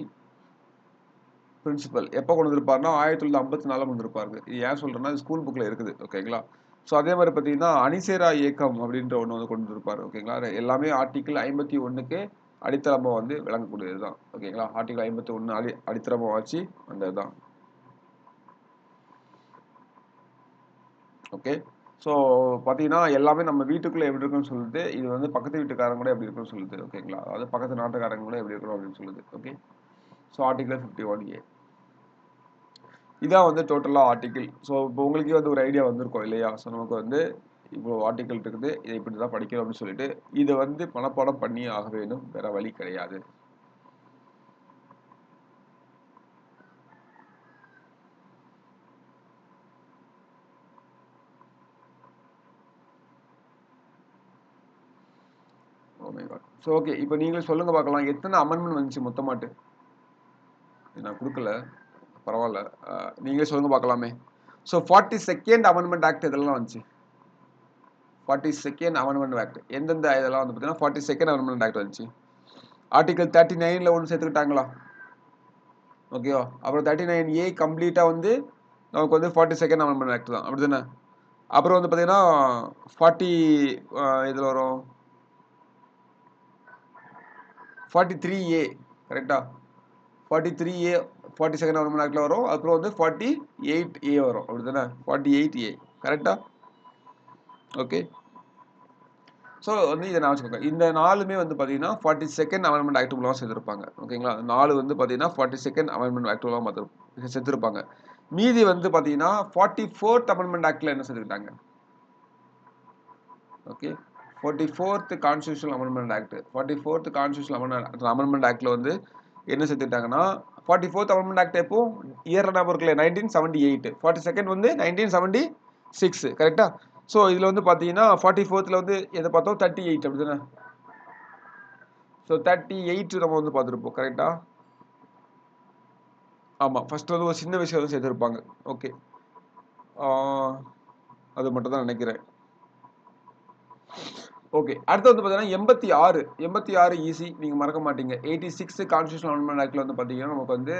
பிரின்சிபல் எப்போ கொண்டு வந்திருப்பாருன்னா 1954 கொண்டு வந்திருப்பாரு. இது ஏன் சொல்றேன்னா ஸ்கூல் புக்ல இருக்குது. ஓகேங்களா. ஸோ அதே மாதிரி பார்த்தீங்கன்னா அணிசேரா இயக்கம் அப்படின்ற ஒன்று வந்து கொண்டு வந்திருப்பாரு. ஓகேங்களா. எல்லாமே ஆர்டிகிள் 51க்கு அடித்தளமா வந்து விளங்கக்கூடியது தான். ஓகேங்களா. ஆர்டிகிள் 51 அடித்தளமா வச்சு வந்தது தான். ஓகே. ஸோ பார்த்தீங்கன்னா எல்லாமே நம்ம வீட்டுக்குள்ளே எப்படி இருக்குன்னு சொல்லுது. இது வந்து பக்கத்து வீட்டுக்காரங்க கூட எப்படி இருக்குன்னு சொல்லுது. ஓகேங்களா. அதாவது பக்கத்து நாட்டுக்காரங்க கூட எப்படி இருக்கணும் அப்படின்னு சொல்லுது. ஓகே. ஸோ ஆர்டிகல் 51A இதான் வந்து டோட்டலாக ஆர்டிகிள். ஸோ இப்போ உங்களுக்கே வந்து ஒரு ஐடியா வந்திருக்கும் இல்லையா. ஸோ நமக்கு வந்து இவ்வளோ ஆர்டிகிள் இருக்குது, இதை இப்படி தான் படிக்கணும் அப்படின்னு சொல்லிட்டு இதை வந்து மனப்பாடம் பண்ணி ஆக வேண்டும், வேற வழி கிடையாது. So okay. இப்போ நீங்களே சொல்லுங்க பார்க்கலாம், எத்தனை அமெண்ட்மெண்ட் வந்துச்சு மொத்தமாட்டு. நான் கொடுக்கல, பரவாயில்ல. நீங்களே சொல்லுங்க பார்க்கலாமே. ஸோ 42nd அமெண்ட்மெண்ட் ஆக்ட் இதெல்லாம் வந்துச்சு. 42nd அமெண்ட்மெண்ட் ஆக்ட் எந்தெந்த இதெல்லாம் வந்து பார்த்தீங்கன்னா 42nd அமெண்ட்மெண்ட் ஆக்ட் வந்துச்சு. ஆர்டிகல் 39ல ஒன்று சேர்த்துக்கிட்டாங்களா. ஓகேவா. அப்புறம் 39A கம்ப்ளீட்டாக வந்து நமக்கு வந்து 42nd அமெண்ட்மெண்ட் ஆக்ட் தான் அப்படி தானே. அப்புறம் வந்து பார்த்தீங்கன்னா 40 இதில் வரும் 43A கரெக்டா. 43A 42nd அமெண்ட்மெண்ட் ஆக்டில் வரும். அப்புறம் வந்து 48A வரும் அப்படி தானே. 48A கரெக்டா. ஓகே. ஸோ வந்து இதை நான் வச்சுக்கோங்க. இந்த நாலுமே வந்து பார்த்தீங்கன்னா 42nd அமெண்ட்மெண்ட் ஆக்ட் மூலமாக சேர்த்துருப்பாங்க. ஓகேங்களா. 4 வந்து பார்த்தீங்கன்னா 42nd அமெண்ட்மெண்ட் ஆக்ட் மூலமாக சேர்த்துருப்பாங்க. மீதி வந்து பார்த்தீங்கன்னா 44th அமெண்ட்மெண்ட் ஆக்டில் என்ன சேர்த்துக்கிட்டாங்க. Okay. 44th constitutional amendment act 44th constitutional amendment ஆக்டில் வந்து என்ன சேர்த்துக்கிட்டாங்கன்னா 44th அமெண்ட்மெண்ட் ஆக்ட் எப்போ இயர் ஞாபகம் இருக்குல்ல 1978. 42nd வந்து 1976 கரெக்டா. ஸோ இதில் வந்து பார்த்தீங்கன்னா 44th வந்து எதை பார்த்தோம் 38 அப்படி தானே. ஸோ 38 நம்ம வந்து பார்த்துருப்போம் கரெக்டா. ஆமாம். ஃபர்ஸ்ட் வந்து ஒரு சின்ன விஷயம் வந்து சேர்த்துருப்பாங்க. ஓகே. அது மட்டும் தான் நினைக்கிறேன். ஓகே. அடுத்து வந்து பார்த்தீங்கன்னா 86 ஈஸி, நீங்கள் மறக்க மாட்டீங்க. 86 கான்ஸ்டியூஷனல் அமெண்ட்மெண்ட் ஆக்டில் வந்து பார்த்தீங்கன்னா நமக்கு வந்து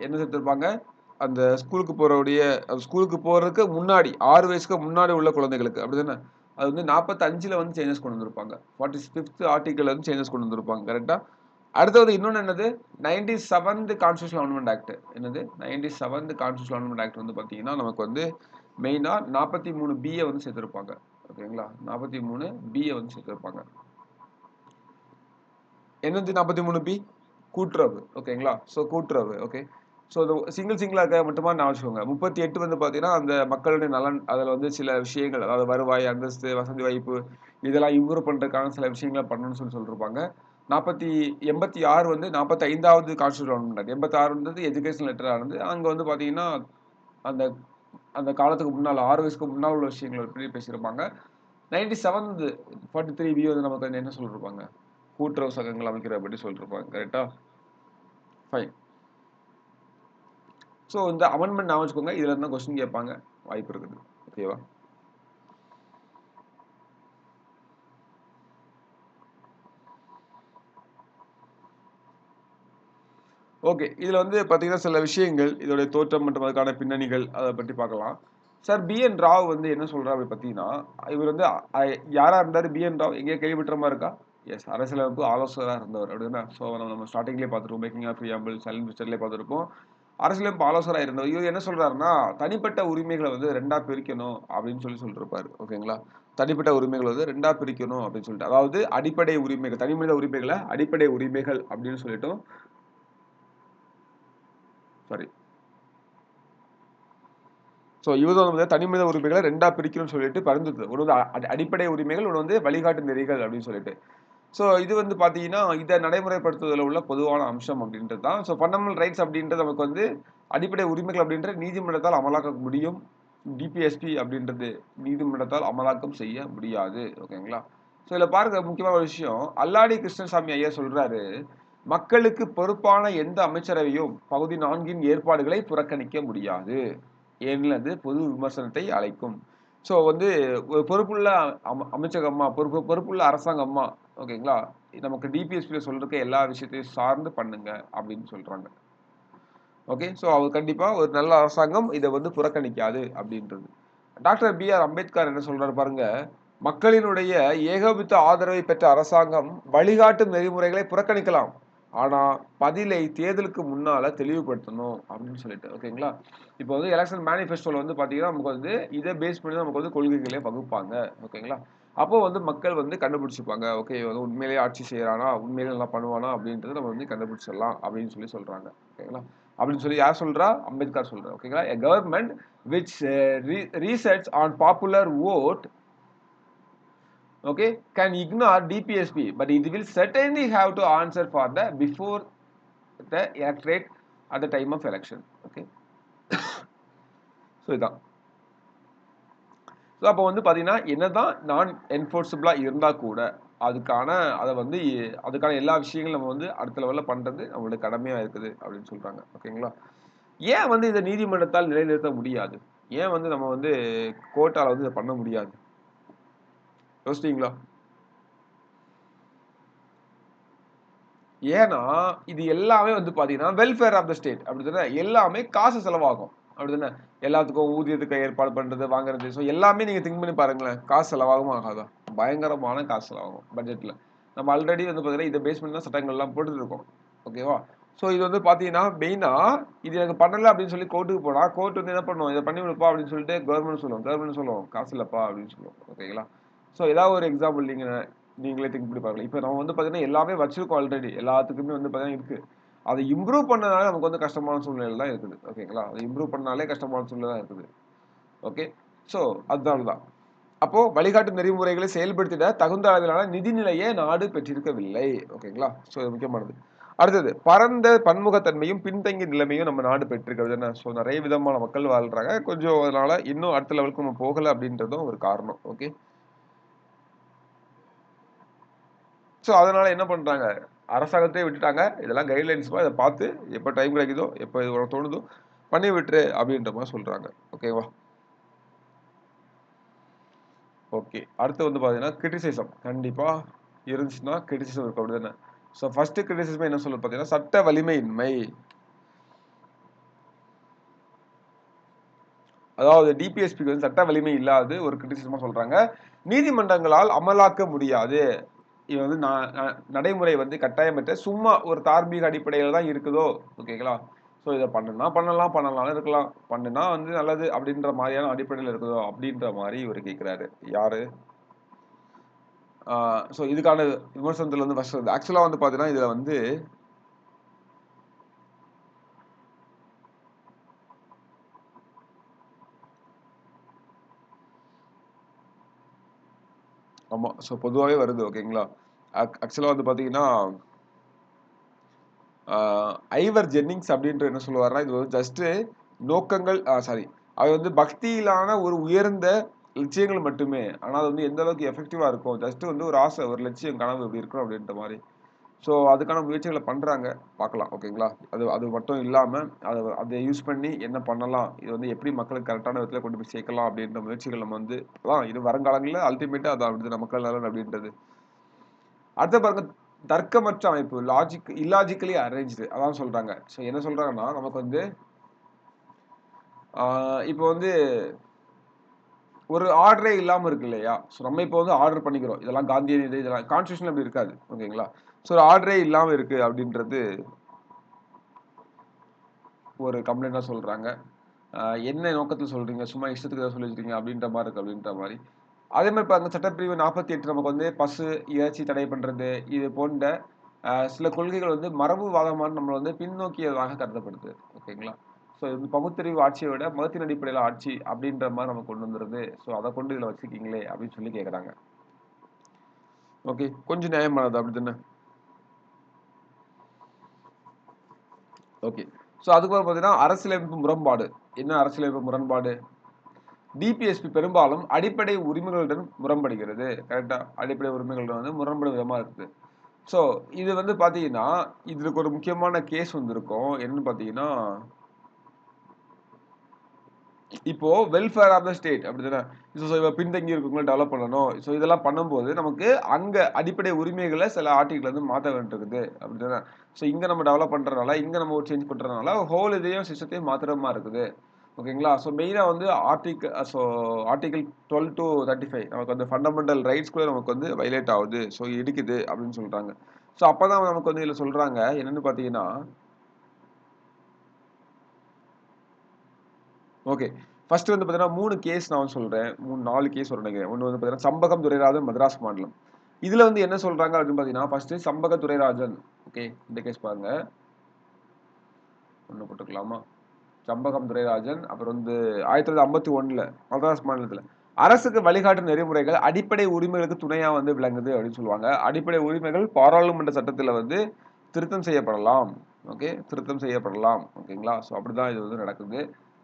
என்ன சேர்த்துருப்பாங்க, அந்த ஸ்கூலுக்கு போகிறதுக்கு முன்னாடி 6 வயசுக்கு முன்னாடி உள்ள குழந்தைகளுக்கு அப்படி தானே. அது வந்து 45ல் வந்து சேஞ்சஸ் கொண்டு வந்திருப்பாங்க. 45th ஆர்டிக்கல் வந்து சேஞ்சஸ் கொண்டு வந்திருப்பாங்க கரெக்டாக. அடுத்தது இன்னொன்று என்னது 97th கான்ஸ்டியூஷனல் அமெண்ட்மெண்ட் ஆக்ட். என்னது 97th கான்ஸ்டியூஷனல் அமெண்ட்மெண்ட் ஆக்ட் வந்து பார்த்தீங்கன்னா நமக்கு வந்து மெயினாக 43B வந்து சேர்த்துருப்பாங்க. ஓகேங்களா. 43B வந்து சேர்த்துருப்பாங்க. என்னது 43B கூட்டுறவு. ஓகேங்களா. ஸோ கூட்டுறவு. ஓகே. ஸோ இது சிங்கிளா இருக்க மட்டுமா நான் வச்சுக்கோங்க. 38 வந்து பார்த்தீங்கன்னா, அந்த மக்களுடைய நலன், அதில வந்து சில விஷயங்கள், அதாவது வருவாய், அந்தஸ்து, வசதி வாய்ப்பு இதெல்லாம் இம்ப்ரூவ் பண்றதுக்கான சில விஷயங்கள பண்ணணும்னு சொல்லியிருப்பாங்க. 86 வந்து 45வது கான்ஸ்டிடியூஷன் அமெண்ட்மென்ட். 86 வந்து எஜுகேஷன் லெட்டரா இருந்து, அங்க வந்து பார்த்தீங்கன்னா, அந்த அந்த காலத்துக்கு முன்னால 6 வயசுக்கு முன்னால உள்ள விஷயங்கள பத்தி பேசியிருப்பாங்க. 97 43 பி வந்து நமக்கு வந்து என்ன சொல்லியிருப்பாங்க? கூட்டுறவு சங்கங்கள் அமைக்கிறத பத்தி சொல்லியிருப்பாங்க. கரெக்ட்டா? ஃபைன். ஸோ இந்த அமெண்ட்மென்ட் ஞாபகம் வச்சுக்கோங்க. இதுல இருந்து தான் கொஸ்டின் கேட்பாங்க. வாய்ப்பு இருக்குது. ஓகேவா? ஓகே. இதுல வந்து பார்த்தீங்கன்னா, சில விஷயங்கள், இதோடைய தோற்றம் மற்றும் அதுக்கான பின்னணிகள் அத பத்தி பார்க்கலாம். Sir PN. ராவ் வந்து என்ன சொல்றாரு அப்படி பார்த்தீங்கன்னா, இவர் வந்து யாரா இருந்தாரு பி.என். ராவ்? எங்கேயோ கேள்விப்பட்ட மாரி இருக்கா? எஸ். அரசியலமைப்பு ஆலோசகரா இருந்தவர். அப்படிதானே? ஸோ நம்ம ஸ்டார்ட்டிங்லயே பார்த்துருப்போம். மேக்கிங் ஆஃப் பிரியாம்பிள், சைலண்ட் பிக்சர்லயே பார்த்திருப்போம். அரசியலமைப்பு ஆலோசகரா இருந்தவர். இவர் என்ன சொல்றாருன்னா, தனிப்பட்ட உரிமைகள வந்து 2ஆ பிரிக்கணும் அப்படின்னு சொல்லியிருப்பாரு. ஓகேங்களா? தனிப்பட்ட உரிமைகள வந்து 2ஆ பிரிக்கணும் அப்படின்னு சொல்லிட்டு. அதாவது அடிப்படை உரிமைகள், தனிமனித உரிமைகள அடிப்படை உரிமைகள் அப்படின்னு சொல்லிட்டும், சாரி. ஸோ இவர் வந்து தனிமனித உரிமைகள 2ஆ பிரிக்கணும்னு சொல்லிட்டு பரிந்துரை. ஒண்ணு வந்து அடிப்படை உரிமைகள், ஒண்ணு வந்து வழிகாட்டு நெறிகள் அப்படின்னு சொல்லிட்டு. ஸோ இது வந்து பார்த்தீங்கன்னா, இத நடைமுறைப்படுத்துவதில உள்ள பொதுவான அம்சம் அப்படின்றது தான். ஸோ ஃபண்டமெண்டல் ரைட்ஸ் அப்படின்றது நமக்கு வந்து அடிப்படை உரிமைகள் அப்படின்றது நீதிமன்றத்தால் அமலாக்க முடியும். டிபிஎஸ்பி அப்படின்றது நீதிமன்றத்தால் அமலாக்கம் செய்ய முடியாது. ஓகேங்களா? ஸோ இதுல பாருங்க முக்கியமான ஒரு விஷயம். அல்லாடி கிருஷ்ணசாமி ஐயா சொல்றாரு, "மக்களுக்கு பொறுப்பான எந்த அமைச்சரவையும் பகுதி 4ன் ஏற்பாடுகளை புறக்கணிக்க முடியாது. ஏனில் அது பொது விமர்சனத்தை அழைக்கும்." ஸோ வந்து ஒரு பொறுப்புள்ள அமைச்சகமா, பொறுப்புள்ள அரசாங்கமா, ஓகேங்களா? நமக்கு டிபிஎஸ்பில சொல்லிருக்க எல்லா விஷயத்தையும் சார்ந்து பண்ணுங்க அப்படின்னு சொல்றாங்க. ஓகே. ஸோ அவர் கண்டிப்பா ஒரு நல்ல அரசாங்கம் இத வந்து புறக்கணிக்காது அப்படின்றது. Doctor B.R.. அம்பேத்கர் என்ன சொல்றாரு பாருங்க, "மக்களினுடைய ஏகோபித்த ஆதரவை பெற்ற அரசாங்கம் வழிகாட்டும் நெறிமுறைகளை புறக்கணிக்கலாம். ஆனா, பதிலை தேர்தலுக்கு முன்னால தெளிவுபடுத்தணும்." அப்படின்னு சொல்லிட்டு. ஓகேங்களா? இப்போ வந்து எலக்ஷன் மேனிஃபெஸ்டோல வந்து பார்த்தீங்கன்னா, நமக்கு வந்து இத பேஸ் பண்ணி தான் நமக்கு வந்து கொள்கைகளே வகுப்பாங்க. ஓகேங்களா? அப்போ வந்து மக்கள் வந்து கண்டுபிடிச்சுப்பாங்க. ஓகே இவன் வந்து உண்மையிலேயே ஆட்சி செய்றானா? உண்மையிலேயே நல்லா பண்ணுவானா? அப்படின்றத நம்ம வந்து கண்டுபிடிச்சிடலாம் அப்படின்னு சொல்றாங்க. ஓகேங்களா? அப்படின்னு சொல்லி யார் சொல்றா? அம்பேத்கர் சொல்றார். ஓகேங்களா? எ government which research on popular vote, okay, can ignore DPSP, but it will certainly have to answer for the before the electorate at the time of election. Okay. So இதான். ஸோ அப்போ வந்து பார்த்தீங்கன்னா, என்னதான் நான் என்ஃபோர்ஸபிளா இருந்தா கூட, அதுக்கான அத வந்து அதுக்கான எல்லா விஷயங்களும் நம்ம வந்து அடுத்த லெவல்ல பண்றது நம்மளுடைய கடமையா இருக்குது அப்படின்னு சொல்றாங்க. ஓகேங்களா? ஏன் வந்து இத நீதிமன்றத்தால் நிலைநிறுத்த முடியாது? ஏன் வந்து நம்ம வந்து கோர்ட்டால வந்து இத பண்ண முடியாது? யோசிச்சீங்களா? ஏன்னா, இது எல்லாமே வந்து பார்த்தீங்கன்னா, வெல்ஃபேர் ஆஃப் த ஸ்டேட் அப்படிதானே? எல்லாமே காசு செலவாகும். அப்படிதானே? எல்லாத்துக்கும் ஊதியத்துக்கு ஏற்பாடு பண்றது, வாங்குறது. ஸோ எல்லாமே நீங்க திங்க் பண்ணி பாருங்களேன். காசு செலவாகுமா? ஆகாதா? பயங்கரமான காசு செலவாகும் பட்ஜெட்ல. நம்ம ஆல்ரெடி வந்து பார்த்தீங்கன்னா, இத பேஸ் பண்ணி தான் சட்டங்கள்லாம் போட்டுட்டு இருக்கோம். ஓகேவா? ஸோ இது வந்து பார்த்தீங்கன்னா, மெயினா இது எனக்கு பண்ணல அப்படின்னு சொல்லி கோர்ட்டுக்கு போனா, கோர்ட் வந்து என்ன பண்ணும்? இத பண்ணி விடுப்பா அப்படின்னு சொல்லிட்டு கவர்ன்மெண்ட் சொல்லும். கவர்ன்மெண்ட் சொல்லும். காசு இல்லப்பா அப்படின்னு சொல்லும். ஓகேங்களா? ஸோ ஏதாவது ஒரு எக்ஸாம்பிள் நீங்களே திங்க் பண்ணி பாருங்க. இப்ப நம்ம வந்து பார்த்தீங்கன்னா, எல்லாமே வச்சிருக்கோம் ஆல்ரெடி. எல்லாத்துக்குமே வந்து பார்த்தீங்கன்னா இருக்கு. அத இம்ப்ரூவ் பண்ணனால நமக்கு வந்து கஷ்டமான சூழ்நிலை தான் இருக்குது. ஓகேங்களா? அத இம்ப்ரூவ் பண்ணாலே கஷ்டமான சூழ்நிலை தான் இருக்குது. ஓகே. ஸோ அதனால தான். அப்போ வழிகாட்டு நெறிமுறைகளை செயல்படுத்திட தகுந்த அளவிலான நிதிநிலையை நாடு பெற்றிருக்கவில்லை. ஓகேங்களா? ஸோ இது முக்கியமானது. அடுத்தது பரந்த பன்முகத்தன்மையும் பின்தங்கிய நிலைமையும் நம்ம நாடு பெற்றிருக்கிறது என்ன? ஸோ நெறைய விதமான மக்கள் வாழ்றாங்க. கொஞ்சம் அதனால இன்னும் அடுத்த லெவலுக்கு நம்ம போகல அப்படின்றதும் ஒரு காரணம். ஓகே. ஸோ அதனால என்ன பண்றாங்க? அரசாங்கத்தையே விட்டுட்டாங்க. இதெல்லாம் கைட்லைன்ஸ்ப்பா. இத பார்த்து எப்ப டைம் கிடைக்குதோ, எப்ப இது உனக்கு தோணுதோ பண்ணி விட்டுரு அப்படின்ற மாரி சொல்றாங்க. ஓகேவா? ஓகே. அடுத்து வந்து பார்த்தீங்கன்னா, கிரிட்டிசிசம் கண்டிப்பா இருந்துச்சுன்னா, கிரிட்டிசிசம் இருக்கும். அப்படிதானே? ஸோ ஃபர்ஸ்ட் கிரிட்டிசிசம் என்ன சொல்லுது பார்த்தீங்கன்னா, சட்ட வலிமையின்மை. அதாவது டிபிஎஸ்பிக்கு வந்து சட்ட வலிமை இல்லாதது ஒரு கிரிட்டிசிசமா சொல்றாங்க. நீதிமன்றங்களால் அமலாக்க முடியாது. இது வந்து நடைமுறை வந்து கட்டாயமற்ற சும்மா ஒரு தார்மீக அடிப்படையில தான் இருக்குதோ, ஓகேங்களா? ஸோ இத பண்ணுனா பண்ணலாம், பண்ணலாம்னு இருக்கலாம். பண்ணுனா வந்து நல்லது அப்படின்ற மாரியான அடிப்படையில இருக்குதோ, அப்படின்ற மாரி இவரு கேட்கிறாரு. யாரு? ஸோ இதுக்கான விமர்சனத்துல வந்து ஃபர்ஸ்ட் வந்து ஆக்சுவலா வந்து பார்த்தீங்கன்னா, இதுல வந்து ஆமா. ஸோ பொதுவாவே வருது. ஓகேங்களா? ஆக்சுவலா வந்து பார்த்தீங்கன்னா, ஆ ஐவர் ஜென்னிங்ஸ் அப்படின்ட்டு என்ன சொல்லுவாருன்னா, இது வந்து ஜஸ்ட் நோக்கங்கள் சாரி. அது வந்து பக்தியிலான ஒரு உயர்ந்த லட்சியங்கள் மட்டுமே. ஆனா அது வந்து எந்த அளவுக்கு எஃபெக்டிவா இருக்கும். ஜஸ்ட் வந்து ஒரு ஆசை, ஒரு லட்சியம், கனவு இப்படி இருக்கணும் அப்படின்ற மாரி. ஸோ அதுக்கான முயற்சிகள பண்றாங்க. பார்க்கலாம். ஓகேங்களா? அது அது மட்டும் இல்லாம, அத யூஸ் பண்ணி என்ன பண்ணலாம்? இது வந்து எப்படி மக்களுக்கு கரெக்ட்டான விதத்துல கொண்டு போய் சேர்க்கலாம்? அப்படின்ற முயற்சிகள் நம்ம வந்து இது வருங்காலங்கள்ல அல்டிமேட்டா அதான் அப்படிதான் மக்கள் நலன் அப்படின்றது. அடுத்து பாருங்க, தர்க்கமற்ற அமைப்பு. இல்லாஜிக்கலி அரேஞ்ச்டு. அதான் சொல்றாங்க. ஸோ என்ன சொல்றாங்கன்னா, நமக்கு வந்து ஆ இப்போ வந்து ஒரு ஆர்டரே இல்லாம இருக்கு இல்லையா? ஸோ நம்ம இப்போ வந்து ஆர்டர் பண்ணிக்கிறோம். இதெல்லாம் காந்தியன் இதெல்லாம் கான்ஸ்டிடியூஷன்ல அப்படி இருக்காது. ஓகேங்களா? ஸோ ஒரு ஆர்டரே இல்லாம இருக்கு அப்படின்றது ஒரு கம்ப்ளைண்ட்டா சொல்றாங்க. அ என்ன நோக்கத்துல சொல்றீங்க? சும்மா இஷ்டத்துக்கு ஏதாவது சொல்லி வச்சுட்டீங்க அப்படின்ற மாரி இருக்கு அப்படின்ற மாரி. அதே மாரி பாருங்க சட்டப்பிரிவு 48 நமக்கு வந்து பசு, இறைச்சி தடை பண்றது, இது போன்ற சில கொள்கைகள் வந்து மரபுவாதமான நம்மள வந்து பின்னோக்கியதாக கருதப்படுது. ஓகேங்களா? ஸோ இது வந்து பகுத்தறிவு ஆட்சிய விட மதத்தின் அடிப்படையில ஆட்சி அப்படின்ற மாரி நம்ம கொண்டு வந்துருது. ஸோ அத கொண்டு இதுல வச்சிருக்கீங்களே அப்படின்னு சொல்லி கேட்கறாங்க. ஓகே. கொஞ்சம் நியாயமானது அப்படித்தானே? ஓகே. ஸோ அதுக்கப்புறம் பார்த்தீங்கன்னா, அரசியலமைப்பு முரண்பாடு. என்ன அரசியலமைப்பு முரண்பாடு? டிபிஎஸ்பி பெரும்பாலும் அடிப்படை உரிமைகளுடன் முரண்படுகிறது. கரெக்ட்டா? அடிப்படை உரிமைகளுடன் வந்து முரண்படும் விதமா இருக்குது. ஸோ இது வந்து பார்த்தீங்கன்னா, இதுக்கு ஒரு முக்கியமான கேஸ் வந்திருக்கும். என்னன்னு பார்த்தீங்கன்னா, இப்போ வெல்ஃபேர் ஆஃப் த ஸ்டேட் அப்படிதானே? இப்ப பின்தங்கி இருக்கவங்கள டெவலப் பண்ணணும். ஸோ இதெல்லாம் பண்ணும்போது, நமக்கு அங்க அடிப்படை உரிமைகள சில ஆர்டிகிள் வந்து மாத்த வேண்டியிருக்குது. அப்படிதானே? ஸோ இங்க நம்ம டெவலப் பண்றதுனால, இங்க நம்ம ஒரு சேஞ்ச் பண்றதுனால, ஹோல் இதையும் சிஸ்டத்தையும் மாத்துற மாரி இருக்குது. ஓகேங்களா? ஸோ மெயினா வந்து ஆர்டிகிள் 12 டூ 35 நமக்கு வந்து ஃபண்டமெண்டல் ரைட்ஸ் கூட நமக்கு வந்து வயலேட் ஆவுது. ஸோ இடிக்குது அப்படின்னு சொல்றாங்க. ஸோ அப்பதான் நமக்கு வந்து இதுல சொல்றாங்க. என்னன்னு பார்த்தீங்கன்னா, ஓகே. ஃபர்ஸ்ட் வந்து பார்த்தீங்கன்னா 3 கேஸ் நான் வந்து சொல்றேன். 4 கேஸ் வரும்னு நெனைக்கிறேன். ஒண்ணு வந்து பார்த்தீங்கன்னா, சம்பகம் துரைராஜன் மதராஸ் மாநிலம். இதுல வந்து என்ன சொல்றாங்க அப்படின்னு பார்த்தீங்கன்னா, ஃபர்ஸ்ட் சம்பக துரைராஜன். ஓகே. இந்த கேஸ் பாருங்க. ஒண்ணு போட்டுக்கலாமா? சம்பகம் துரைராஜன். அப்புறம் வந்து 1951ல மதராஸ் மாநிலத்தில. அரசுக்கு வழிகாட்டும் நெறிமுறைகள் அடிப்படை உரிமைகளுக்கு துணையா வந்து விளங்குது அப்படின்னு சொல்லுவாங்க. அடிப்படை உரிமைகள் பாராளுமன்ற சட்டத்தில வந்து திருத்தம் செய்யப்படலாம். ஓகே. திருத்தம் செய்யப்படலாம். ஓகேங்களா? ஸோ அப்படிதான் இது வந்து நடக்குது.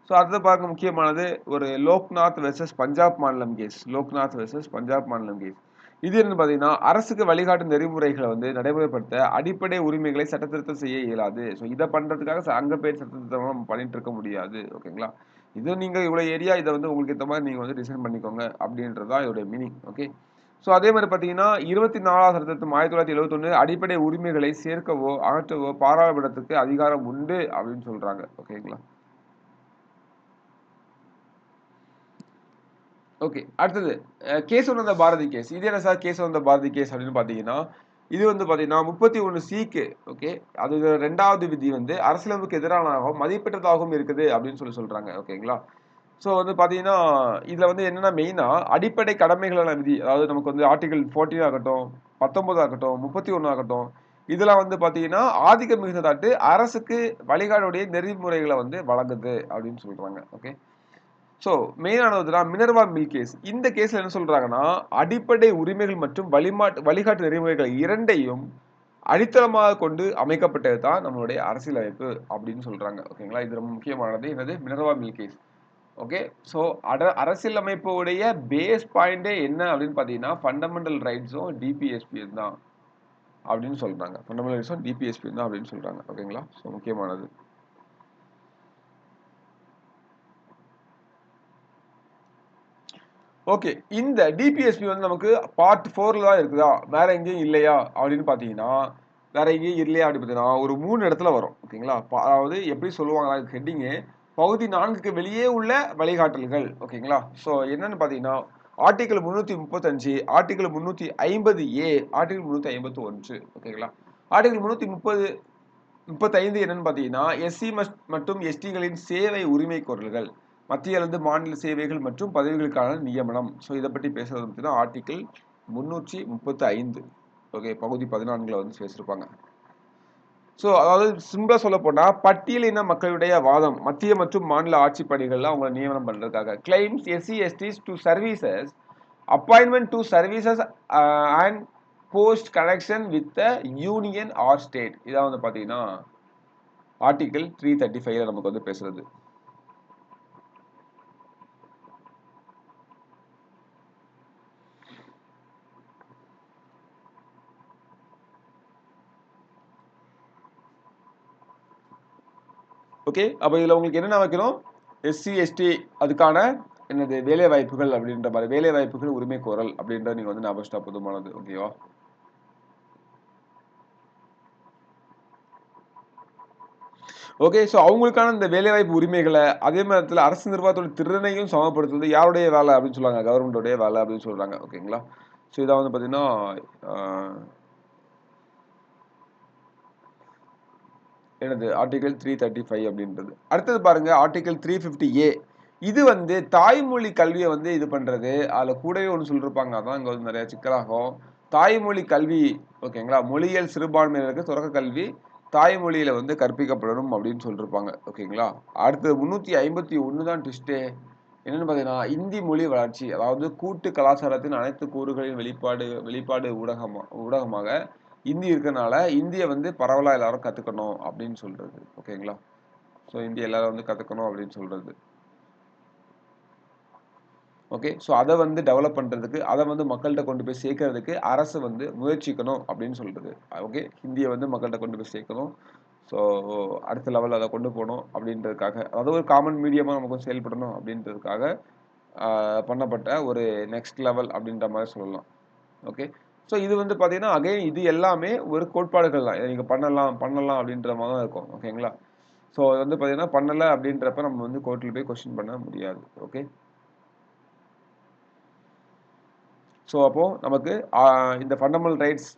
ஸோ அடுத்து பாருங்க முக்கியமானது ஒரு லோக்நாத் வெர்சஸ் பஞ்சாப் மாநிலம் கேஸ். லோக்நாத் வெர்சஸ் பஞ்சாப் மாநிலம் கேஸ். இது என்னன்னு பார்த்தீங்கன்னா, அரசுக்கு வழிகாட்டும் நெறிமுறைகள வந்து நடைமுறைப்படுத்த அடிப்படை உரிமைகளை சட்ட திருத்தம் செய்ய இயலாது. ஸோ இத பண்றதுக்காக அங்க போய் சட்ட திருத்தம் நம்ம பண்ணிட்டு இருக்க முடியாது. ஓகேங்களா? இது நீங்க இவ்வளவு ஏரியா இத வந்து உங்களுக்கு ஏத்த மாரி நீங்க வந்து டிசைன் பண்ணிக்கோங்க அப்படின்றது தான் இதோட மீனிங். ஓகே. ஸோ அதே மாரி பார்த்தீங்கன்னா, 24வது திருத்தம் 1971 அடிப்படை உரிமைகளை சேர்க்கவோ, அகற்றவோ பாராளுமன்றத்துக்கு அதிகாரம் உண்டு அப்படின்னு சொல்றாங்க. ஓகேங்களா? ஓகே. அடுத்தது கேசவானந்த பாரதி கேஸ். இது என்ன சார் கேசவானந்த பாரதி கேஸ் அப்படின்னு பார்த்தீங்கன்னா, இது வந்து பார்த்தீங்கன்னா 31 சிக்கு ஓகே. அது 2வது விதி வந்து அரசியலமைப்புக்கு எதிரானதாகவும், மதிப்பற்றதாகவும் இருக்குது அப்படின்னு சொல்றாங்க. ஓகேங்களா? ஸோ வந்து பார்த்தீங்கன்னா, இதுல வந்து என்னன்னா மெயினா அடிப்படை கடமைகளான விதி. அதாவது நமக்கு வந்து ஆர்டிகிள் 14 ஆகட்டும், 19 ஆகட்டும், 31 ஆகட்டும். இதெல்லாம் வந்து பார்த்தீங்கன்னா, ஆதிக்கம் மிகுந்ததாட்டு அரசுக்கு வழிகாட்டுடைய நெறிமுறைகள வந்து வழங்குது அப்படின்னு சொல்றாங்க. ஓகே. ஸோ மெயினானதுதான் மினர்வா மில் கேஸ். இந்த கேஸ்ல என்ன சொல்றாங்கன்னா, அடிப்படை உரிமைகள் மற்றும் வழிகாட்டு நெறிமுறைகள் 2யும் அடித்தளமாக கொண்டு அமைக்கப்பட்டது தான் நம்மளுடைய அரசியலமைப்பு அப்படின்னு சொல்றாங்க. ஓகேங்களா? இது ரொம்ப முக்கியமானது. என்னது? Minerva mill case. Okay. So அரசியலமைப்புடைய பேஸ் பாயிண்டே என்ன அப்படின்னு பார்த்தீங்கன்னா, ஃபண்டமெண்டல் ரைட்ஸும், டிபிஎஸ்பியும் தான் அப்படின்னு சொல்றாங்க. ஃபண்டமெண்டல் ரைட்ஸும், டிபிஎஸ்பியும் தான் அப்படின்னு சொல்றாங்க. ஓகேங்களா? ஸோ முக்கியமானது. ஓகே. இந்த டிபிஎஸ்பி வந்து நமக்கு பார்ட் 4ல தான் இருக்குதா? வேற எங்கேயும் இல்லையா? அப்படின்னு பார்த்தீங்கன்னா, வேற எங்கேயும் இல்லையா அப்படின்னு பார்த்தீங்கன்னா, ஒரு 3 இடத்துல வரும். ஓகேங்களா? அதாவது எப்படி சொல்லுவாங்கன்னா, அதுக்கு ஹெட்டிங்கு பகுதி 4க்கு வெளியே உள்ள வழிகாட்டல்கள். ஓகேங்களா? ஸோ என்னன்னு பார்த்தீங்கன்னா, ஆர்டிகிள் 335, ஆர்டிகிள் 350 ஆர்டிகிள் 351 ஓகேங்களா? ஆர்டிகிள் 330 35 என்னன்னு பார்த்தீங்கன்னா, எஸ்சி மற்றும் எஸ்டிகளின் சேவை உரிமை கோரல்கள். மத்திய அல்லது மாநில சேவைகள் மற்றும் பதவிகளுக்கான நியமனம். ஸோ இத பத்தி பேசுறது பத்தி தான் ஆர்டிகிள் 335. ஓகே. பகுதி 14ல வந்து பேசியிருப்பாங்க. ஸோ அதாவது சிம்பிளா சொல்லப்போனா, பட்டியலின மக்களுடைய வாதம். மத்திய மற்றும் மாநில ஆட்சிப் பணிகள்ல அவங்கள நியமனம் பண்றதுக்காக. Claims SC, STs to services appointment to services and post connection with union or state. இதான் வந்து பார்த்தீங்கன்னா ஆர்டிகல் 335 நமக்கு வந்து பேசுறது. ஓகே, அப்போ இதில் உங்களுக்கு என்னென்ன வைக்கணும்? எஸ்சி எஸ்டி அதுக்கான என்னது வேலை வாய்ப்புகள் அப்படின்ற மாதிரி, வேலை வாய்ப்புகள் உரிமை கோரல் அப்படின்றத நீங்கள் வந்து ஞாபகம் போதுமானது. ஓகேவா? ஓகே, ஸோ அவங்களுக்கான இந்த வேலைவாய்ப்பு உரிமைகளை அதே நேரத்தில் அரசு நிர்வாகத்தோட திறனையும் சமப்படுத்துவது யாருடைய வேலை அப்படின்னு சொல்லுவாங்க? கவர்மெண்டோடைய வேலை அப்படின்னு சொல்றாங்க. ஓகேங்களா? ஸோ இதான் வந்து பார்த்தீங்கன்னா என்னது ஆர்டிகல் 335 அப்படின்றது. அடுத்தது பாருங்க ஆர்டிகல் 350A. இது வந்து தாய்மொழி கல்வியை வந்து இது பண்றது. அதில் கூடவே ஒன்று சொல்லியிருப்பாங்க, அதான் இங்கே வந்து நிறைய சிக்கலாகும். தாய்மொழி கல்வி, ஓகேங்களா, மொழியியல் சிறுபான்மையினருக்கு தொடக்க கல்வி தாய்மொழியில வந்து கற்பிக்கப்படணும் அப்படின்னு சொல்லியிருப்பாங்க. ஓகேங்களா? அடுத்தது 351 தான் ட்விஸ்டே. என்னன்னு பார்த்தீங்கன்னா இந்தி மொழி வளர்ச்சி, அதாவது கூட்டு கலாச்சாரத்தின் அனைத்து கூறுகளின் வெளிப்பாடு ஊடகமாக இந்தி இருக்கனால இந்தியை வந்து பரவலாக எல்லாரும் கற்றுக்கணும் அப்படின்னு சொல்றது. ஓகேங்களா? ஸோ இந்தி எல்லாரும் வந்து கற்றுக்கணும் அப்படின்னு சொல்றது. ஓகே, ஸோ அதை வந்து டெவலப் பண்ணுறதுக்கு, அதை வந்து மக்கள்கிட்ட கொண்டு போய் சேர்க்கறதுக்கு அரசு வந்து முயற்சிக்கணும் அப்படின்னு சொல்றது. ஓகே, ஹிந்தியை வந்து மக்கள்கிட்ட கொண்டு போய் சேர்க்கணும். ஸோ அடுத்த லெவலில் அதை கொண்டு போகணும் அப்படின்றதுக்காக, அதாவது ஒரு காமன் மீடியமாக நமக்கு செயல்படணும் அப்படின்றதுக்காக பண்ணப்பட்ட ஒரு நெக்ஸ்ட் லெவல் அப்படின்ற மாதிரி சொல்லலாம். ஓகே, ஸோ இது வந்து பார்த்தீங்கன்னா அகைன் இது எல்லாமே ஒரு கோட்பாடுகள் தான். இதை நீங்கள் பண்ணலாம் அப்படின்ற மாதிரி தான் இருக்கும். ஓகேங்களா? ஸோ அது வந்து பார்த்தீங்கன்னா பண்ணலை அப்படின்றப்ப நம்ம வந்து கோர்ட்டில் போய் கொஸ்டின் பண்ண முடியாது. ஓகே, ஸோ அப்போது நமக்கு இந்த ஃபண்டமெண்டல் ரைட்ஸ்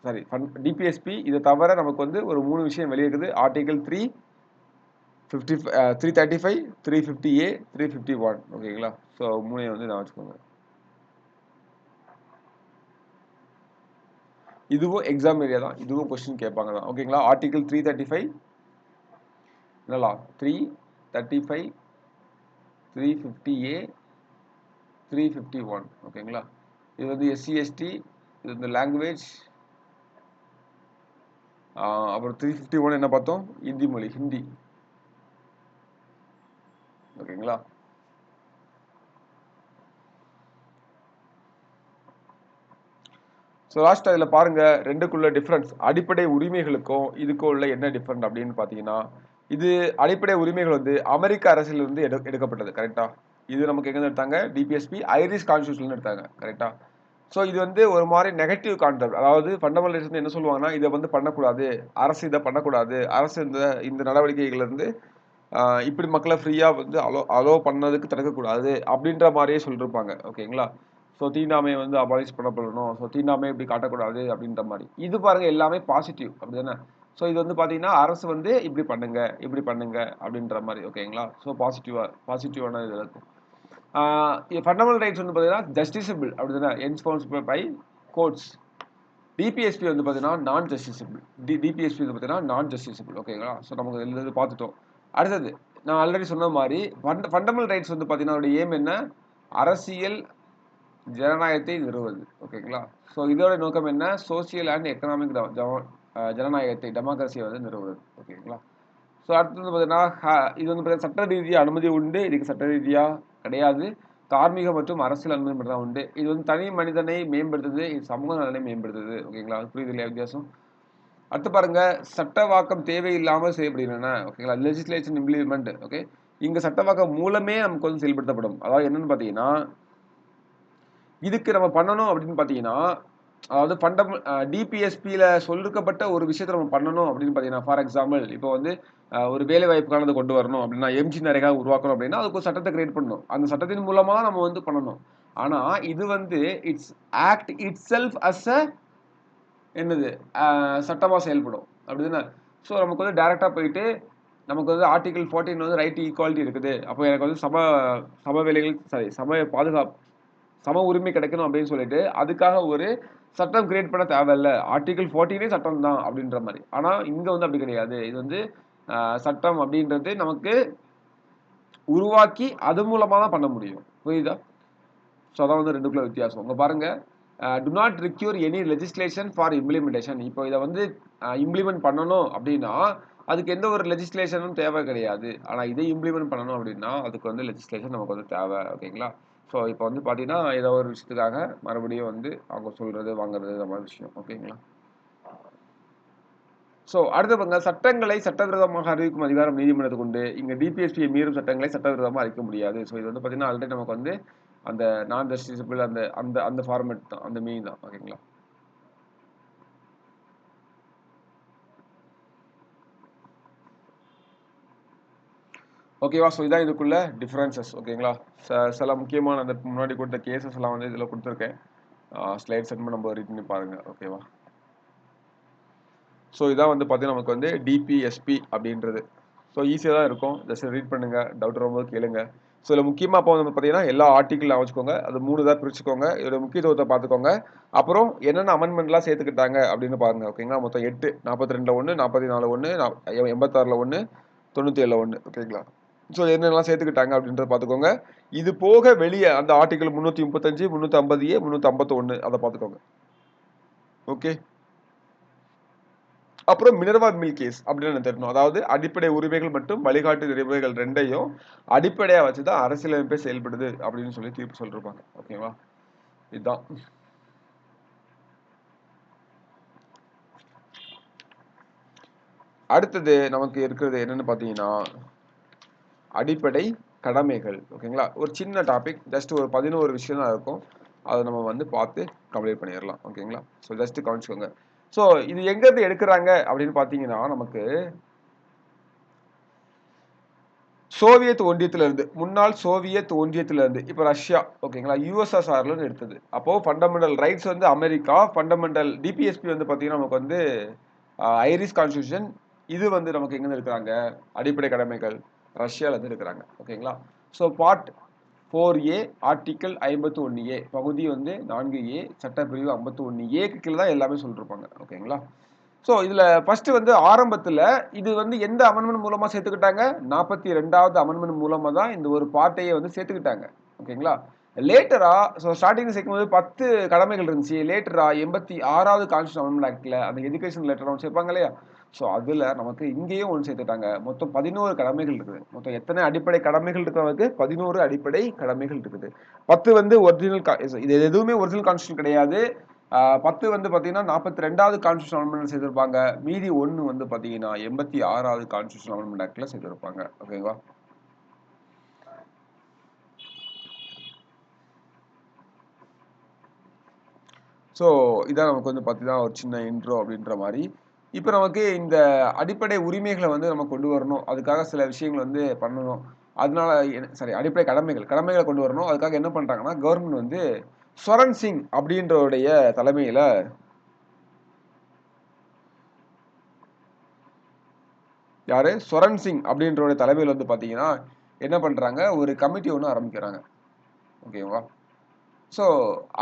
டிபிஎஸ்பி இதை தவிர நமக்கு வந்து ஒரு 3 விஷயம் வெளியே இருக்குது. Article 335, 350A, 351. ஓகேங்களா? ஸோ 3 வந்து நான் வச்சுக்கோங்க. இதுவும் எக்ஸாம் ஏரியா தான், இதுவும் கொஸ்டின் கேட்பாங்க தான். ஓகேங்களா? ஆர்டிகல் 335 என்னலாம் 335, 350A, 351. ஓகேங்களா? இது வந்து எஸ்சி எஸ்டி, இது வந்து லாங்குவேஜ். அப்புறம் 351 என்ன பார்த்தோம்? இந்தி மொழி, ஹிந்தி. ஓகேங்களா? ஸோ லாஸ்ட் அதில் பாருங்க ரெண்டுக்குள்ள டிஃப்ரென்ஸ், அடிப்படை உரிமைகளுக்கும் இதுக்கும் உள்ள என்ன டிஃப்ரெண்ட் அப்படின்னு பார்த்தீங்கன்னா, இது அடிப்படை உரிமைகள் வந்து அமெரிக்க அரசியலிருந்து எடுக்கப்பட்டது. கரெக்டா? இது நமக்கு எங்க எடுத்தாங்க? டிபிஎஸ்பி ஐரிஷ் கான்ஸ்டியூஷன்ல எடுத்தாங்க. கரெக்டா? ஸோ இது வந்து ஒரு மாதிரி நெகட்டிவ் கான்செப்ட். அதாவது ஃபண்டமெண்டலிஸ்ட் என்ன சொல்லுவாங்கன்னா, இதை வந்து பண்ணக்கூடாது, அரசு இதை பண்ணக்கூடாது, அரசு இந்த நடவடிக்கைகள் இருந்து இப்படி மக்களை ஃப்ரீயா வந்து அலோ பண்ணதுக்கு தடுக்கக்கூடாது அப்படின்ற மாதிரியே சொல்லியிருப்பாங்க. ஓகேங்களா? ஸோ தீண்டாமையை வந்து அபாலிஷ் பண்ணப்படணும், ஸோ தீண்டாமை இப்படி காட்டக்கூடாது அப்படின்ற மாதிரி. இது பாருங்க எல்லாமே பாசிட்டிவ் அப்படிதானே? ஸோ இது வந்து பார்த்தீங்கன்னா அரசு வந்து இப்படி பண்ணுங்க அப்படின்ற மாதிரி. ஓகேங்களா? ஸோ பாசிட்டிவான இது இருக்கும். ஃபண்டமெண்டல் ரைட்ஸ் வந்து பார்த்தீங்கன்னா ஜஸ்டிசபிள் அப்படிதானே, என்ஃபோர்ஸ்டு பை கோர்ட்ஸ். டிபிஎஸ்பி வந்து பார்த்தீங்கன்னா நான் ஜஸ்டிசபிள். டிபிஎஸ்பி வந்து பார்த்தீங்கன்னா நான் ஜஸ்டிசபிள். ஓகேங்களா? ஸோ நமக்கு இது பார்த்துட்டோம். அடுத்தது நான் ஆல்ரெடி சொன்ன மாதிரி ஃபண்டமெண்டல் ரைட்ஸ் வந்து பார்த்தீங்கன்னா அதோட ஏம் என்ன? அரசியல் ஜனநாயகத்தை நிறுவுவது. ஓகேங்களா? ஸோ இதோட நோக்கம் என்ன? சோசியல் அண்ட் எக்கனாமிக் ஜனநாயகத்தை, டெமோக்ரஸியை வந்து நிறுவுவது. ஓகேங்களா? ஸோ அடுத்தது பார்த்தீங்கன்னா இது வந்து பார்த்தீங்கன்னா சட்ட ரீதியாக அனுமதி உண்டு, இதுக்கு சட்ட ரீதியாக கிடையாது. தார்மீக மற்றும் அரசியல் அனுமதி மட்டும் தான் உண்டு. இது வந்து தனி மனிதனை மேம்படுத்துது, இது சமூக நலனை மேம்படுத்துது. ஓகேங்களா? அது புரியுது இல்லையா வித்தியாசம்? அடுத்து பாருங்க சட்டவாக்கம் தேவையில்லாமல் செய்யப்படுகின்றன. ஓகேங்களா? Legislation implement. ஓகே, இங்க சட்டவாக்கம் மூலமே நமக்கு வந்து செயல்படுத்தப்படும். அதாவது என்னன்னு பார்த்தீங்கன்னா, இதுக்கு நம்ம பண்ணணும் அப்படின்னு பார்த்தீங்கன்னா, அதாவது டிபிஎஸ்பியில் சொல்லிருக்கப்பட்ட ஒரு விஷயத்தை நம்ம பண்ணணும் அப்படின்னு பார்த்தீங்கன்னா, ஃபார் எக்ஸாம்பிள் இப்போ வந்து ஒரு வேலை வாய்ப்புக்கானது கொண்டு வரணும் அப்படின்னா, எம்ஜி நரேகா உருவாக்கணும் அப்படின்னா அதுக்கு ஒரு சட்டத்தை கிரியேட் பண்ணணும். அந்த சட்டத்தின் மூலமாக நம்ம வந்து பண்ணணும். ஆனால் இது வந்து act itself as a என்னது சட்டமாக செயல்படும் அப்படிதானே? ஸோ நமக்கு வந்து டைரெக்டாக போயிட்டு நமக்கு வந்து ஆர்டிகல் 14 வந்து ரைட் ஈக்குவாலிட்டி இருக்குது, அப்போ எனக்கு வந்து சம வேலைகள் சம உரிமை கிடைக்கணும் அப்படின்னு சொல்லிட்டு அதுக்காக ஒரு சட்டம் கிரியேட் பண்ண தேவையில்லை. ஆர்டிகல் 14 சட்டம் தான் அப்படின்ற மாதிரி. ஆனால் இங்கே வந்து அப்படி கிடையாது. இது வந்து சட்டம் அப்படின்றது நமக்கு உருவாக்கி அது மூலமாக தான் பண்ண முடியும். புரியுதா? ஸோ அதான் வந்து ரெண்டுக்குள்ள வித்தியாசம். உங்க பாருங்க, to not require any legislation for implementation. இப்போ இதை வந்து இம்ப்ளிமெண்ட் பண்ணணும் அப்படின்னா அதுக்கு எந்த ஒரு லெஜிஸ்லேஷனும் தேவை கிடையாது. ஆனால் இதை இம்ப்ளிமெண்ட் பண்ணணும் அப்படின்னா அதுக்கு வந்து லெஜிஸ்லேஷன் நமக்கு வந்து தேவை. ஓகேங்களா? ஸோ இப்போ வந்து பார்த்தீங்கன்னா ஏதோ ஒரு விஷயத்துக்காக மறுபடியும் வந்து அவங்க சொல்றது வாங்குறது இந்த மாதிரி விஷயம். ஓகேங்களா? ஸோ அடுத்து பாருங்க, சட்டங்களை சட்டவிரோதமாக அறிவிக்கும் அதிகாரம் நீதிமன்றத்துக்கு உண்டு. இங்க டிபிஎஸ்பியை மீறும் சட்டங்களை சட்டவிரோதமாக அறிவிக்க முடியாது. ஸோ இது வந்து பார்த்தீங்கன்னா ஆல்ரெடி நமக்கு வந்து அந்த நான் ஜஸ்டிசபிள் அந்த அந்த அந்த ஃபார்மேட் தான், அந்த மீன் தான். ஓகேங்களா? ஓகேவா? ஸோ இதான் இதுக்குள்ள டிஃபரன்சஸ். ஓகேங்களா? சில முக்கியமான அந்த முன்னாடி கொடுத்த கேசஸ் எல்லாம் வந்து இதில் கொடுத்துருக்கேன். ஸ்லைட் செட் நம்ம ரீட் பண்ணி பாருங்க. ஓகேவா? ஸோ இதான் வந்து பார்த்தீங்கன்னா நமக்கு வந்து டிபிஎஸ்பி அப்படின்றது. ஸோ ஈஸியாக தான் இருக்கும். ஜஸ்ட் ரீட் பண்ணுங்க, டவுட் வரும்போது கேளுங்க. ஸோ இதில் முக்கியமாக இப்போ வந்து பார்த்தீங்கன்னா எல்லா ஆர்டிக்கிள் வச்சுக்கோங்க. அது 3 தான் பிரிச்சுக்கோங்க. இதோட முக்கியத்துவத்தை பார்த்துக்கோங்க. அப்புறம் என்னென்ன அமெண்ட்மெண்ட்லாம் சேர்த்துக்கிட்டாங்க அப்படின்னு பாருங்க. ஓகேங்களா? மொத்தம் 8, 42ல் 1, 44 1, 86ல் 1, 97ல் 1. ஓகேங்களா? ஸோ என்னென்னலாம் சேர்த்துக்கிட்டாங்க அப்படின்றத பார்த்துக்கோங்க. இது போக வெளியே அந்த ஆர்டிக்கிள் 335, 350A, 351 அதை பார்த்துக்கோங்க. ஓகே. அப்புறம் மினர்வா மில் கேஸ் அப்படின்னு தெரியணும். அதாவது அடிப்படை உரிமைகள் மற்றும் வழிகாட்டு நெறிமுறைகள் ரெண்டையும் அடிப்படையா வச்சுதான் அரசியலமைப்பே செயல்படுது அப்படின்னு சொல்லி தீர்ப்பு சொல்லிருப்பாங்க. ஓகேவா? இதுதான். அடுத்தது நமக்கு இருக்கிறது என்னன்னு பாத்தீங்கன்னா அடிப்படை கடமைகள். ஓகேங்களா? ஒரு சின்ன டாபிக், ஜஸ்ட் ஒரு 11 விஷயம் தான் இருக்கும். அதை நம்ம வந்து பார்த்து கம்ப்ளீட் பண்ணிடலாம். ஓகேங்களா? ஸோ ஜஸ்ட் கவனிச்சுக்கோங்க. ஸோ இது எங்க இருந்து எடுக்கிறாங்க அப்படின்னு பாத்தீங்கன்னா நமக்கு சோவியத் ஒன்றியத்துல இருந்து, முன்னாள் சோவியத் ஒன்றியத்துல இருந்து, இப்ப ரஷ்யா, ஓகேங்களா, யுஎஸ்எஸ்ஆர்ல இருந்து எடுத்தது. அப்போ ஃபண்டமெண்டல் ரைட்ஸ் வந்து அமெரிக்கா, ஃபண்டமெண்டல் டிபிஎஸ்பி வந்து பாத்தீங்கன்னா நமக்கு வந்து ஐரிஷ் கான்ஸ்டியூஷன். இது வந்து நமக்கு எங்க இருந்து இருக்கிறாங்க, அடிப்படை கடமைகள் ரஷ்யால இருந்து இருக்கிறாங்க. ஓகேங்களா? So part 4A article 51A பகுதி வந்து 4A சட்டப்பிரிவு 51Aக்கு கீழே தான் எல்லாமே சொல்லிருப்பாங்க. ஓகேங்களா? ஸோ இதுல ஃபர்ஸ்ட் வந்து ஆரம்பத்துல இது வந்து எந்த அமெண்ட்மெண்ட் மூலமா சேர்த்துக்கிட்டாங்க, 42வது அமெண்ட்மெண்ட் மூலமா தான் இந்த ஒரு பார்ட்டையே வந்து சேர்த்துக்கிட்டாங்க. ஓகேங்களா? லேட்டரா, ஸோ ஸ்டார்டிங் சேர்க்கும்போது 10 கடமைகள் இருந்துச்சு. லேட்டரா 86வது கான்ஸ்டியூஷன் அமெண்ட்மெண்ட் ஆக்ட்ல அந்த எஜுகேஷன் லெட்டர் ஒன்று சேர்ப்பாங்க இல்லையா, ஸோ அதுல நமக்கு இங்கேயும் ஒன்று சேர்த்துட்டாங்க. மொத்தம் 11 கடமைகள் இருக்குது. மொத்தம் எத்தனை அடிப்படை கடமைகள் இருக்கிறவங்களுக்கு 11 அடிப்படை கடமைகள் இருக்குது. 10 வந்து ஒரிஜினல், இது எதுவுமே ஒரிஜினல் கான்ஸ்டியூஷன் கிடையாது. 10 வந்து பாத்தீங்கன்னா 42வது கான்ஸ்டியூஷன் அமெண்ட்மெண்ட் செய்திருப்பாங்க. மீதி 1 வந்து பாத்தீங்கன்னா 86வது கான்ஸ்டியூஷன் அமெண்ட்மெண்ட் ஆக்ட்ல செய்திருப்பாங்க. ஓகேவா? ஸோ இதான் நமக்கு வந்து பார்த்தீங்கன்னா ஒரு சின்ன இன்ட்ரோ அப்படின்ற மாதிரி. இப்போ நமக்கு இந்த அடிப்படை உரிமைகளை வந்து நம்ம கொண்டு வரணும், அதுக்காக சில விஷயங்கள் வந்து பண்ணணும். அதனால சாரி, அடிப்படை கடமைகளை கொண்டு வரணும். அதுக்காக என்ன பண்றாங்கன்னா கவர்மெண்ட் வந்து ஸ்வரன் சிங் அப்படின்றவருடைய தலைமையில யாரு, ஸ்வரன் சிங் அப்படின்றவருடைய தலைமையில் வந்து பார்த்தீங்கன்னா என்ன பண்றாங்க, ஒரு கமிட்டி ஒன்று ஆரம்பிக்கிறாங்க. ஓகேவா? ஸோ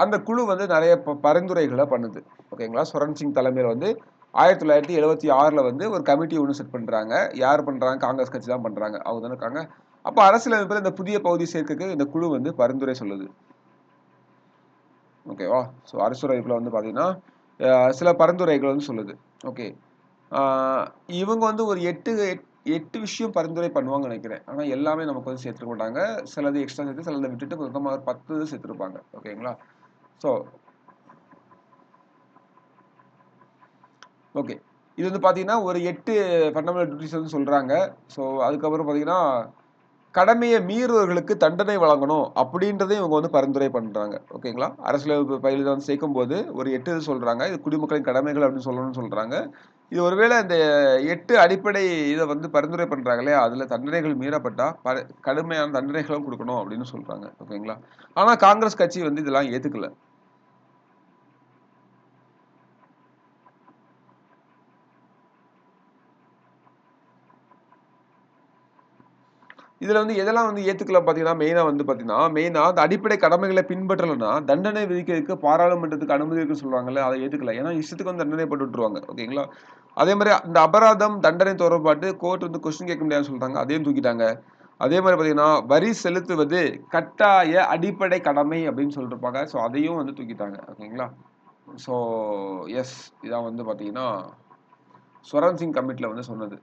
அந்த குழு வந்து நிறைய பரிந்துரைகளை பண்ணுது. ஓகேங்களா? ஸ்வரன் சிங் தலைமையில் வந்து 1976ல் வந்து ஒரு கமிட்டி ஒன்று செட் பண்றாங்க. யார் பண்றாங்க? காங்கிரஸ் கட்சி தான் பண்றாங்க. அவங்க தானே இருக்காங்க. அப்போ அரசியலமைப்பில் இந்த புதிய பகுதி சேர்க்கைக்கு இந்த குழு வந்து பரிந்துரை சொல்லுது. ஓகேவா? ஸோ அரசியலமைப்பில் வந்து பார்த்தீங்கன்னா சில பரிந்துரைகள் வந்து சொல்லுது. ஓகே. இவங்க வந்து ஒரு 8 விஷயம் பரிந்துரை பண்ணுவாங்கன்னு நினைக்கிறேன். ஆனால் எல்லாமே நமக்கு வந்து சேர்த்துக்க மாட்டாங்க. சிலது எக்ஸ்ட்ரா சேர்த்து சிலதை விட்டுட்டு மொத்தமாக 10 சேர்த்துருப்பாங்க. ஓகேங்களா? So okay. இது வந்து பார்த்தீங்கன்னா ஒரு 8 ஃபண்டமெண்டல் டியூட்டிஸ் வந்து சொல்றாங்க. ஸோ அதுக்கப்புறம் பார்த்தீங்கன்னா கடமையை மீறுவர்களுக்கு தண்டனை வழங்கணும் அப்படின்றதையும் இவங்க வந்து பரிந்துரை பண்றாங்க. ஓகேங்களா? அரசியலமைப்பு பயில வந்து சேர்க்கும் போது ஒரு 8 இது சொல்றாங்க. இது குடிமக்களின் கடமைகள் அப்படின்னு சொல்லணும்னு சொல்றாங்க. இது ஒருவேளை இந்த 8 அடிப்படை இதை வந்து பரிந்துரை பண்றாங்க இல்லையா, அதுல தண்டனைகள் மீறப்பட்டா கடுமையான தண்டனைகளும் கொடுக்கணும் அப்படின்னு சொல்றாங்க. ஓகேங்களா? ஆனா காங்கிரஸ் கட்சி வந்து இதெல்லாம் ஏத்துக்கல. இதுல வந்து எதெல்லாம் வந்து ஏத்துக்கல பாத்தீங்கன்னா மெயினா அந்த அடிப்படை கடமைகளை பின்பற்றலைன்னா தண்டனை விதிக்கிறதுக்கு பாராளுமன்றத்துக்கு அனுமதி இருக்குன்னு சொல்லுவாங்கல்ல, அதை ஏத்துக்கல. ஏன்னா இஷ்டத்துக்கு வந்து தண்டனை போட்டு விட்டுருவாங்க. ஓகேங்களா? அதே மாதிரி அந்த அபராதம் தண்டனை தொடர்பாட்டு கோர்ட் வந்து கொஸ்டின் கேட்க முடியாதுன்னு சொல்லிட்டாங்க, அதையும் தூக்கிட்டாங்க. அதே மாதிரி பார்த்தீங்கன்னா வரி செலுத்துவது கட்டாய அடிப்படை கடமை அப்படின்னு சொல்லிருப்பாங்க. ஸோ அதையும் வந்து தூக்கிட்டாங்க. ஓகேங்களா? ஸோ எஸ், இதான் வந்து பார்த்தீங்கன்னா ஸ்வரன் சிங் கமிட்டில வந்து சொன்னது.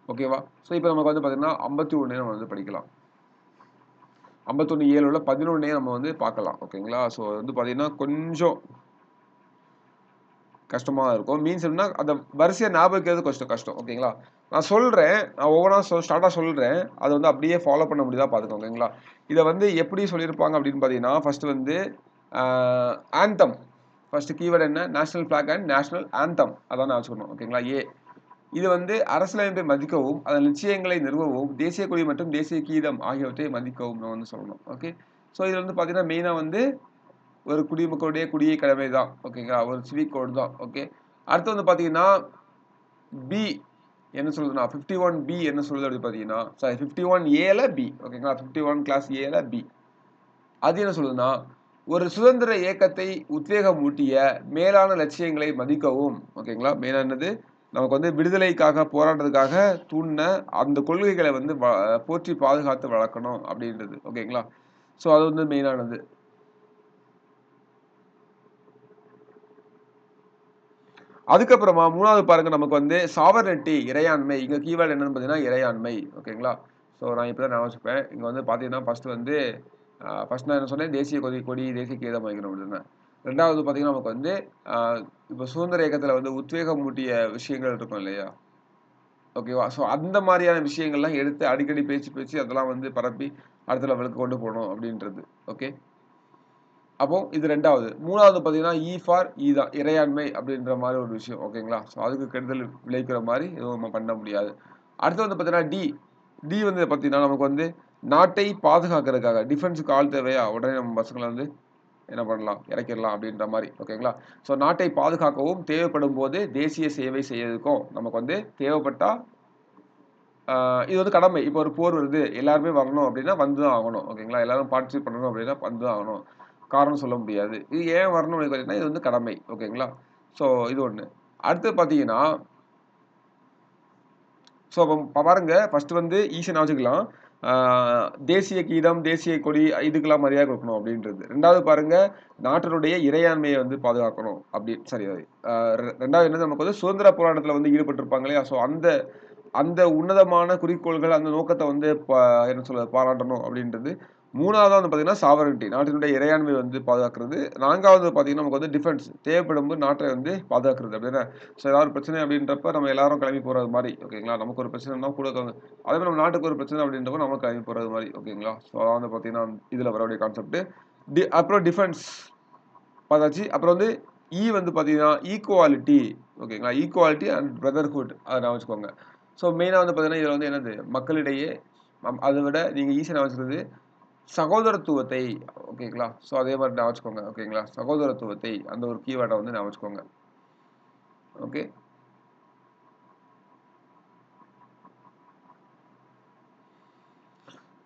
ஓகேவா? ஸோ இப்போ நமக்கு வந்து பார்த்தீங்கன்னா 51 நம்ம வந்து படிக்கலாம். 51 7 உள்ள 11 நம்ம வந்து பார்க்கலாம். ஓகேங்களா? ஸோ வந்து பார்த்தீங்கன்னா கொஞ்சம் கஷ்டமா இருக்கும். மீன்ஸ் என்னன்னா அந்த வரிசையா ஞாபகம் வைக்கிறது கொஞ்சம் கஷ்டம். ஓகேங்களா? நான் சொல்றேன். நான் ஒவ்வொன்றா ஸ்டார்ட்டா சொல்றேன். அத வந்து அப்படியே ஃபாலோ பண்ண முடியுதா பார்த்துக்கோங்க. ஓகேங்களா? இத வந்து எப்படி சொல்லியிருப்பாங்க அப்படின்னு பார்த்தீங்கன்னா, ஃபர்ஸ்ட் வந்து ஆ ஆந்தம். ஃபர்ஸ்ட் கீவேர்ட் என்ன? National flag and national anthem. அதான் நான் வச்சுக்கணும். ஓகேங்களா? ஏ. இது வந்து அரசியலமைப்பை மதிக்கவும், அதன் நிச்சயங்களை நிறுவவும், தேசிய கொடி மற்றும் தேசிய கீதம் ஆகியவற்றை மதிக்கவும் நம்ம வந்து சொல்லணும். ஓகே. ஸோ இதுல வந்து பார்த்தீங்கன்னா, மெயினா வந்து ஒரு குடிமக்களுடைய குடியை கடமை தான். ஓகேங்களா? ஒரு சிவிக் கோட் தான். ஓகே. அடுத்து வந்து பார்த்தீங்கன்னா, பி என்ன சொல்லுதுன்னா 51 பி என்ன சொல்லுது அப்படி பார்த்தீங்கன்னா, சாரி 51 ஏல பி. ஓகேங்களா? 51 கிளாஸ் ஏல பி. அது என்ன சொல்லுதுன்னா, ஒரு சுதந்திர இயக்கத்தை உத்வேகமூட்டிய மேலான லட்சியங்களை மதிக்கவும். ஓகேங்களா? மெயினா என்னது? நமக்கு வந்து விடுதலைக்காக போராடுறதுக்காக தூண்டின அந்த கொள்கைகளை வந்து போற்றி பாதுகாத்து வளர்க்கணும் அப்படின்றது. ஓகேங்களா? ஸோ அது வந்து மெயினானது. அதுக்கப்புறமா 3வது பாருங்க நமக்கு வந்து சாவர்னிட்டி இறையாண்மை. இங்க கீவேர்ட் என்னன்னு பார்த்தீங்கன்னா இறையாண்மை. ஓகேங்களா? ஸோ நான் இப்படி தான் ஞாபகம் வச்சுப்பேன். இங்க வந்து பார்த்தீங்கன்னா ஃபர்ஸ்ட் வந்து ஃபர்ஸ்ட் நான் என்ன சொன்னேன்? தேசிய கொடி, தேசிய கீதம் வைக்கணும் அப்படின்னேன். 2வது பார்த்தீங்கன்னா நமக்கு வந்து அ இப்போ சுதந்திர இயக்கத்துல வந்து உத்வேகம் ஊட்டிய விஷயங்கள் இருக்கும் இல்லையா? ஓகேவா? ஸோ அந்த மாரியான விஷயங்கள்லாம் எடுத்து அடிக்கடி பேச்சு பேச்சு அதெல்லாம் வந்து பரப்பி அடுத்த லெவலுக்கு கொண்டு போணும் அப்படின்றது. ஓகே. அப்போ இது 2வது. 3வது பார்த்தீங்கன்னா, ஃபார் தான். இறையாண்மை அப்படின்ற மாரி ஒரு விஷயம். ஓகேங்களா? ஸோ அதுக்கு கெடுதல் விளைவிக்கிற மாரி எதுவும் நம்ம பண்ண முடியாது. அடுத்து வந்து பார்த்தீங்கன்னா, டி வந்து பார்த்தீங்கன்னா, நமக்கு வந்து நாட்டை பாதுகாக்கிறதுக்காக டிஃபென்ஸ்‌க்கு ஆள் தேவையா? உடனே நம்ம பசங்கள வந்து என்ன பண்ணலாம்? இறக்கிடலாம் அப்படின்ற மாரி. ஓகேங்களா? ஸோ நாட்டை பாதுகாக்கவும், தேவைப்படும்போது தேசிய சேவை செய்யறதுக்கும் நமக்கு வந்து தேவைப்பட்டா இது வந்து கடமை. இப்போ ஒரு போர் வருது. எல்லாருமே வரணும் அப்படின்னா வந்து தான் ஆகணும். ஓகேங்களா? எல்லாரும் பார்ட்டிசிபேட் பண்ணணும் அப்படின்னா வந்து தான் ஆகணும். காரணம் சொல்ல முடியாது. இது ஏன் வரணும்னு கேட்டீங்கன்னா, இது வந்து கடமை. ஓகேங்களா? ஸோ இது ஒண்ணு. அடுத்து பார்த்தீங்கன்னா, ஸோ அப்ப பாருங்க ஃபர்ஸ்ட் வந்து ஈஸியா வச்சுக்கலாம். ஆ தேசிய கீதம், தேசிய கொடி இதுக்கெல்லாம் மரியாதை குடுக்கணும் அப்படின்றது. 2வது பாருங்க, நாட்டினுடைய இறையாண்மையை வந்து பாதுகாக்கணும். அப்படி சாரி ஆ 2வது என்னது நமக்கு வந்து சுதந்திர போராட்டத்துல வந்து ஈடுபட்டிருப்பாங்க இல்லையா? ஸோ அந்த அந்த உன்னதமான குறிக்கோள்கள், அந்த நோக்கத்த வந்து என்ன சொல்றது பாராட்டணும் அப்படின்றது. 3வதா வந்து பார்த்தீங்கன்னா, சாவரின்டி நாட்டினுடைய இறையாண்மை வந்து பாதுகாக்கிறது. 4வது பார்த்தீங்கன்னா, நமக்கு வந்து டிஃபென்ஸ் தேவைப்படும்போது நாட்டை வந்து பாதுகாக்கிறது அப்படிதானே. ஸோ ஏதாவது ஒரு பிரச்சனை அப்படின்றப்ப நம்ம எல்லாரும் கிளம்பி போறது மாரி. ஓகேங்களா? நமக்கு ஒரு பிரச்சனைனா கூட இருக்கவங்க அதே மாரி நம்ம நாட்டுக்கு ஒரு பிரச்சனை அப்படின்றப்ப நம்ம கிளம்பி போறது மாரி. ஓகேங்களா? ஸோ அதான் வந்து பார்த்தீங்கன்னா, இதுல வரக்கூடிய கான்செப்ட். அப்புறம் டிஃபென்ஸ் பார்த்தாச்சு. அப்புறம் வந்து வந்து பார்த்தீங்கன்னா, ஈக்குவாலிட்டி. ஓகேங்களா? ஈக்குவாலிட்டி அண்ட் பிரதர்ஹுட் அத ஞாபகம் வச்சுக்கோங்க. ஸோ மெயினா வந்து பார்த்தீங்கன்னா, இதுல வந்து என்னது மக்களிடையே அத விட நீங்க ஈஸியா ஞாபகம் வச்சுக்கிறது சகோதரத்துவத்தை. ஓகேங்களா? ஸோ அதே மாரி ஞாபகம் வச்சுக்கோங்க. ஓகேங்களா? சகோதரத்துவத்தை அந்த ஒரு கீவேர்ட வந்து ஞாபகம் வச்சுக்கோங்க. ஓகே.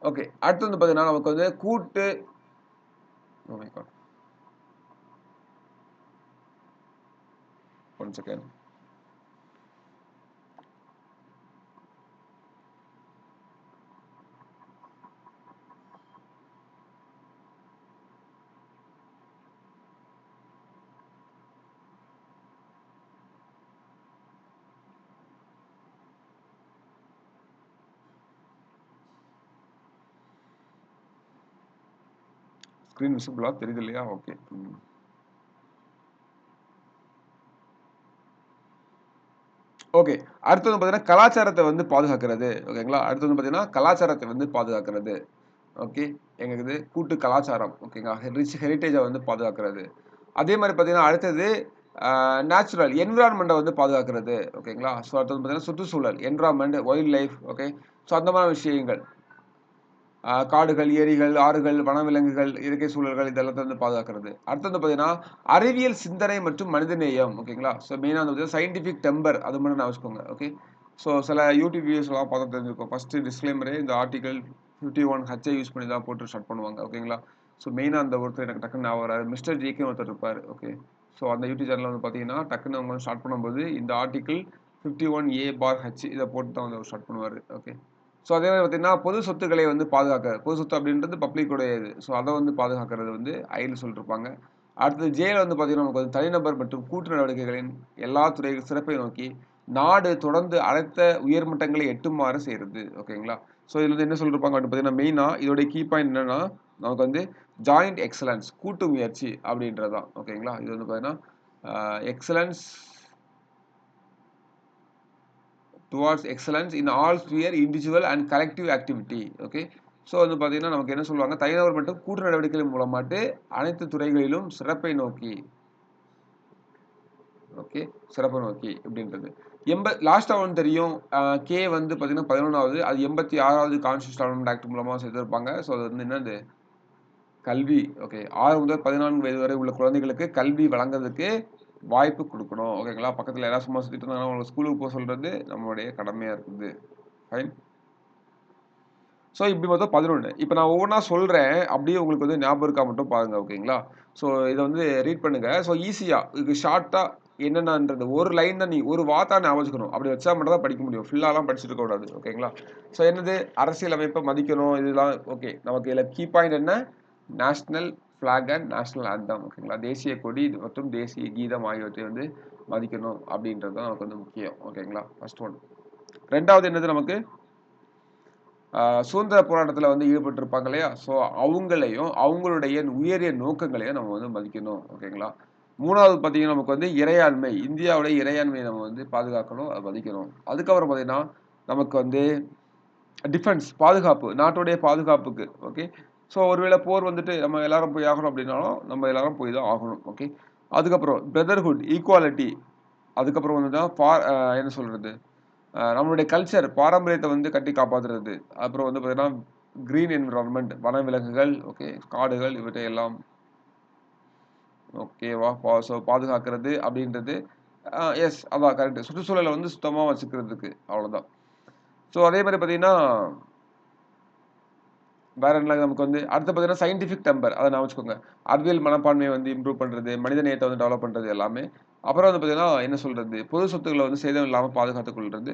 ஓகே. அடுத்து வந்து பார்த்தீங்கன்னா, நமக்கு வந்து கூட்டு oh my God! 1 second. Screen விசிபிளா தெரியுது இல்லையா? ஓகே. ம். ஓகே. அடுத்து வந்து பார்த்தீங்கன்னா, கலாச்சாரத்த வந்து பாதுகாக்கிறது. ஓகேங்களா? அடுத்து வந்து பார்த்தீங்கன்னா, கலாச்சாரத்த வந்து பாதுகாக்கிறது. ஓகே. எங்க இது கூட்டு கலாச்சாரம். ஓகேங்களா? ஹெரிடேஜ வந்து பாதுகாக்கிறது. அதே மாரி பார்த்தீங்கன்னா, அடுத்தது நேச்சுரல் என்விரான்மென்ட்ட வந்து பாதுகாக்கிறது. ஓகேங்களா? ஸோ அடுத்தது பார்த்தீங்கன்னா, சுற்றுச்சூழல் environment, wild life okay. So அந்த மாரி விஷயங்கள். காடுகள், ஏரிகள், ஆறுகள், வனவிலங்குகள், இயற்கை சூழல்கள் இதெல்லாத்த வந்து பாதுகாக்கிறது. அடுத்து வந்து பார்த்தீங்கன்னா, அறிவியல் சிந்தனை மற்றும் மனிதநேயம். ஓகேங்களா? ஸோ மெயினா வந்து பார்த்தீங்கன்னா, சயன்டிஃபிக் டெம்பர் அது மட்டும் ஞாபகம் வச்சுக்கோங்க. ஓகே. ஸோ சில யூடியூப் வீடியோஸ்லாம் பார்த்தா தெரிஞ்சிருக்கும். ஃபர்ஸ்ட் டிஸ்க்ளைமரே இந்த ஆர்டிகிள் 51 ஹெச் யூஸ் பண்ணி தான் போட்டு ஸ்டார்ட் பண்ணுவாங்க. ஓகேங்களா? ஸோ மெயினா அந்த ஒருத்தர் எனக்கு டக்குன்னு ஞாபகம் வராரு. மிஸ்டர் ஜேகேன்னு ஒருத்தர் இருப்பாரு. ஓகே. ஸோ அந்த யூடியூப் சேனலில் வந்து பார்த்தீங்கன்னா டக்குன்னு அவங்க ஸ்டார்ட் பண்ணும்போது இந்த ஆர்டிக்கிள் 51A/H இதை போட்டு தான் வந்து அவர் ஸ்டார்ட் பண்ணுவார். ஓகே. ஸோ அதே மாதிரி பார்த்தீங்கன்னா பொது சொத்துக்களை வந்து பாதுகாக்க, பொது சொத்து அப்படின்றது பப்ளிக்குடைய இது. ஸோ அதை வந்து பாதுகாக்கிறது வந்து ஐன்னு சொல்லியிருப்பாங்க. அடுத்தது ஜேல வந்து பார்த்தீங்கன்னா நமக்கு வந்து தனிநபர் மற்றும் கூட்டு நடவடிக்கைகளின் எல்லா துறை சிறப்பை நோக்கி நாடு தொடர்ந்து அனைத்த உயர்மட்டங்களை எட்டுமாறு செய்கிறது. ஓகேங்களா. ஸோ இதில் வந்து என்ன சொல்லியிருப்பாங்க அப்படின்னு பார்த்தீங்கன்னா மெயினாக இதோடைய கீ பாயிண்ட் என்னன்னா நமக்கு வந்து ஜாயிண்ட் எக்ஸலன்ஸ் கூட்டு முயற்சி அப்படின்றது தான். ஓகேங்களா. இது வந்து பார்த்தீங்கன்னா excellence towards excellence in all sphere individual and collective activity. Okay. So வந்து பார்த்தீங்கன்னா நமக்கு என்ன சொல்லுவாங்க தனிநபர் மற்றும் கூட்டு நடவடிக்கைகள் மூலமாட்டு அனைத்து துறைகளிலும் சிறப்பை நோக்கி. ஓகே. சிறப்பை நோக்கி அப்படின்றது லாஸ்ட்டாக ஒன்று தெரியும் கே வந்து பார்த்தீங்கன்னா 11வது அது 86வது கான்ஸ்டியூஷன் ஆக்ட் மூலமாக செய்திருப்பாங்க. ஸோ அது வந்து என்னது கல்வி. ஓகே. 6 முதல் 14 வயது வரை உள்ள குழந்தைகளுக்கு கல்வி வழங்குறதுக்கு வாய்ப்பு கொடுக்கணும். ஓகேங்களா. பக்கத்தில் யாராவது சும்மா சுற்றிட்டு இருந்தாங்கன்னா அவங்களை ஸ்கூலுக்கு போக சொல்கிறது நம்மளுடைய கடமையாக இருக்குது. ஃபைன். ஸோ இப்படி மொத்தம் 11. இப்போ நான் ஒவ்வொன்றா சொல்கிறேன் அப்படியே உங்களுக்கு வந்து ஞாபகம் இருக்கா மட்டும் பாருங்க. ஓகேங்களா. ஸோ இதை வந்து ரீட் பண்ணுங்க. ஸோ ஈஸியாக இதுக்கு ஷார்ட்டாக என்னென்னன்றது ஒரு லைன் தான், நீ ஒரு வார்த்தா ஞாபகம் வச்சுக்கணும். அப்படி வச்சா மட்டும் தான் படிக்க முடியும். ஃபுல்லாலாம் படிச்சுட்டு இருக்கக்கூடாது. ஓகேங்களா. ஸோ என்னது அரசியலமைப்பை மதிக்கணும் இதெல்லாம். ஓகே. நமக்கு இதில் கீ பாயிண்ட் என்ன national flag and national anthem. ஓகேங்களா. தேசிய கொடி மற்றும் தேசிய கீதம் ஆகியவற்றை வந்து மதிக்கணும் அப்படின்றது தான் நமக்கு வந்து முக்கியம். ஓகேங்களா. First one. ரெண்டாவது என்னது நமக்கு சுதந்திர போராட்டத்தில் வந்து ஈடுபட்டிருப்பாங்க இல்லையா. ஸோ அவங்களையும் அவங்களுடைய உயரிய நோக்கங்களையும் நம்ம வந்து மதிக்கணும். ஓகேங்களா. மூணாவது பார்த்தீங்கன்னா நமக்கு வந்து இறையாண்மை, இந்தியாவுடைய இறையாண்மையை நம்ம வந்து பாதுகாக்கணும், அதை மதிக்கணும். அதுக்கப்புறம் பார்த்தீங்கன்னா நமக்கு வந்து டிஃபென்ஸ் பாதுகாப்பு, நாட்டுடைய பாதுகாப்புக்கு. ஓகே. ஸோ ஒருவேளை போர் வந்துட்டு நம்ம எல்லாரும் போய் ஆகணும் அப்படின்னாலும் நம்ம எல்லாரும் போய் தான் ஆகணும். ஓகே. அதுக்கப்புறம் பிரதர்ஹுட் ஈக்குவாலிட்டி. அதுக்கப்புறம் வந்து தான் என்ன சொல்றது நம்மளுடைய கல்ச்சர் பாரம்பரியத்தை வந்து கட்டி காப்பாற்றுறது. அப்புறம் வந்து பார்த்தீங்கன்னா கிரீன் என்விரான்மெண்ட் வனவிலங்குகள். ஓகே. காடுகள் இவற்றை எல்லாம் ஓகேவா ஸோ பாதுகாக்கிறது அப்படின்றது எஸ் அதான் கரெக்ட். சுற்றுச்சூழலை வந்து சுத்தமாக வச்சுக்கிறதுக்கு அவ்வளோதான். ஸோ அதே மாதிரி பார்த்தீங்கன்னா வேற என்ன நமக்கு வந்து அடுத்து பார்த்தீங்கன்னா சயின்டிஃபிக் டெம்பர் அதை நான் வச்சுக்கோங்க. அறிவியல் மனப்பான்மையை வந்து இம்ப்ரூவ் பண்ணுறது, மனித நேயத்தை வந்து டெவலப் பண்ணுறது எல்லாமே. அப்புறம் வந்து பார்த்தீங்கன்னா என்ன சொல்கிறது பொது சொத்துக்களை வந்து சேதம் இல்லாமல் பாதுகாத்துக் கொள்வது.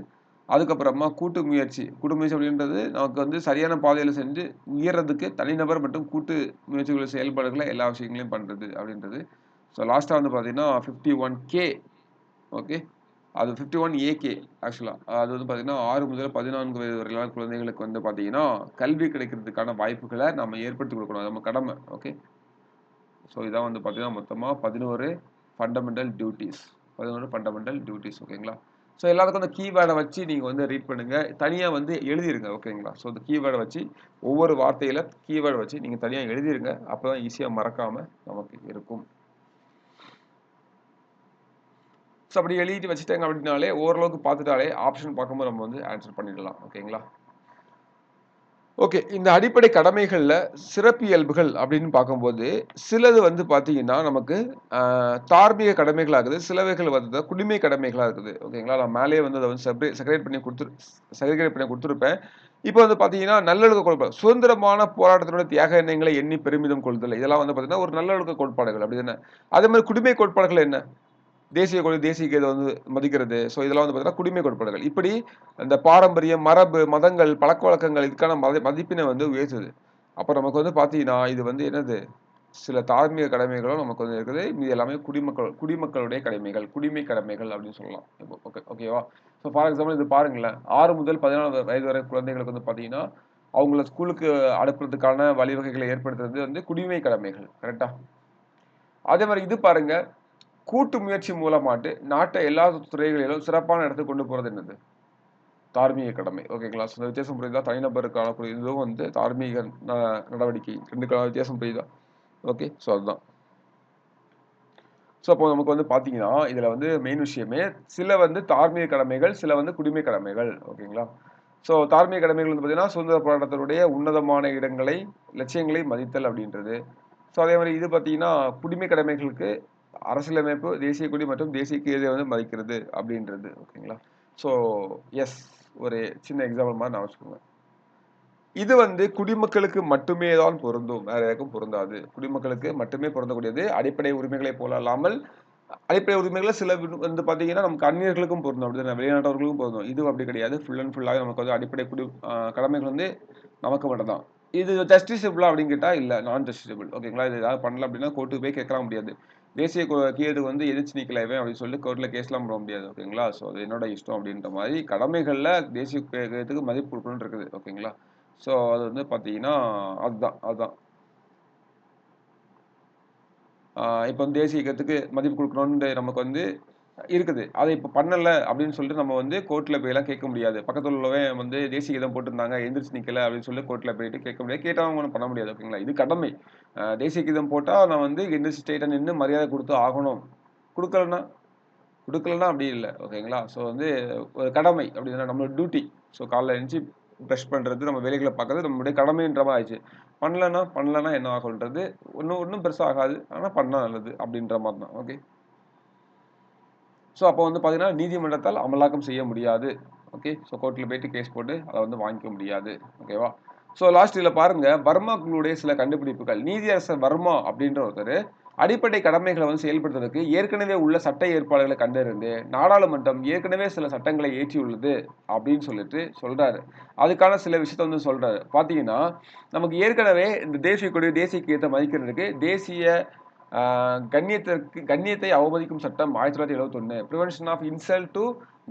அதுக்கப்புறமா கூட்டு முயற்சி அப்படின்றது நமக்கு வந்து சரியான பாதையில் செஞ்சு உயர்றதுக்கு தனிநபர் மற்றும் கூட்டு முயற்சிகள் செயல்பாடுகளை எல்லா விஷயங்களையும் பண்ணுறது அப்படின்றது. ஸோ லாஸ்ட்டாக வந்து பார்த்தீங்கன்னா 51K. ஓகே. அது 51AK ஆக்சுவலாக அது வந்து பார்த்தீங்கன்னா 6 முதல் 14 வயது வரையிலான குழந்தைகளுக்கு வந்து பார்த்தீங்கன்னா கல்வி கிடைக்கிறதுக்கான வாய்ப்புகளை நம்ம ஏற்படுத்தி கொடுக்கணும். அது நம்ம கடமை. ஓகே. ஸோ இதான் வந்து பார்த்தீங்கன்னா மொத்தமாக 11 ஃபண்டமெண்டல் டியூட்டிஸ். 11 fundamental duties. ஓகேங்களா. ஸோ எல்லாத்துக்கும் அந்த கீவேர்டை வச்சு நீங்கள் வந்து ரீட் பண்ணுங்கள். தனியாக வந்து எழுதிருங்க. ஓகேங்களா. ஸோ அந்த கீவேர்டை வச்சு ஒவ்வொரு வார்த்தையில் கீவேர்டை வச்சு நீங்கள் தனியாக எழுதிருங்க. அப்போ தான் ஈஸியாக மறக்காமல் நமக்கு இருக்கும். ஸோ அப்படி எழுதிட்டு வச்சுட்டாங்க அப்படின்னாலே ஓரளவுக்கு பார்த்துட்டாலே ஆப்ஷன் பார்க்கும்போது நம்ம வந்து ஆன்சர் பண்ணிடலாம். ஓகேங்களா. ஓகே. இந்த அடிப்படை கடமைகளில் சிறப்பியல்புகள் அப்படின்னு பார்க்கும்போது சிலது வந்து பார்த்தீங்கன்னா நமக்கு தார்மீக கடமைகளாக இருக்குது, சிலவைகள் வந்து குடிமை கடமைகளாக இருக்குது. ஓகேங்களா. நான் மேலேயே வந்து அதை வந்து செக்ரேட் பண்ணி கொடுத்துருப்பேன். இப்போ வந்து பார்த்தீங்கன்னா நல்லொழுக்க கோட்பாடு, சுதந்திரமான போராட்டத்தினுடைய தியாக எண்ணங்களை எண்ணி பெருமிதம் கொள்தல், இதெல்லாம் வந்து பார்த்தீங்கன்னா ஒரு நல்லொழுக்க கோட்பாடுகள் அப்படி தானே. அதே மாதிரி குடிமை கோட்பாடுகள் என்ன தேசிய கொடி தேசிய கீதை வந்து மதிக்கிறது. ஸோ இதெல்லாம் வந்து பார்த்தீங்கன்னா குடிமை கோட்பாடுகள். இப்படி அந்த பாரம்பரியம் மரபு மதங்கள் பழக்க வழக்கங்கள் இதுக்கான மதிப்பினை வந்து உயர்த்துது. அப்போ நமக்கு வந்து பார்த்தீங்கன்னா இது வந்து என்னது சில தார்மீக கடமைகளும் நமக்கு வந்து இருக்குது. இது எல்லாமே குடிமக்களுடைய கடமைகள் குடிமை கடமைகள் அப்படின்னு சொல்லலாம். ஓகே ஓகேவா. ஸோ ஃபார் எக்ஸாம்பிள் இது பாருங்களேன் 6 முதல் 14 வயது வரை குழந்தைகளுக்கு வந்து பார்த்தீங்கன்னா அவங்கள ஸ்கூலுக்கு அனுப்புறதுக்கான வழிவகைகளை ஏற்படுத்துறது வந்து குடிமை கடமைகள். கரெக்டா. அதே மாதிரி இது பாருங்க கூட்டு முயற்சி மூலமாட்டு நாட்டை எல்லா துறைகளிலும் சிறப்பான இடத்துக்கு கொண்டு போறது என்னது தார்மீக கடமை. ஓகேங்களா. ஸோ இந்த வித்தியாசம் புரியுதா. தனிநபருக்கான இதுவும் வந்து தார்மீக நடவடிக்கை ரெண்டுக்கான வித்தியாசம் புரியுதா. ஓகே. ஸோ அதுதான். ஸோ அப்போ நமக்கு வந்து பார்த்தீங்கன்னா இதில் வந்து மெயின் விஷயமே சில வந்து தார்மீக கடமைகள் சில வந்து குடிமை கடமைகள். ஓகேங்களா. ஸோ தார்மீக கடமைகள் வந்து பார்த்தீங்கன்னா சுதந்திர போராட்டத்தினுடைய உன்னதமான இடங்களை லட்சியங்களை மதித்தல் அப்படின்றது. ஸோ அதே மாதிரி இது பார்த்தீங்கன்னா குடிமை கடமைகளுக்கு அரசியலமைப்பு தேசிய கொடி மற்றும் தேசிய கீதை வந்து மதிக்கிறது அப்படின்றது. ஓகேங்களா. ஸோ எஸ் ஒரு சின்ன எக்ஸாம்பிள் மாதிரி நான் வச்சுக்கோங்க. இது வந்து குடிமக்களுக்கு மட்டுமே தான் பொருந்தும், வேற யாருக்கும் பொருந்தாது. குடிமக்களுக்கு மட்டுமே பொருந்தக்கூடியது. அடிப்படை உரிமைகளை போல அல்லாமல் அடிப்படை உரிமைகள்ல சில வந்து பார்த்தீங்கன்னா, நமக்கு அந்நியர்களுக்கும் பொருந்தும். அப்படிதானே? வெளிநாட்டவர்களுக்கும் பொருந்தும். இது அப்படி கிடையாது. ஃபுல் அண்ட் ஃபுல்லாவே நமக்கு வந்து அடிப்படை கடமைகள் வந்து நமக்கு மட்டும் தான். இது ஜஸ்டிஸபிளா அப்படின்னு கேட்டா, இல்ல. நான் ஜஸ்டிஸபிள். ஓகேங்களா? இது ஏதாவது பண்ணல அப்படின்னா கோர்ட்டுக்கு போய் கேட்கலாம் முடியாது. தேசிய கீதத்துக்கு வந்து எதிர்த்து நிக்கல இவன் அப்படின்னு சொல்லி கோர்ட்ல கேஸ்லாம் போட முடியாது. ஓகேங்களா? ஸோ அது என்னோட இஷ்டம் அப்படின்ற மாரி கடமைகள்ல தேசிய கீதத்துக்கு மதிப்பு குடுக்கணும்னு இருக்குது. ஓகேங்களா? ஸோ அது வந்து பார்த்தீங்கன்னா, அதுதான் அதுதான். இப்ப வந்து தேசிய கீதத்துக்கு மதிப்பு குடுக்கணும்னு நமக்கு வந்து இருக்குது. அத இப்ப பண்ணல அப்படின்னு சொல்லிட்டு நம்ம வந்து கோர்ட்ல போய்லாம் கேட்க முடியாது. பக்கத்துல உள்ளவன் வந்து தேசிய கீதம் போட்டிருந்தாங்க, எந்திரிச்சு நிக்கல அப்படின்னு சொல்லி கோர்ட்ல போயிட்டு கேட்க முடியாது. கேட்டாலும் ஒண்ணும் பண்ண முடியாது. ஓகேங்களா? இது கடமை. தேசிய கீதம் போட்டா நான் வந்து எந்திரிச்சு ஸ்ட்ரெயிட்டா நின்னு மரியாதை குடுத்து ஆகணும். குடுக்கலன்னா குடுக்கலன்னா அப்படி இல்ல. ஓகேங்களா? ஸோ வந்து ஒரு கடமை அப்படின்னா நம்மளோட டியூட்டி. ஸோ காலைல எந்திரிச்சு பிரஷ் பண்றது, நம்ம வேலைகள பார்க்கறது நம்மளுடைய கடமைன்ற மாரி ஆயிடுச்சு. பண்ணலன்னா என்ன ஆகும்ன்றது ஒண்ணும் ஒண்ணும் பெருசா ஆகாது. ஆனா பண்ணா நல்லது அப்படின்ற மாரி தான். ஓகே. ஸோ அப்போ வந்து பார்த்தீங்கன்னா, நீதிமன்றத்தால் அமலாக்கம் செய்ய முடியாது. ஓகே. ஸோ கோர்ட்ல போயிட்டு கேஸ் போட்டு அத வந்து வாங்கிக்க முடியாது. ஓகேவா? ஸோ லாஸ்ட் இதுல பாருங்க, வர்மா குழுவுடைய சில கண்டுபிடிப்புகள். நீதியரசர் வர்மா அப்படின்ற ஒருத்தரு, அடிப்படை கடமைகள வந்து செயல்படுத்துவதற்கு ஏற்கனவே உள்ள சட்ட ஏற்பாடுகள கண்டறிந்து, நாடாளுமன்றம் ஏற்கனவே சில சட்டங்களை இயற்றியுள்ளது அப்படின்னு சொல்லிட்டு சொல்றாரு. அதுக்கான சில விஷயத்த வந்து சொல்றாரு. பார்த்தீங்கன்னா, நமக்கு ஏற்கனவே இந்த தேசிய கொடி, தேசிய கீதத்த மதிக்கிறதுக்கு தேசிய ஆ கண்ணியத்தை அவமதிக்கும் சட்டம் 1971 prevention of insult to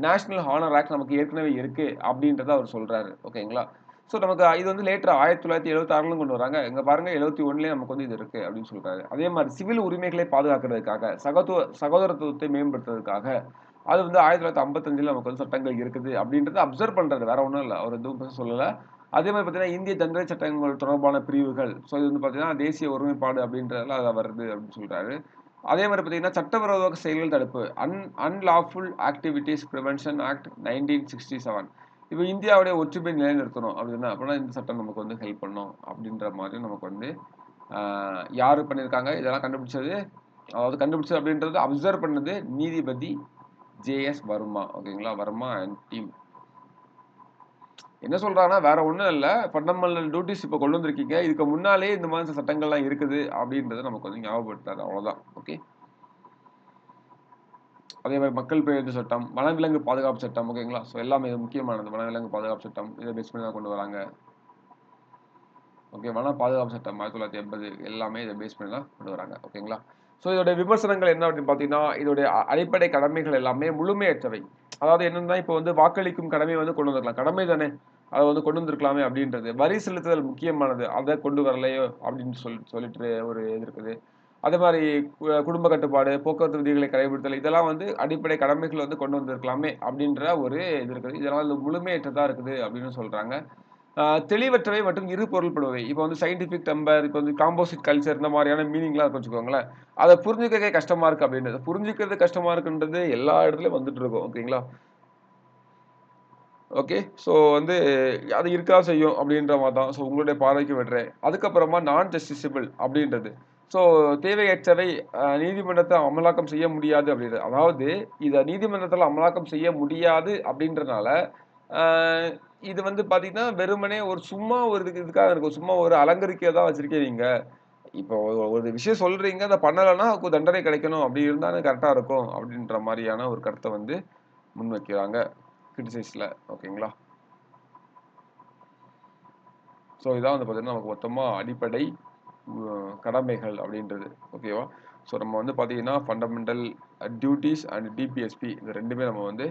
national honour act நமக்கு ஏற்கனவே இருக்கு அப்படின்றத அவர் சொல்றாரு. ஓகேங்களா? ஸோ நமக்கு இது வந்து லேட்டரா 1976லும் கொண்டு வராங்க. இங்க பாருங்க 71லயே நமக்கு வந்து இது இருக்கு அப்படின்னு சொல்றாரு. அதே மாரி சிவில் உரிமைகளை பாதுகாக்கிறதுக்காக, சகோதரத்துவத்தை மேம்படுத்துறதுக்காக, அது வந்து 1955ல நமக்கு வந்து சட்டங்கள் இருக்குது அப்படின்றத அப்சர்வ் பண்றாரு. வேற ஒண்ணும் இல்ல. அவர் எதுவும் பெருசா சொல்லல. அதே மாரி பார்த்தீங்கன்னா, இந்திய தண்டனை சட்டங்கள் தொடர்பான பிரிவுகள். ஸோ இது வந்து பார்த்தீங்கன்னா, தேசிய ஒருமைப்பாடு அப்படின்றதுல அதுல வருது அப்படின்னு சொல்றாரு. அதே மாரி பார்த்தீங்கன்னா, சட்டவிரோத செயல்கள் தடுப்பு அன்லாஃபுல் ஆக்டிவிட்டீஸ் பிரிவென்ஷன் ஆக்ட் 1967. இப்ப இந்தியாவுடைய ஒற்றுமையை நிலைநிறுத்தணும் அப்படின்னா, அப்பன்னா இந்த சட்டம் நமக்கு வந்து ஹெல்ப் பண்ணும் அப்படின்ற மாரி நமக்கு வந்து ஆ யாரு பண்ணியிருக்காங்க? இதெல்லாம் கண்டுபிடிச்சது அதாவது கண்டுபிடிச்சது அப்படின்றது அப்சர்வ் பண்ணது நீதிபதி ஜே.எஸ். வர்மா. ஓகேங்களா? Varma and team. என்ன சொல்றாங்கன்னா, வேற ஒண்ணும் இல்ல. ஃபண்டமெண்டல் டியூட்டீஸ் இப்ப கொண்டு வந்திருக்கீங்க. இதுக்கு முன்னாலேயே இந்த மாதிரி சட்டங்கள்லாம் இருக்குது அப்படின்றத நமக்கு வந்து ஞாபகப்படுத்துறாரு. அவ்வளவுதான். ஓகே. அதே மாரி மக்கள் பிரதிநிதி சட்டம், வனவிலங்கு பாதுகாப்பு சட்டம். ஓகேங்களா? ஸோ எல்லாமே இது முக்கியமானது. வனவிலங்கு பாதுகாப்பு சட்டம். இத பேஸ் பண்ணி தான் கொண்டு வராங்க. ஓகே. வன பாதுகாப்பு சட்டம் 1980 எல்லாமே இத பேஸ் பண்ணி தான் கொண்டு வராங்க. ஓகேங்களா? ஸோ இதோட விமர்சனங்கள் என்ன அப்படின்னு பார்த்தீங்கன்னா, இதோடைய அடிப்படை கடமைகள் எல்லாமே முழுமையற்றவை. அதாவது என்னன்னா, இப்போ வந்து வாக்களிக்கும் கடமைய வந்து கொண்டு வந்திருக்கலாம். கடமை தானே! அத வந்து கொண்டு வந்திருக்கலாமே அப்படின்றது. வரி செலுத்துதல் முக்கியமானது. அத கொண்டு வரலையோ அப்படின்னு சொல்லிட்டு ஒரு இது இருக்குது. அதே மாரி குடும்ப கட்டுப்பாடு, போக்குவரத்து விதிகளை கடைபிடித்தல் இதெல்லாம் வந்து அடிப்படை கடமைகள் வந்து கொண்டு வந்திருக்கலாமே அப்படின்ற ஒரு இது இருக்குது. இதெல்லாம் முழுமையற்றதா இருக்குது அப்படின்னு சொல்றாங்க. தெளிவற்றவை மற்றும் இரு பொருள்படுபவை. இப்ப வந்து சயின்டிஃபிக் டெம்பர், இப்ப வந்து காம்போசிட் கல்ச்சர் இந்த மாரியான மீனிங்லாம் இருக்குன்னு வச்சுக்கோங்களேன். அத புரிஞ்சுக்கவே கஷ்டமா இருக்கு அப்படின்றது. புரிஞ்சுக்கிறது கஷ்டமா இருக்குன்றது எல்லா இடத்துலயும் வந்துட்டு இருக்கும். ஓகேங்களா? ஓகே. ஸோ வந்து அது இருக்கதான் செய்யும் அப்படின்ற மாரி தான். ஸோ உங்களுடைய பார்வைக்கு விடுறேன். அதுக்கப்புறமா நான் ஜஸ்டிஸபிள் அப்படின்றது. ஸோ தேவையற்றவை நீதிமன்றத்த அமலாக்கம் செய்ய முடியாது அப்படின்றது. அதாவது இத நீதிமன்றத்தால அமலாக்கம் செய்ய முடியாது அப்படின்றனால, ஆ இது வந்து பார்த்தீங்கன்னா, வெறுமனே ஒரு சும்மா ஒரு இதுக்காக இருக்கும். சும்மா ஒரு அலங்கரிக்க தான் வச்சிருக்கீங்க. இப்போ ஒரு விஷயம் சொல்றீங்க, அத பண்ணலன்னா அதுக்கு தண்டனை கிடைக்கணும். அப்படி இருந்தா கரெக்ட்டா இருக்கும். அப்படின்ற மாரியான ஒரு கருத்த வந்து முன்வைக்கிறாங்க. கிரிட்டிசைஸ்ல. ஓகேங்களா? ஸோ இதான் வந்து பார்த்தீங்கன்னா, நமக்கு மொத்தமா அடிப்படை கடமைகள் அப்படின்றது. ஓகேவா? ஸோ நம்ம வந்து பார்த்தீங்கன்னா, ஃபண்டமெண்டல் டியூட்டீஸ் அண்ட் டிபிஎஸ்பி இது 2மே நம்ம வந்து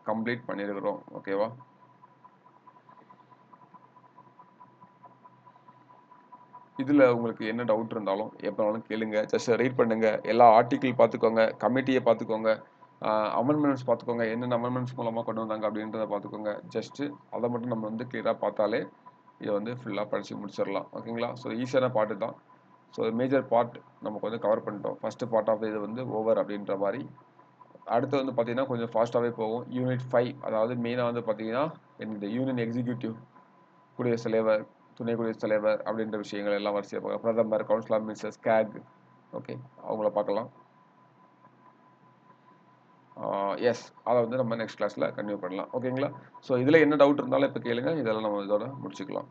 கம்ப்ளீட் பண்ணியிருக்கிறோம். ஓகேவா? இதுல உங்களுக்கு என்ன டவுட் இருந்தாலும் எப்பனாலும் கேளுங்க. ஜஸ்ட் ரீட் பண்ணுங்க. எல்லா ஆர்டிக்கிள் பார்த்துக்கோங்க. கமிட்டிய பார்த்துக்கோங்க. அமெண்ட்மென்ட்ஸ் பார்த்துக்கோங்க. என்னென்ன அமெண்ட்மென்ட்ஸ் மூலமா கொண்டு வந்தாங்க அப்படின்றத பார்த்துக்கோங்க. ஜஸ்ட் அத மட்டும் நம்ம வந்து கிளியரா பார்த்தாலே, இத வந்து ஃபுல்லா படிச்சு முடிச்சிடலாம். ஓகேங்களா? ஸோ ஈஸியான பார்ட் தான். ஸோ மேஜர் பார்ட் நமக்கு வந்து கவர் பண்ணிட்டோம். ஃபர்ஸ்ட் பார்ட் ஆஃப் இது வந்து ஓவர் அப்படின்ற மாரி. அடுத்து வந்து பார்த்தீங்கன்னா, கொஞ்சம் ஃபாஸ்ட்டாவே போகும். யூனிட் 5 அதாவது மெயினா வந்து பார்த்தீங்கன்னா, இந்த யூனியன் எக்ஸிக்யூட்டிவ் குடியரசுத் தலைவர், துணை குடியரசுத் தலைவர் அப்படின்ற விஷயங்கள் எல்லாம் வரிசையா பார்க்கலாம். பிரதமர், கவுன்சில் ஆஃப் மினிஸ்டர்ஸ், கேக் ஓகே. அவங்கள பார்க்கலாம். எஸ். அத வந்து நம்ம நெக்ஸ்ட் கிளாஸ்ல கன்டினியூ பண்ணலாம். ஓகேங்களா? ஸோ இதுல என்ன டவுட் இருந்தாலும் இப்ப கேளுங்க. இதெல்லாம் நம்ம இதோட முடிச்சுக்கலாம்.